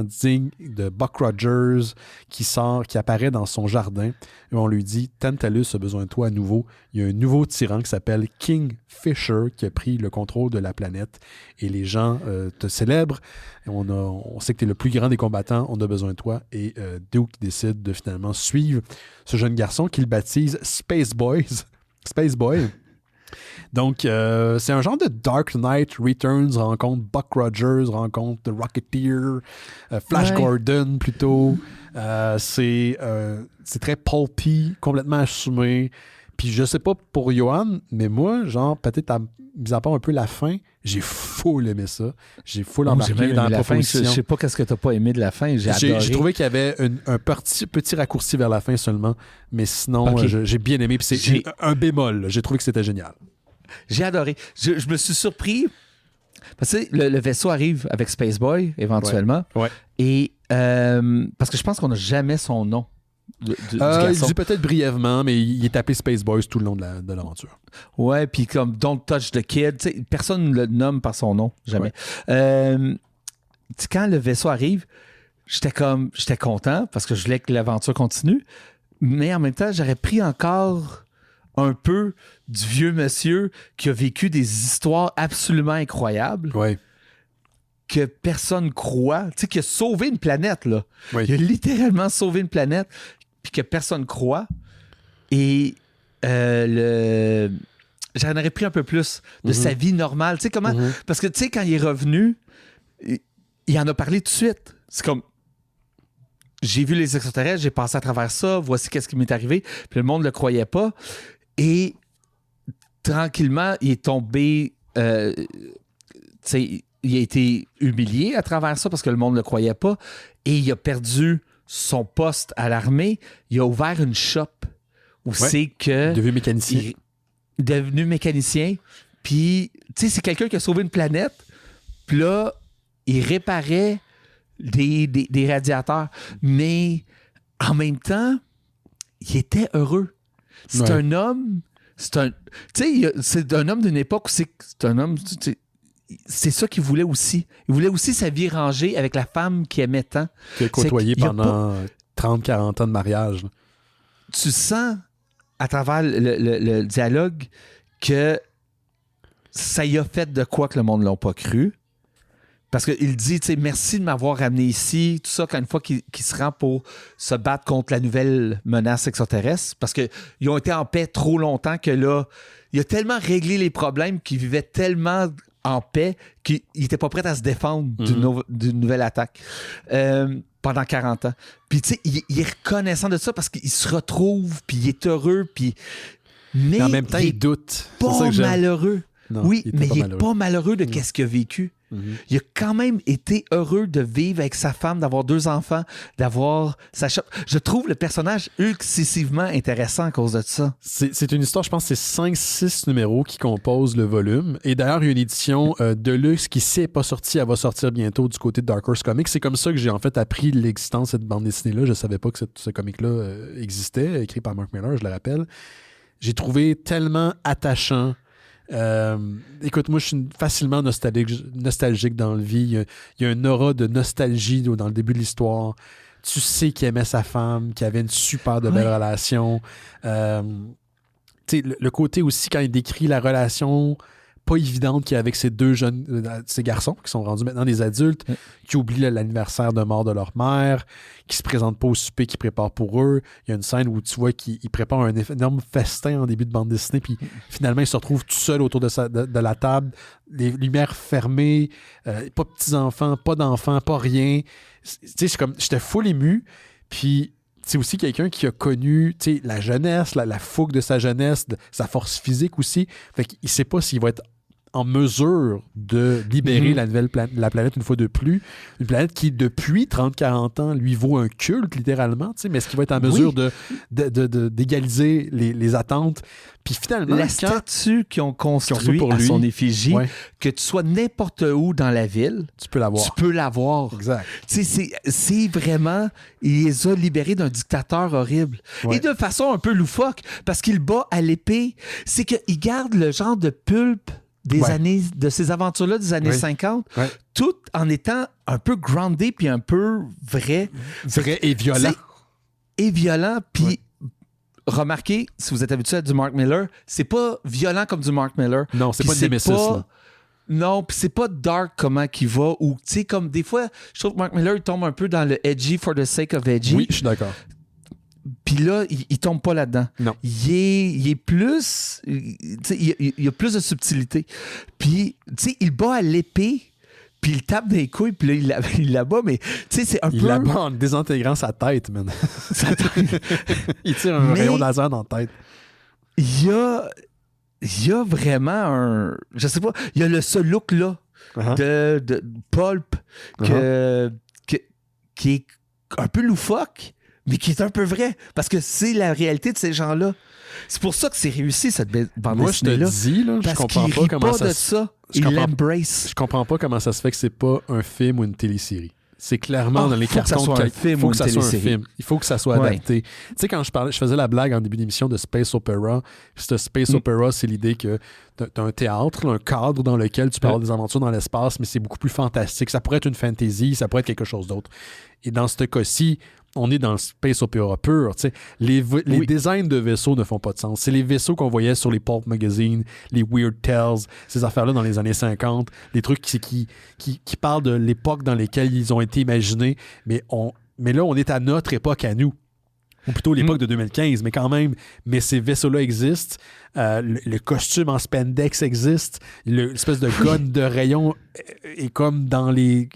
digne de Buck Rogers qui apparaît dans son jardin. Et on lui dit, Tantalus a besoin de toi à nouveau. Il y a un nouveau tyran qui s'appelle King Fisher qui a pris le contrôle de la planète. Et les gens te célèbrent. Et on sait que tu es le plus grand des combattants. On a besoin de toi. Et Duke décide de finalement suivre ce jeune garçon qu'il baptise Space Boy. Donc, c'est un genre de Dark Knight Returns, rencontre Buck Rogers, rencontre The Rocketeer, Flash Gordon plutôt. C'est très pulpy, complètement assumé. Puis je sais pas pour Johan, mais moi, genre, peut-être mis à part un peu la fin, j'ai full aimé ça. J'ai full embarqué dans la proposition. Je sais pas qu'est-ce que t'as pas aimé de la fin. J'ai trouvé qu'il y avait un petit raccourci vers la fin seulement, mais sinon, j'ai bien aimé. Puis c'est un bémol. J'ai trouvé que c'était génial. J'ai adoré. Je me suis surpris. Parce que le vaisseau arrive avec Space Boy, éventuellement. Ouais. Et parce que je pense qu'on n'a jamais son nom. Du garçon. Il dit peut-être brièvement, mais il est appelé Space Boys tout le long de l'aventure. Ouais, puis comme Don't Touch the Kid, personne ne le nomme par son nom, jamais. Ouais. Quand le vaisseau arrive, j'étais content parce que je voulais que l'aventure continue, mais en même temps, j'aurais pris encore un peu du vieux monsieur qui a vécu des histoires absolument incroyables. Ouais. Que personne croit, qui a sauvé une planète, là. Oui. Il a littéralement sauvé une planète, puis que personne croit. Et j'en aurais pris un peu plus de sa vie normale. Tu sais comment? Parce que, tu sais, quand il est revenu, il en a parlé tout de suite. C'est comme, j'ai vu les extraterrestres, j'ai passé à travers ça, voici qu'est-ce qui m'est arrivé. Puis le monde ne le croyait pas. Et tranquillement, il est tombé... tu sais, il a été humilié à travers ça parce que le monde ne le croyait pas. Et il a perdu son poste à l'armée. Il a ouvert une shop où c'est que... Il est devenu mécanicien. devenu mécanicien. Puis, tu sais, c'est quelqu'un qui a sauvé une planète. Puis là, il réparait des radiateurs. Mais en même temps, il était heureux. C'est un homme... Tu sais, c'est un homme d'une époque où c'est un homme... C'est ça qu'il voulait aussi. Il voulait aussi sa vie rangée avec la femme qu'il aimait tant. Qu'il a côtoyé pendant 30-40 ans de mariage. Là. Tu sens, à travers le dialogue, que ça y a fait de quoi que le monde ne l'a pas cru. Parce qu'il dit, tu sais, merci de m'avoir ramené ici, tout ça, quand une fois qu'il se rend pour se battre contre la nouvelle menace extraterrestre. Parce qu'ils ont été en paix trop longtemps que là, il a tellement réglé les problèmes qu'il vivait tellement en paix qu'il n'était pas prêt à se défendre d'une nouvelle attaque pendant 40 ans. Puis, tu sais, il est reconnaissant de ça parce qu'il se retrouve, puis il est heureux, puis... Mais en même temps, il doute. Pas malheureux. Non, oui, mais il n'est pas malheureux de qu'est-ce qu'il a vécu. Il a quand même été heureux de vivre avec sa femme, d'avoir 2 enfants, d'avoir sa shop. Je trouve le personnage excessivement intéressant à cause de ça. C'est une histoire, je pense que c'est 5-6 numéros qui composent le volume. Et d'ailleurs, il y a une édition Deluxe qui, si elle n'est pas sortie, elle va sortir bientôt du côté de Dark Horse Comics. C'est comme ça que j'ai en fait appris l'existence de cette bande dessinée-là. Je ne savais pas que ce comic-là existait, écrit par Mark Millar, je le rappelle. J'ai trouvé tellement attachant. Écoute, moi je suis facilement nostalgique dans la vie. Il y a un aura de nostalgie dans le début de l'histoire. Tu sais qu'il aimait sa femme, qu'il avait une super de belle relation. Le côté aussi quand il décrit la relation pas évidente qu'il y a avec ces 2 ces garçons qui sont rendus maintenant des adultes, qui oublient l'anniversaire de mort de leur mère, qui se présentent pas au souper qu'ils préparent pour eux. Il y a une scène où tu vois qu'ils préparent un énorme festin en début de bande dessinée, puis finalement ils se retrouvent tout seuls autour de la table, les lumières fermées, pas petits-enfants, pas d'enfants, pas rien. C'est comme, j'étais full ému, puis c'est aussi quelqu'un qui a connu la jeunesse, la fougue de sa jeunesse, sa force physique aussi. Fait qu'il sait pas s'il va être en mesure de libérer la planète une fois de plus. Une planète qui, depuis 30-40 ans, lui vaut un culte, littéralement. Mais est-ce qu'il va être en mesure d'égaliser les attentes? Puis finalement, la statue qu'ils ont construit pour lui, à son effigie, que tu sois n'importe où dans la ville, tu peux l'avoir. Exact. C'est vraiment... Il les a libérés d'un dictateur horrible. Ouais. Et de façon un peu loufoque, parce qu'il bat à l'épée. C'est qu'il garde le genre de pulpe de ces aventures-là des années 50, tout en étant un peu groundé puis un peu vrai. Vrai et violent. Puis remarquez, si vous êtes habitué à du Mark Millar, c'est pas violent comme du Mark Millar. Non, c'est pas une Nemesis. Non, puis c'est pas dark comment qu'il va, ou tu sais, comme des fois, je trouve que Mark Millar, il tombe un peu dans le edgy for the sake of edgy. Oui, je suis d'accord. Puis là, il tombe pas là-dedans. Non. Il est plus... Il y a plus de subtilité. Puis, tu sais, il bat à l'épée, puis il tape des couilles, puis là, il la bat, mais tu sais, c'est un peu... Il la bat en désintégrant sa tête, man. Il tire un rayon laser dans la tête. Il y a vraiment un... Je sais pas, il y a ce look-là de pulp qui est un peu loufoque, mais qui est un peu vrai, parce que c'est la réalité de ces gens-là. C'est pour ça que c'est réussi, cette bande dessinée-là. Moi, je te dis, là, je comprends pas comment ça... Il l'embrace. Je comprends pas comment ça se fait que c'est pas un film ou une télésérie. C'est clairement dans les cartons. Il faut que ça soit un film. Il faut que ça soit adapté. Tu sais, quand je faisais la blague en début d'émission de Space Opera. Ce Space Opera, c'est l'idée que t'as un théâtre, un cadre dans lequel tu peux avoir des aventures dans l'espace, mais c'est beaucoup plus fantastique. Ça pourrait être une fantasy, ça pourrait être quelque chose d'autre. Et dans ce cas-ci, on est dans le Space Opera pur. Les designs de vaisseaux ne font pas de sens. C'est les vaisseaux qu'on voyait sur les Pulp Magazine, les Weird Tales, ces affaires-là dans les années 50, des trucs qui parlent de l'époque dans laquelle ils ont été imaginés, mais là, on est à notre époque à nous. Ou plutôt l'époque de 2015, mais quand même. Mais ces vaisseaux-là existent. Le costume en spandex existe. L'espèce de gun de rayon est comme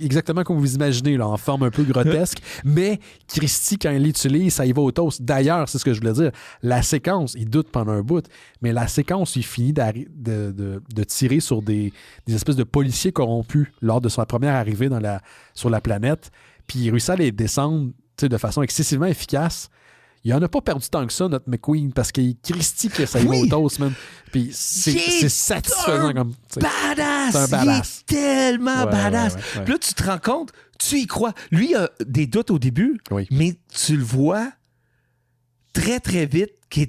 exactement comme vous imaginez, là, en forme un peu grotesque. Mais Christy, quand il l'utilise, ça y va au toast. D'ailleurs, c'est ce que je voulais dire. La séquence, il doute pendant un bout, mais la séquence, il finit de tirer sur des espèces de policiers corrompus lors de sa première arrivée sur la planète. Puis il réussit à les descendre de façon excessivement efficace. il en a pas perdu tant que ça, notre McQueen, parce qu'il Christy que ça y va au toast, man. Puis c'est satisfaisant comme. Badass! C'est un badass. Il est tellement badass. Ouais. Puis là, tu te rends compte, tu y crois. Lui, il a des doutes au début, mais tu le vois très, très vite qu'il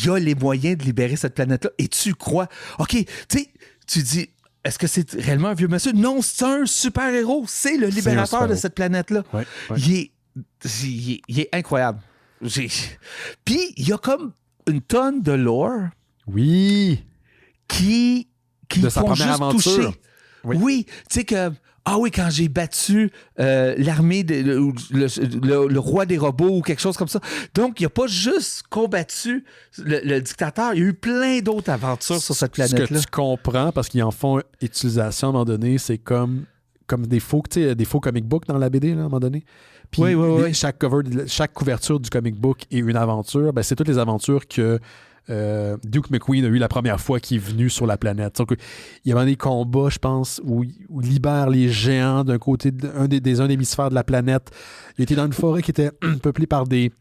a les moyens de libérer cette planète-là. Et tu crois. OK, tu sais, tu dis, est-ce que c'est réellement un vieux monsieur? Non, c'est un super-héros. C'est le libérateur de cette planète-là. Ouais. Il est incroyable. Puis, il y a comme une tonne de lore. Oui. Qui de sa font première juste aventure. toucher. Oui, tu sais que... Ah oui, quand j'ai battu l'armée, le roi des robots ou quelque chose comme ça. Donc, il n'a pas juste combattu le dictateur, il y a eu plein d'autres aventures sur cette planète-là. Ce que tu comprends, parce qu'ils en font utilisation à un moment donné, c'est comme des faux comic books dans la BD, là, à un moment donné. Puis chaque couverture du comic book est une aventure. Ben, c'est toutes les aventures que Duke McQueen a eu la première fois qu'il est venu sur la planète. Donc, il y a des combats, je pense, où il libère les géants d'un côté d'un des hémisphères de la planète. Il était dans une forêt qui était peuplée par des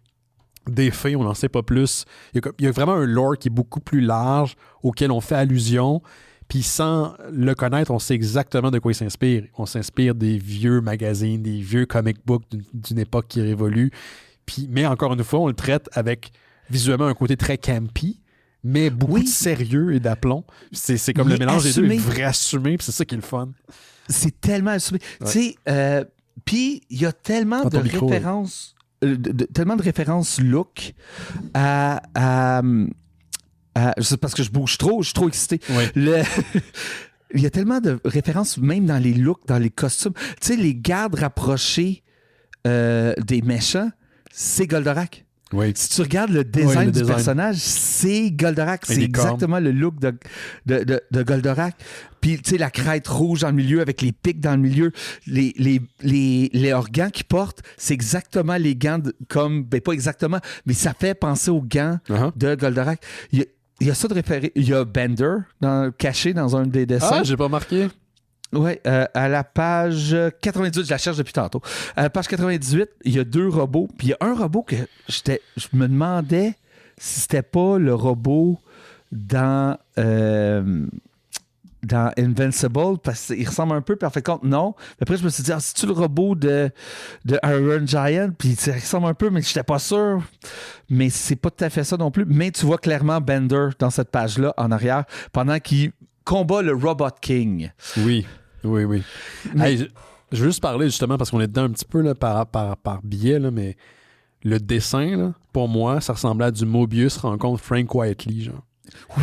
fées, on n'en sait pas plus. Il y a vraiment un lore qui est beaucoup plus large auquel on fait allusion. Puis sans le connaître, on sait exactement de quoi il s'inspire. On s'inspire des vieux magazines, des vieux comic books d'une époque qui révolue. Mais encore une fois, on le traite avec visuellement un côté très campy, mais beaucoup de sérieux et d'aplomb. C'est comme le mélange des deux, est vrai assumé, puis c'est ça qui est le fun. C'est tellement assumé. Tu sais, puis il y a tellement de références, tellement de références look c'est parce que je bouge trop, je suis trop excité. Oui. Il y a tellement de références, même dans les looks, dans les costumes. Tu sais, les gardes rapprochés des méchants, c'est Goldorak. Oui. Si tu regardes le design du personnage, c'est Goldorak. C'est exactement le look de Goldorak. Puis, tu sais, la crête rouge dans le milieu avec les pics dans le milieu. Les gants qu'il porte, c'est exactement les gants ben pas exactement, mais ça fait penser aux gants de Goldorak. Il y a ça de référé. Il y a Bender caché dans un des dessins. Ah, j'ai pas marqué. Oui, à la page 98, je la cherche depuis tantôt. À la page 98, il y a 2 robots. Puis il y a un robot que je me demandais si c'était pas le robot dans Invincible, parce qu'il ressemble un peu, puis en fait compte, non. Après, je me suis dit, c'est-tu le robot de Iron Giant? Puis il ressemble un peu, mais je n'étais pas sûr. Mais c'est pas tout à fait ça non plus. Mais tu vois clairement Bender dans cette page-là, en arrière, pendant qu'il combat le Robot King. Oui. Mais... Hey, je veux juste parler justement parce qu'on est dedans un petit peu là, par biais, là, mais le dessin, là, pour moi, ça ressemblait à du Mobius rencontre Frank Whiteley. Genre.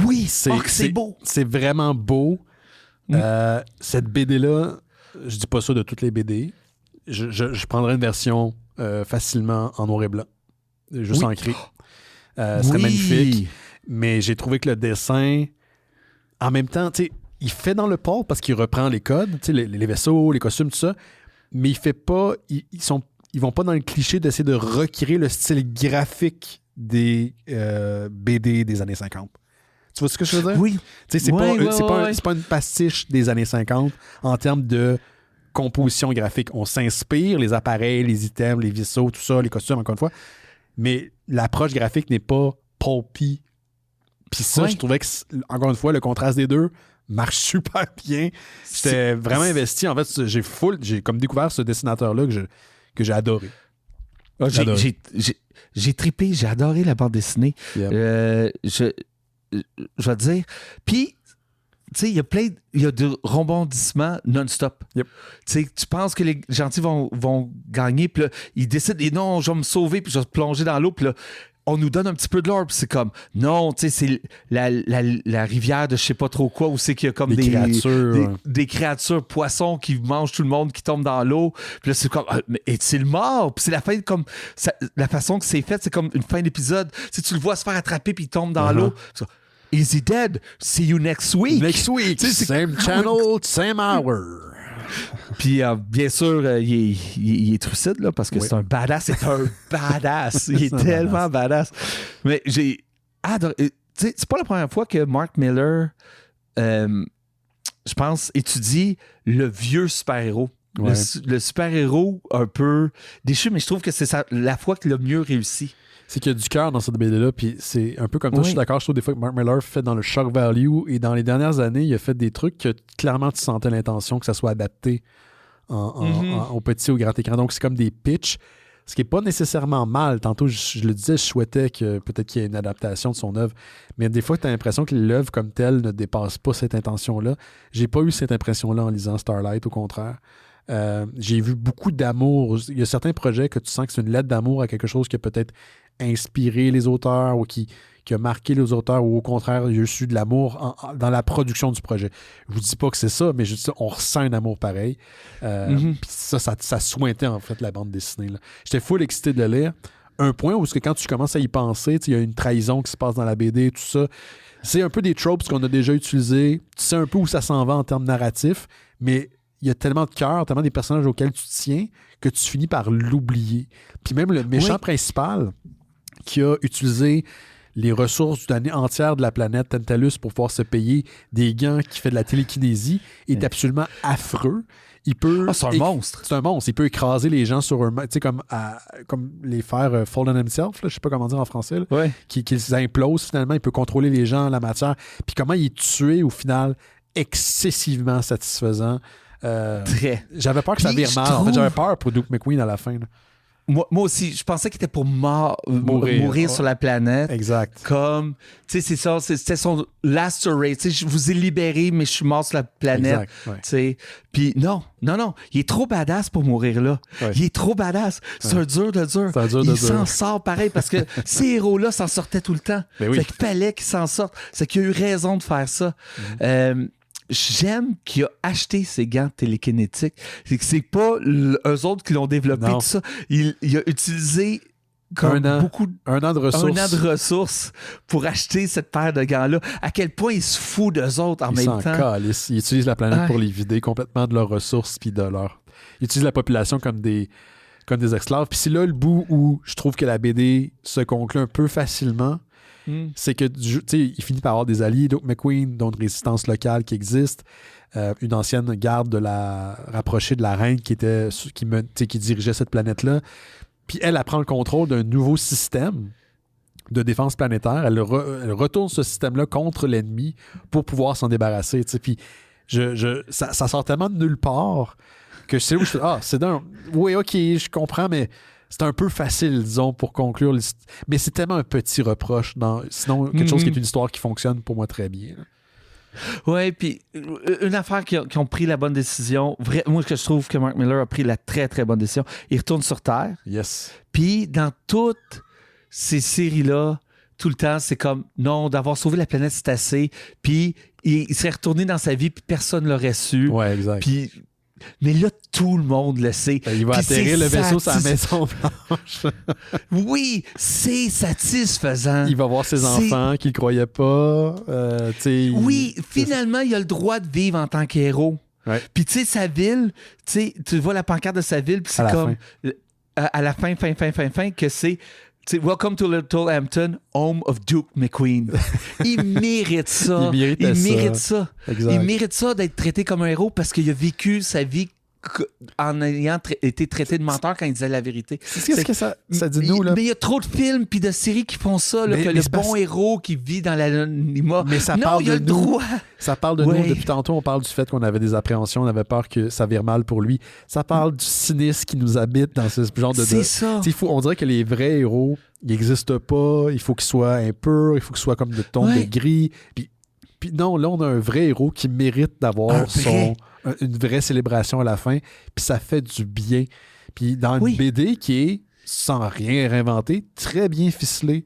Oui, c'est beau. C'est vraiment beau. Cette BD-là, je dis pas ça de toutes les BD. Je prendrais une version facilement en noir et blanc. Juste ancrée. Ce serait magnifique. Mais j'ai trouvé que le dessin, en même temps, tu sais, il fait dans le port parce qu'il reprend les codes, tu sais, les vaisseaux, les costumes, tout ça, mais il fait pas, ils vont pas dans le cliché d'essayer de recréer le style graphique des BD des années 50. Tu vois ce que je veux dire? Oui. Tu sais, c'est pas une pastiche des années 50 en termes de composition graphique. On s'inspire, les appareils, les items, les vaisseaux, tout ça, les costumes, encore une fois, mais l'approche graphique n'est pas pulpy. Puis ça, je trouvais que, encore une fois, le contraste des deux marche super bien. J'étais vraiment investi. En fait, j'ai comme découvert ce dessinateur-là que j'ai adoré. J'ai trippé, j'ai adoré la bande dessinée. Yep. Je vais te dire. Puis, tu sais, il y a de rebondissements non-stop. Yep. Tu sais, tu penses que les gentils vont gagner, puis là, ils décident, et non, je vais me sauver, puis je vais plonger dans l'eau, puis là, on nous donne un petit peu de l'or, puis c'est comme, non, tu sais, c'est la rivière de je sais pas trop quoi, où c'est qu'il y a comme des créatures, poissons qui mangent tout le monde, qui tombent dans l'eau. Puis là, c'est comme, mais est-il mort? Puis c'est la fin, comme, la façon que c'est fait, c'est comme une fin d'épisode. Si tu le vois se faire attraper, puis il tombe dans l'eau. Is he dead? See you next week. Next week. Same channel, same hour. Puis, bien sûr, il est trucide, là, parce que c'est un badass. C'est un badass. Il est tellement badass. Mais j'ai adoré. Tu sais, c'est pas la première fois que Mark Millar, je pense, étudie le vieux super-héros. Le super-héros un peu déchu, mais je trouve que c'est la fois qu'il a mieux réussi. C'est qu'il y a du cœur dans cette BD-là, puis c'est un peu comme toi, je suis d'accord, je trouve des fois que Mark Millar fait dans le shock value, et dans les dernières années, il a fait des trucs que clairement tu sentais l'intention que ça soit adapté au petit ou grand écran. Donc c'est comme des pitchs, ce qui n'est pas nécessairement mal. Tantôt, je le disais, je souhaitais que peut-être qu'il y ait une adaptation de son œuvre, mais des fois, tu as l'impression que l'œuvre comme telle ne dépasse pas cette intention-là. J'ai pas eu cette impression-là en lisant Starlight, au contraire. J'ai vu beaucoup d'amour. Il y a certains projets que tu sens que c'est une lettre d'amour à quelque chose qui a peut-être inspiré les auteurs ou qui a marqué les auteurs, ou au contraire, il y a eu de l'amour dans la production du projet. Je vous dis pas que c'est ça, mais je dis ça, on ressent un amour pareil. Puis ça sointait en fait la bande dessinée. Là. J'étais full excité de le lire. Un point où quand tu commences à y penser, il y a une trahison qui se passe dans la BD, tout ça. C'est un peu des tropes qu'on a déjà utilisés. Tu sais un peu où ça s'en va en termes narratifs, mais il y a tellement de cœur, tellement des personnages auxquels tu tiens que tu finis par l'oublier. Puis même le méchant principal qui a utilisé les ressources d'une année entière de la planète Tantalus pour pouvoir se payer des gants qui fait de la télékinésie est absolument affreux. Il peut... c'est un monstre. C'est un monstre. Il peut écraser les gens sur eux-mêmes, tu sais, comme les faire fall on himself, là, je sais pas comment dire en français, là, qu'ils implosent finalement. Il peut contrôler les gens, la matière. Puis comment il est tué au final, excessivement satisfaisant. J'avais peur que ça vire mal. En fait, j'avais peur pour Duke McQueen à la fin. Là. Moi aussi, je pensais qu'il était pour mourir sur la planète. Exact. Comme, tu sais, c'est ça, c'était son last hurrah. Tu sais, je vous ai libéré, mais je suis mort sur la planète. Tu sais. Puis non, il est trop badass pour mourir là. Ouais. Il est trop badass. C'est un dur de dur. Il s'en sort pareil parce que ces héros-là s'en sortaient tout le temps. C'est qu'il fallait qu'ils s'en sortent. C'est qu'il a eu raison de faire ça. J'aime qu'il a acheté ces gants télékinétiques. C'est pas eux autres qui l'ont développé, tout ça. Il a utilisé comme un an de ressources pour acheter cette paire de gants-là. À quel point il se fout d'eux autres en même temps. Il utilise la planète pour les vider complètement de leurs ressources puis de leur... Il utilise la population comme des esclaves. Puis c'est là le bout où je trouve que la BD se conclut un peu facilement. C'est que, tu sais, il finit par avoir des alliés, Duke McQueen, dont une résistance locale qui existe, une ancienne garde rapprochée de la reine qui dirigeait cette planète-là. Puis elle prend le contrôle d'un nouveau système de défense planétaire. Elle retourne ce système-là contre l'ennemi pour pouvoir s'en débarrasser. Puis ça sort tellement de nulle part que c'est où je c'est d'un... Oui, OK, je comprends, mais... C'est un peu facile, disons, pour conclure. Mais c'est tellement un petit reproche. Sinon, quelque chose qui est une histoire qui fonctionne pour moi très bien. Oui, puis une affaire qui ont pris la bonne décision. Moi, je trouve que Mark Millar a pris la très, très bonne décision. Il retourne sur Terre. Yes. Puis dans toutes ces séries-là, tout le temps, c'est comme, non, d'avoir sauvé la planète, c'est assez. Puis il serait retourné dans sa vie, puis personne ne l'aurait su. Ouais, exact. Mais là, tout le monde le sait. Il va atterrir le vaisseau sur la Maison Blanche. Oui, c'est satisfaisant. Il va voir ses enfants qu'il ne croyait pas. Oui, finalement, il a le droit de vivre en tant qu'héros. Ouais. Puis tu sais, sa ville, tu vois la pancarte de sa ville, puis c'est comme... À la fin, que c'est... Welcome to Little Hampton, home of Duke McQueen. Il mérite ça. Il mérite ça. Exact. Il mérite ça d'être traité comme un héros parce qu'il a vécu sa vie en ayant été traité de menteur quand il disait la vérité. Qu'est-ce que ça dit nous, là? Mais il y a trop de films puis de séries qui font ça, là, que le bon héros qui vit dans l'anonymat. Mais ça parle de nous. Ça parle de nous. Depuis tantôt, on parle du fait qu'on avait des appréhensions, on avait peur que ça vire mal pour lui. Ça parle du cynisme qui nous habite dans ce genre de... C'est ça. On dirait que les vrais héros, ils n'existent pas. Il faut qu'ils soient impurs, il faut qu'ils soient comme de ton de gris. Puis non, là, on a un vrai héros qui mérite d'avoir une vraie célébration à la fin, puis ça fait du bien. Puis dans une BD qui est, sans rien réinventer, très bien ficelée.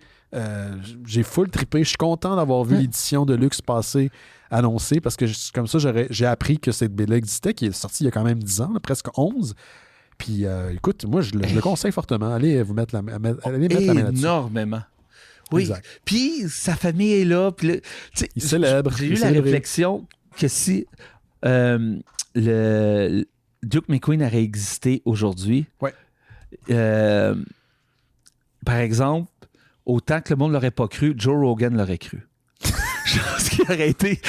J'ai full trippé. Je suis content d'avoir vu l'édition de luxe passer annoncée, parce que comme ça, j'ai appris que cette BD existait, qui est sortie il y a quand même 10 ans, là, presque 11. Puis écoute, moi, je le conseille fortement. Allez vous mettre la main là-dessus. Énormément. Oui. Puis sa famille est là. Puis il célèbre. J'ai eu la réflexion que si le Duke McQueen aurait existé aujourd'hui, par exemple, autant que le monde ne l'aurait pas cru, Joe Rogan l'aurait cru. Je Je pense qu'il aurait été.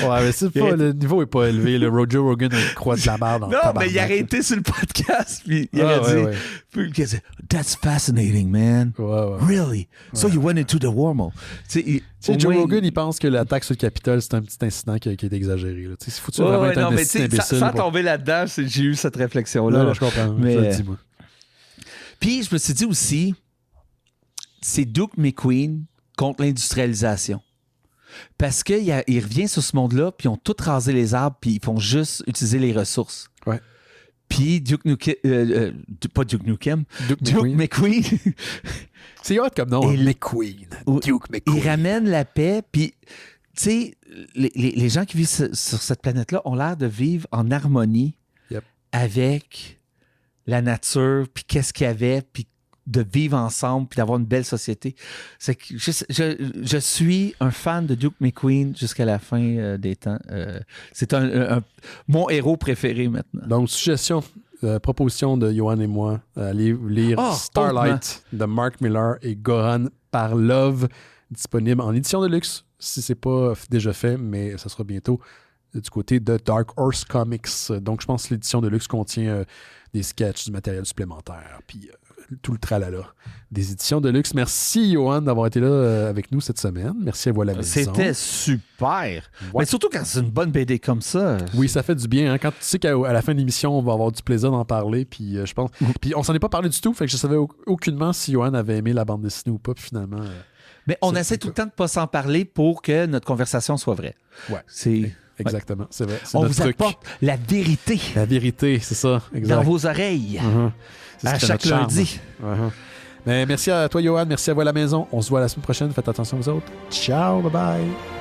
Ouais, mais c'est pas, le niveau est pas élevé. Le Roger Rogan a une croix de la barre dans le tabarnak. Non, mais il aurait été sur le podcast, puis il aurait dit, puis il a dit, That's fascinating, man. Ouais. Really? So you went into the wormhole. Tu sais, Joe Rogan, il pense que l'attaque sur le Capitole, c'est un petit incident qui est exagéré. C'est foutu vraiment être un imbécile. Sans tomber là-dedans, j'ai eu cette réflexion-là. Non, je comprends. Mais, je le dis, moi. Puis, je me suis dit aussi, c'est Duke McQueen contre l'industrialisation. Parce qu'il revient sur ce monde-là, puis ils ont tout rasé les arbres, puis ils font juste utiliser les ressources. Ouais. Puis Duke McQueen. C'est hot comme nom, McQueen. Duke McQueen. Il ramène la paix, puis, tu sais, les gens qui vivent sur cette planète-là ont l'air de vivre en harmonie avec la nature, puis qu'est-ce qu'il y avait, puis de vivre ensemble, puis d'avoir une belle société. C'est que je suis un fan de Duke McQueen jusqu'à la fin des temps. C'est mon héros préféré maintenant. Donc, suggestion, proposition de Johan et moi, allez lire Starlight de Mark Millar et Goran Parlov, disponible en édition de luxe, si c'est pas déjà fait, mais ça sera bientôt du côté de Dark Horse Comics. Donc, je pense que l'édition de luxe contient des sketchs, du matériel supplémentaire, puis tout le tralala des éditions de luxe. Merci, Johan, d'avoir été là avec nous cette semaine. Merci à vous à la maison. C'était super. Ouais. Mais surtout quand c'est une bonne BD comme ça. Oui, ça fait du bien. Hein? Quand tu sais qu'à la fin de l'émission, on va avoir du plaisir d'en parler. Puis je pense. Puis on s'en est pas parlé du tout. Fait que je savais aucunement si Johan avait aimé la bande dessinée ou pas. Puis finalement. Mais on essaie tout le temps de ne pas s'en parler pour que notre conversation soit vraie. Ouais. C'est. Exactement, c'est vrai. On vous apporte la vérité. La vérité, c'est ça. Exact. Dans vos oreilles. À chaque lundi. Mais merci à toi, Johan. Merci à vous à la maison. On se voit la semaine prochaine. Faites attention aux autres. Ciao, bye bye.